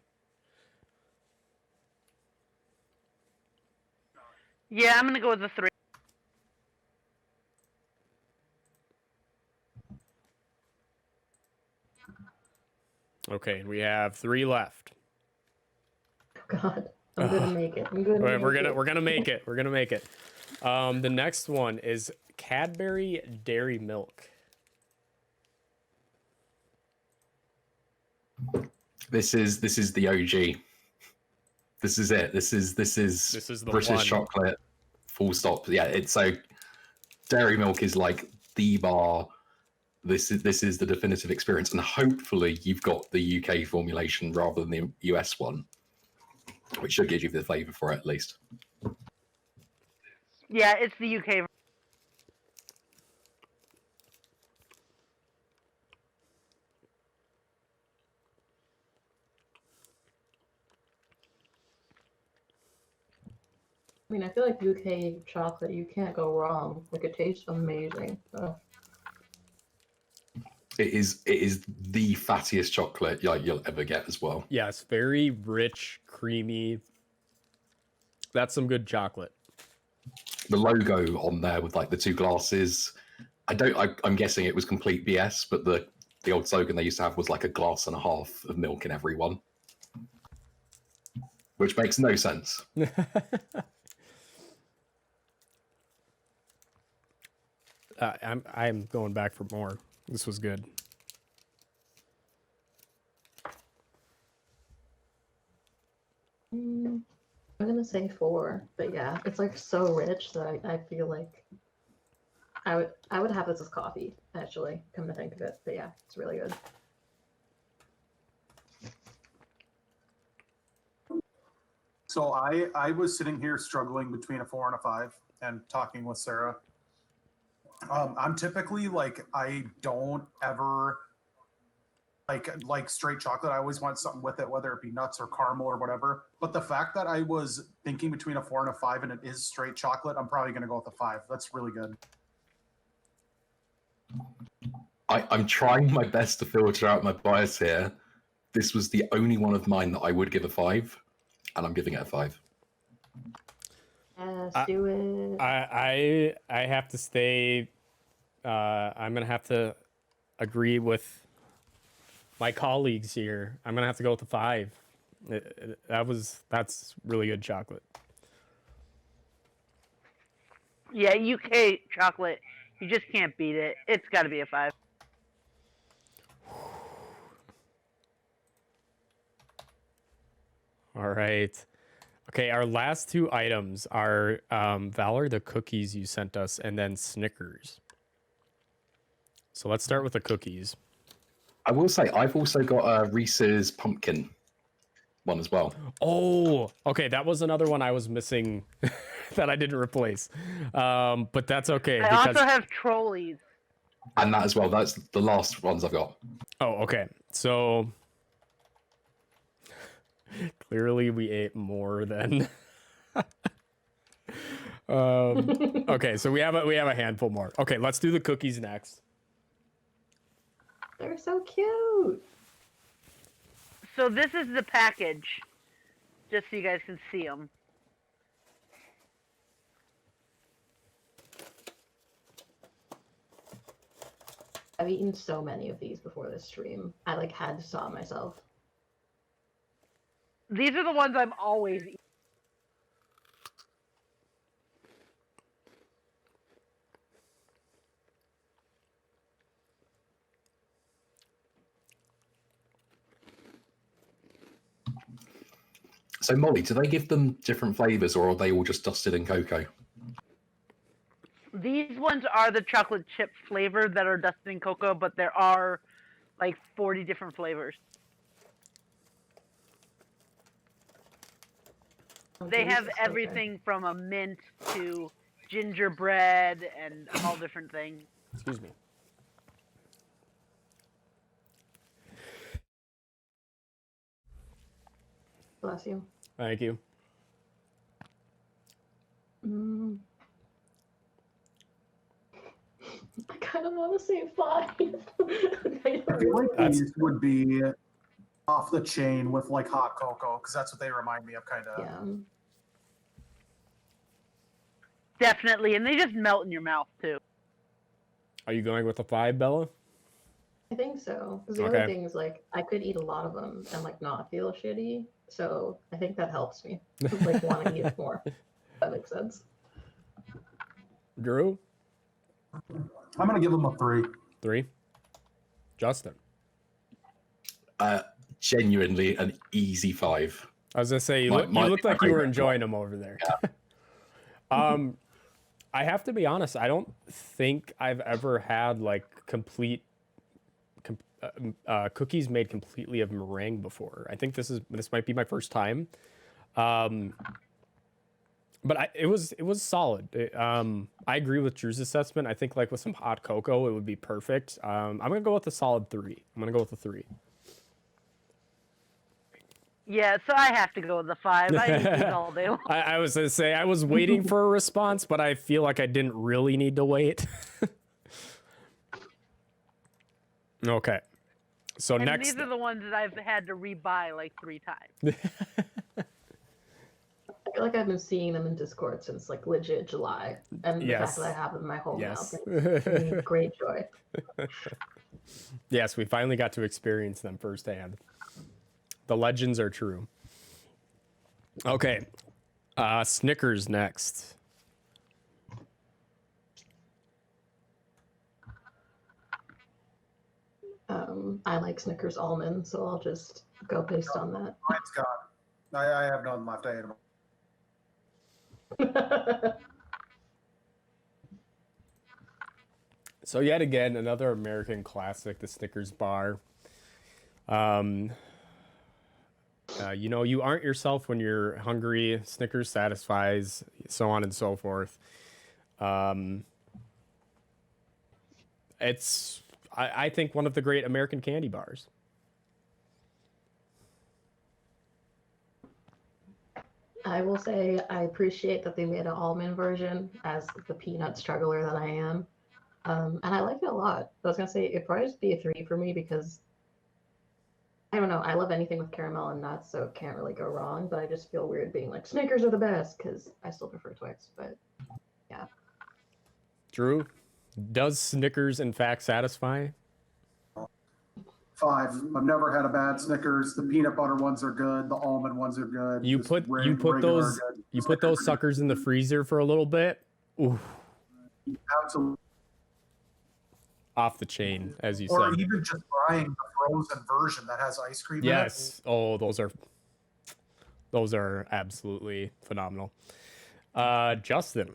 Yeah, I'm gonna go with the 3. Okay, we have 3 left. God, I'm gonna make it. I'm gonna. We're gonna make it. We're gonna make it. The next one is Cadbury Dairy Milk. This is the OG. This is it. This is the British one. chocolate. Full stop. Yeah, it's so Dairy Milk is like the bar. This is the definitive experience, and hopefully you've got the UK formulation rather than the US one, which should give you the flavour for it at least. Yeah, it's the UK. I mean, I feel like UK chocolate, you can't go wrong. Like, it tastes amazing. Ugh. It is the fattiest chocolate you'll ever get as well. Yes, very rich, creamy. That's some good chocolate. The logo on there with like the 2 glasses. I'm guessing it was complete BS, but the old slogan they used to have was like a glass and a half of milk in every one, which makes no sense. I'm going back for more. This was good. I'm gonna say 4, but yeah, it's like so rich that I feel like I would have this as coffee, actually, come to think of it. But yeah, it's really good. So I was sitting here struggling between a 4 and a 5 and talking with Sarah. I'm typically like, I don't ever like straight chocolate. I always want something with it, whether it be nuts or caramel or whatever. But the fact that I was thinking between a 4 and a 5 and it is straight chocolate, I'm probably going to go with a 5. That's really good. I'm trying my best to filter out my bias here. This was the only one of mine that I would give a 5, and I'm giving it a 5. Yes, do it. I have to stay. I'm gonna have to agree with my colleagues here. I'm gonna have to go with a 5. That's really good chocolate. Yeah, UK chocolate. You just can't beat it. It's got to be a 5. All right. Okay, our last 2 items are Valor, the cookies you sent us, and then Snickers. So let's start with the cookies. I will say I've also got a Reese's pumpkin one as well. Oh, okay, that was another one I was missing that I didn't replace. But that's okay. I because... also have trolleys. And that as well. That's the last ones I've got. Oh, okay. So clearly we ate more than okay, so we have a handful more. Okay, let's do the cookies next. They're so cute. So this is the package, just so you guys can see them. I've eaten so many of these before this stream. I like had to stop myself. These are the ones I'm always eating. So Molly, do they give them different flavors, or are they all just dusted in cocoa? These ones are the chocolate chip flavor that are dusted in cocoa, but there are like 40 different flavors. They have everything from a mint to gingerbread and all different things. Excuse me. Bless you. Thank you. I kind of want to say 5. I feel like these would be off the chain with like hot cocoa, because that's what they remind me of, kind of. Yeah. Definitely, and they just melt in your mouth too. Are you going with a 5, Bella? I think so. Because the Okay. other thing is like I could eat a lot of them and like not feel shitty. So I think that helps me. Like want to eat it more. If that makes sense. Drew? I'm gonna give them a 3. 3. Justin? Genuinely an easy 5. I was gonna say you My looked like you were favorite. enjoying them over there. I have to be honest. I don't think I've ever had like complete cookies made completely of meringue before. I think this might be my first time. But it was solid. I agree with Drew's assessment. I think like with some hot cocoa, it would be perfect. I'm gonna go with a solid 3. I'm gonna go with a 3. Yeah, so I have to go with the 5. I eat these all day long. I was gonna say I was waiting for a response, but I feel like I didn't really need to wait. Okay. So And next, these are the ones that I've had to rebuy like 3 times. I feel like I've been seeing them in Discord since like legit July. And the Yes. fact that I have them in my home yes, now brings me great joy. yes, we finally got to experience them firsthand. The legends are true. Okay, Snickers next. I like Snickers almond, so I'll just go based on that. Mine's gone. I have none left. I ate them. So yet again, another American classic, the Snickers bar. You know, you aren't yourself when you're hungry. Snickers satisfies, so on and so forth. It's, I think, one of the great American candy bars. I will say I appreciate that they made an almond version as the peanut struggler that I am. And I like it a lot. I was gonna say it'd probably just be a 3 for me because I don't know. I love anything with caramel and nuts, so it can't really go wrong. But I just feel weird being like Snickers are the best because I still prefer Twix. But yeah, Drew, does Snickers in fact satisfy? 5. I've never had a bad Snickers. The peanut butter ones are good. The almond ones are good. You Just put regular those good. you put those suckers in the freezer for a little bit. Ooh, Absolutely. off the chain, as you Or said. even just buying the frozen version that has ice cream Yes. Oh, those are absolutely phenomenal. Justin,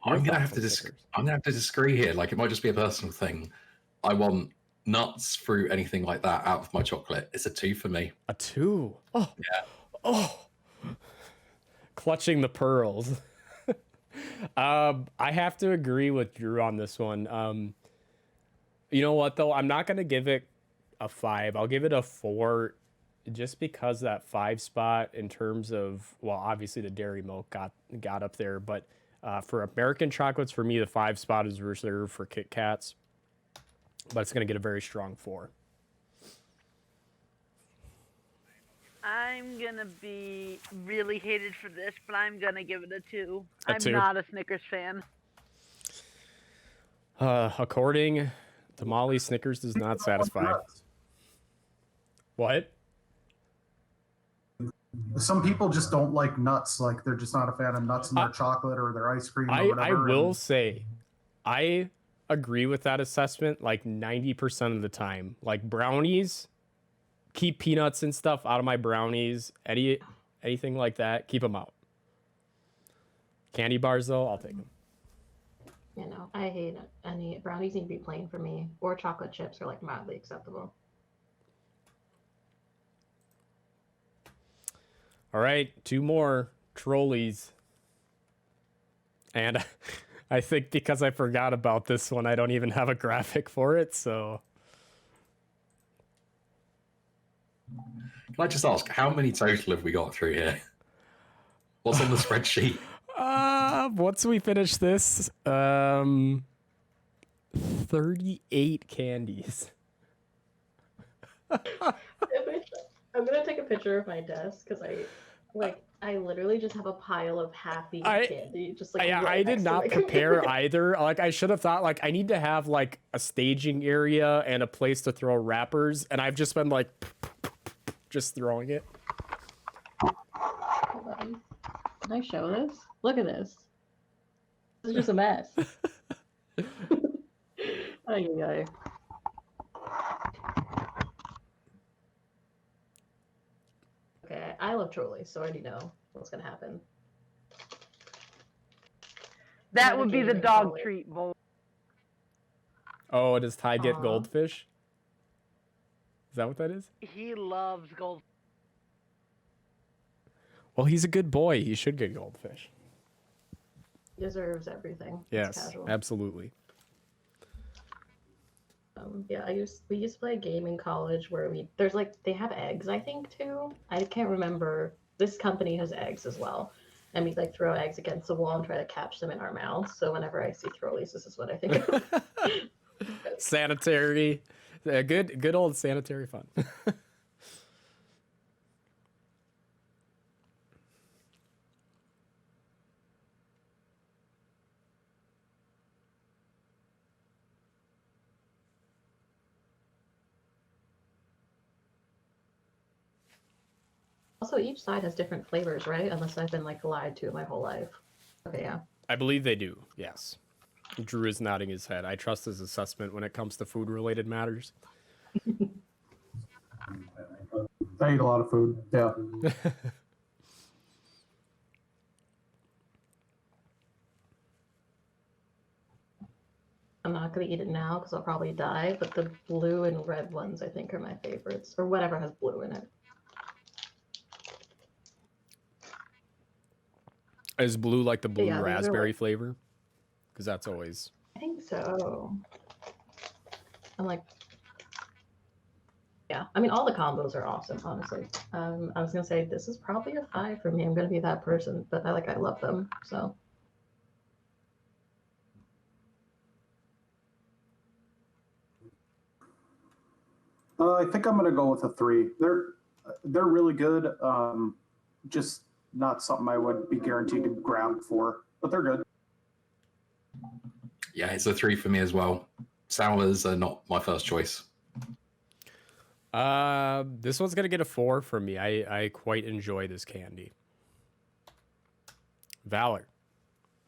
your I'm gonna thoughts have to on Snickers? I'm gonna have to disagree here. Like, it might just be a personal thing. I want nuts, fruit, anything like that out of my chocolate. It's a 2 for me. A 2. Oh, Yeah. oh, clutching the pearls. I have to agree with Drew on this one. You know what though? I'm not gonna give it a 5. I'll give it a 4, just because that 5 spot in terms of, well, obviously the dairy milk got up there, but for American chocolates, for me, the 5 spot is reserved for Kit Kats, but it's gonna get a very strong 4. I'm gonna be really hated for this, but I'm gonna give it a 2. A I'm 2. not a Snickers fan. According to Molly, Snickers does not satisfy. What? Some people just don't like nuts. Like they're just not a fan of nuts in their chocolate or their ice cream or I whatever. will say, I agree with that assessment like 90% of the time. Like brownies, keep peanuts and stuff out of my brownies. Anything like that, keep them out. Candy bars though, I'll take them. you know, I hate any brownies need to be plain for me, or chocolate chips are like mildly acceptable. All right, 2 more trolleys. And I think because I forgot about this one, I don't even have a graphic for it, so. Can I just ask, how many total have we got through here? What's on the spreadsheet? Once we finish this, 38 candies. I'm gonna take a picture of my desk because I literally just have a pile of half-eaten candy. Just like I did not prepare either. Like I should have thought like I need to have like a staging area and a place to throw wrappers, and I've just been like just throwing it. Hold on. Can I show this? Look at this. This is just a mess. Ay. Okay, I love trolleys, so I already know what's gonna happen. That would be the Gaming dog trolley. treat bowl. Oh, does Ty get Aw. goldfish? Is that what that is? He loves gold. Well, he's a good boy. He should get goldfish. Deserves everything. It's Yes, casual. absolutely. Yeah, we used to play a game in college where there's like they have eggs, I think too. I can't remember. This company has eggs as well, and we like throw eggs against the wall and try to catch them in our mouths. So whenever I see trolleys, this is what I think of. Sanitary, good old sanitary fun. Also, each side has different flavors, right? Unless I've been like lied to my whole life. Okay, yeah. I believe they do. Yes. Drew is nodding his head. I trust his assessment when it comes to food-related matters. I eat a lot of food. Yeah. I'm not gonna eat it now because I'll probably die, but the blue and red ones I think are my favorites, or whatever has blue in it. Is blue like the blue Yeah, these are, raspberry like- flavor? Because that's always. I think so. I'm like, yeah. I mean, all the combos are awesome, honestly. I was gonna say this is probably a 5 for me. I'm gonna be that person, but I love them. So I think I'm gonna go with a 3. They're really good. Just not something I would be guaranteed to grab for, but they're good. Yeah, it's a 3 for me as well. Sours are not my first choice. This one's gonna get a 4 from me. I quite enjoy this candy. Valor,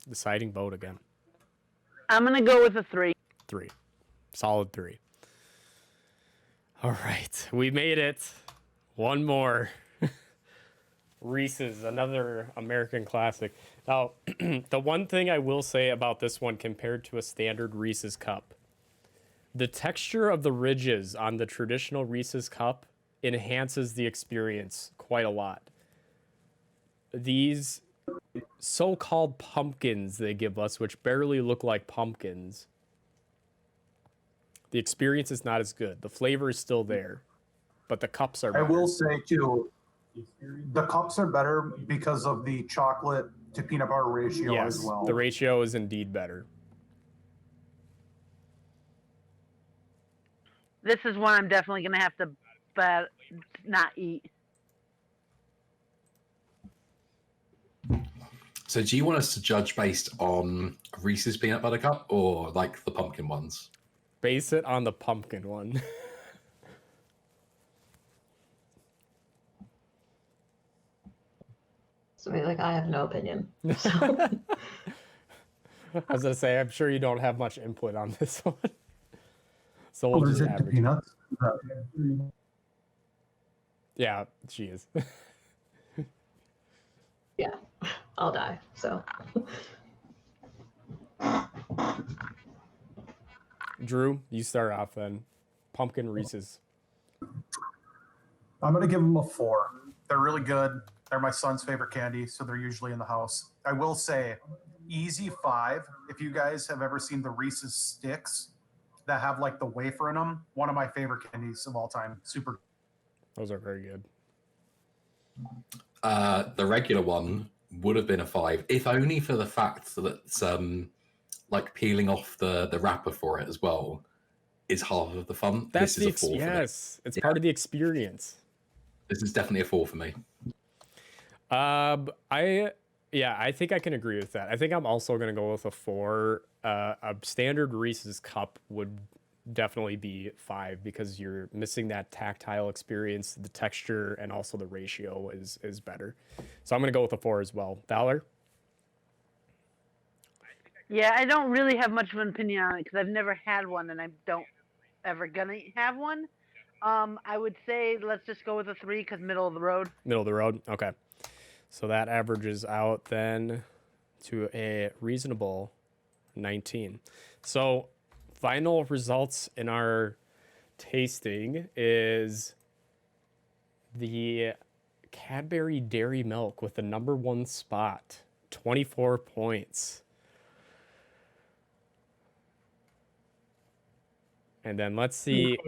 deciding vote again. I'm gonna go with a 3. 3, solid 3. All right, we made it. One more. Reese's, another American classic. Now, the one thing I will say about this one compared to a standard Reese's cup, the texture of the ridges on the traditional Reese's cup enhances the experience quite a lot. These so-called pumpkins they give us, which barely look like pumpkins, the experience is not as good. The flavor is still there, but the cups are better. I will say too, the cups are better because of the chocolate to peanut butter ratio Yes, as well. the ratio is indeed better. This is one I'm definitely gonna have to not eat. So do you want us to judge based on Reese's peanut butter cup or like the pumpkin ones? Base it on the pumpkin one. So I have no opinion. So. I was gonna say, I'm sure you don't have much input on this one. So we'll just Allergic to average. it. peanuts. Yeah, she is. Yeah, I'll die. So Drew, you start off then. Pumpkin Reese's. I'm gonna give them a 4. They're really good. They're my son's favorite candy, so they're usually in the house. I will say, easy 5. If you guys have ever seen the Reese's sticks that have like the wafer in them, one of my favorite candies of all time. Super. Those are very good. The regular one would have been a 5, if only for the fact that it's like peeling off the wrapper for it as well is half of the fun. That's This is a 4 for me. yes, it's part of the experience. This is definitely a 4 for me. I think I can agree with that. I think I'm also gonna go with a 4. A standard Reese's cup would definitely be 5 because you're missing that tactile experience, the texture, and also the ratio is better. So I'm gonna go with a 4 as well. Valor? Yeah, I don't really have much of an opinion on it because I've never had one and I don't ever gonna have one. I would say let's just go with a 3 because middle of the road. Middle of the road? Okay. So that averages out then to a reasonable 19. So final results in our tasting is the Cadbury Dairy Milk with the number 1 spot, 24 points. And then let's see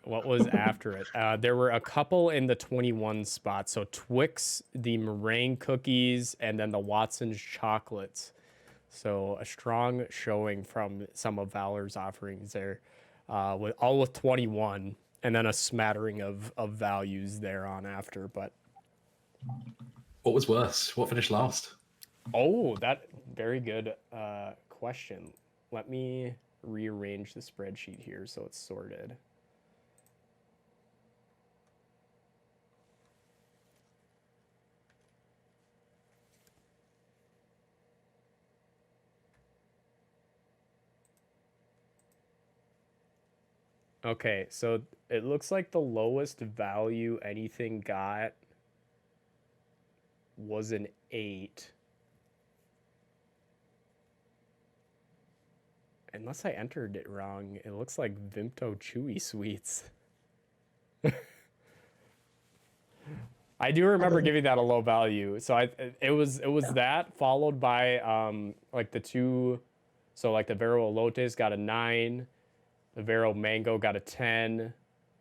what was after it. There were a couple in the 21 spot. So Twix, the meringue cookies, and then the Watson's chocolates. So a strong showing from some of Valor's offerings there, with 21, and then a smattering of values there on after. But What was worse? What finished last? oh, that very good question. Let me rearrange the spreadsheet here so it's sorted. Okay, so it looks like the lowest value anything got was an 8. Unless I entered it wrong, it looks like Vimto Chewy Sweets. I do remember giving that a low value. So it was that followed by like the two, so like the Vero Elotes got a 9, the Vero Mango got a 10,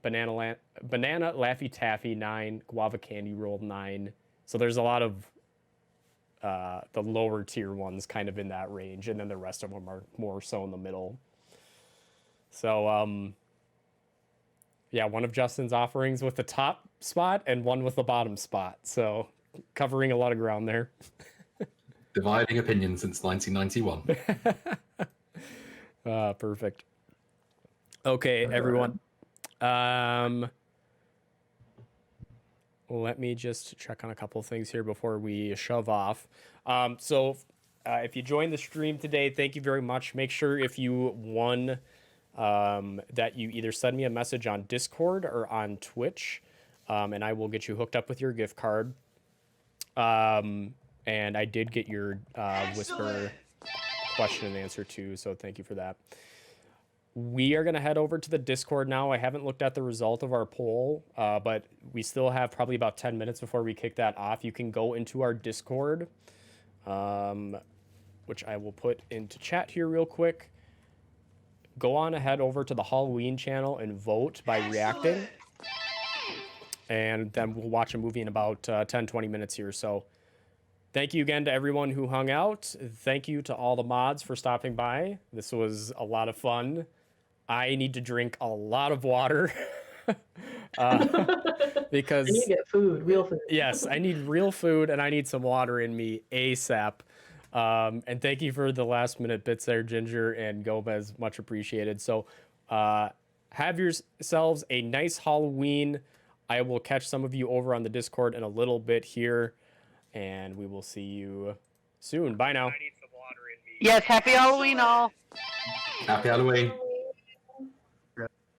Banana Laffy Taffy 9, Guava Candy Roll 9. So there's a lot of the lower tier ones kind of in that range, and then the rest of them are more so in the middle. So yeah, one of Justin's offerings with the top spot and one with the bottom spot. So covering a lot of ground there. Dividing opinion since 1991. Perfect. Okay, everyone. Let me just check on a couple of things here before we shove off. If you joined the stream today, thank you very much. Make sure if you won that you either send me a message on Discord or on Twitch, and I will get you hooked up with your gift card. And I did get your Whisper question and answer too, so thank you for that. We are going to head over to the Discord now. I haven't looked at the result of our poll, but we still have probably about 10 minutes before we kick that off. You can go into our Discord, which I will put into chat here real quick. Go on ahead over to the Halloween channel and vote by reacting. And then we'll watch a movie in about 10-20 minutes here. So thank you again to everyone who hung out. Thank you to all the mods for stopping by. This was a lot of fun. I need to drink a lot of water because I need to get food, real food. Yes, I need real food and I need some water in me ASAP. And thank you for the last minute bits there, Ginger and Gomez. Much appreciated. So have yourselves a nice Halloween. I will catch some of you over on the Discord in a little bit here, and we will see you soon. Bye now. Yes, happy Halloween, all. Happy Halloween.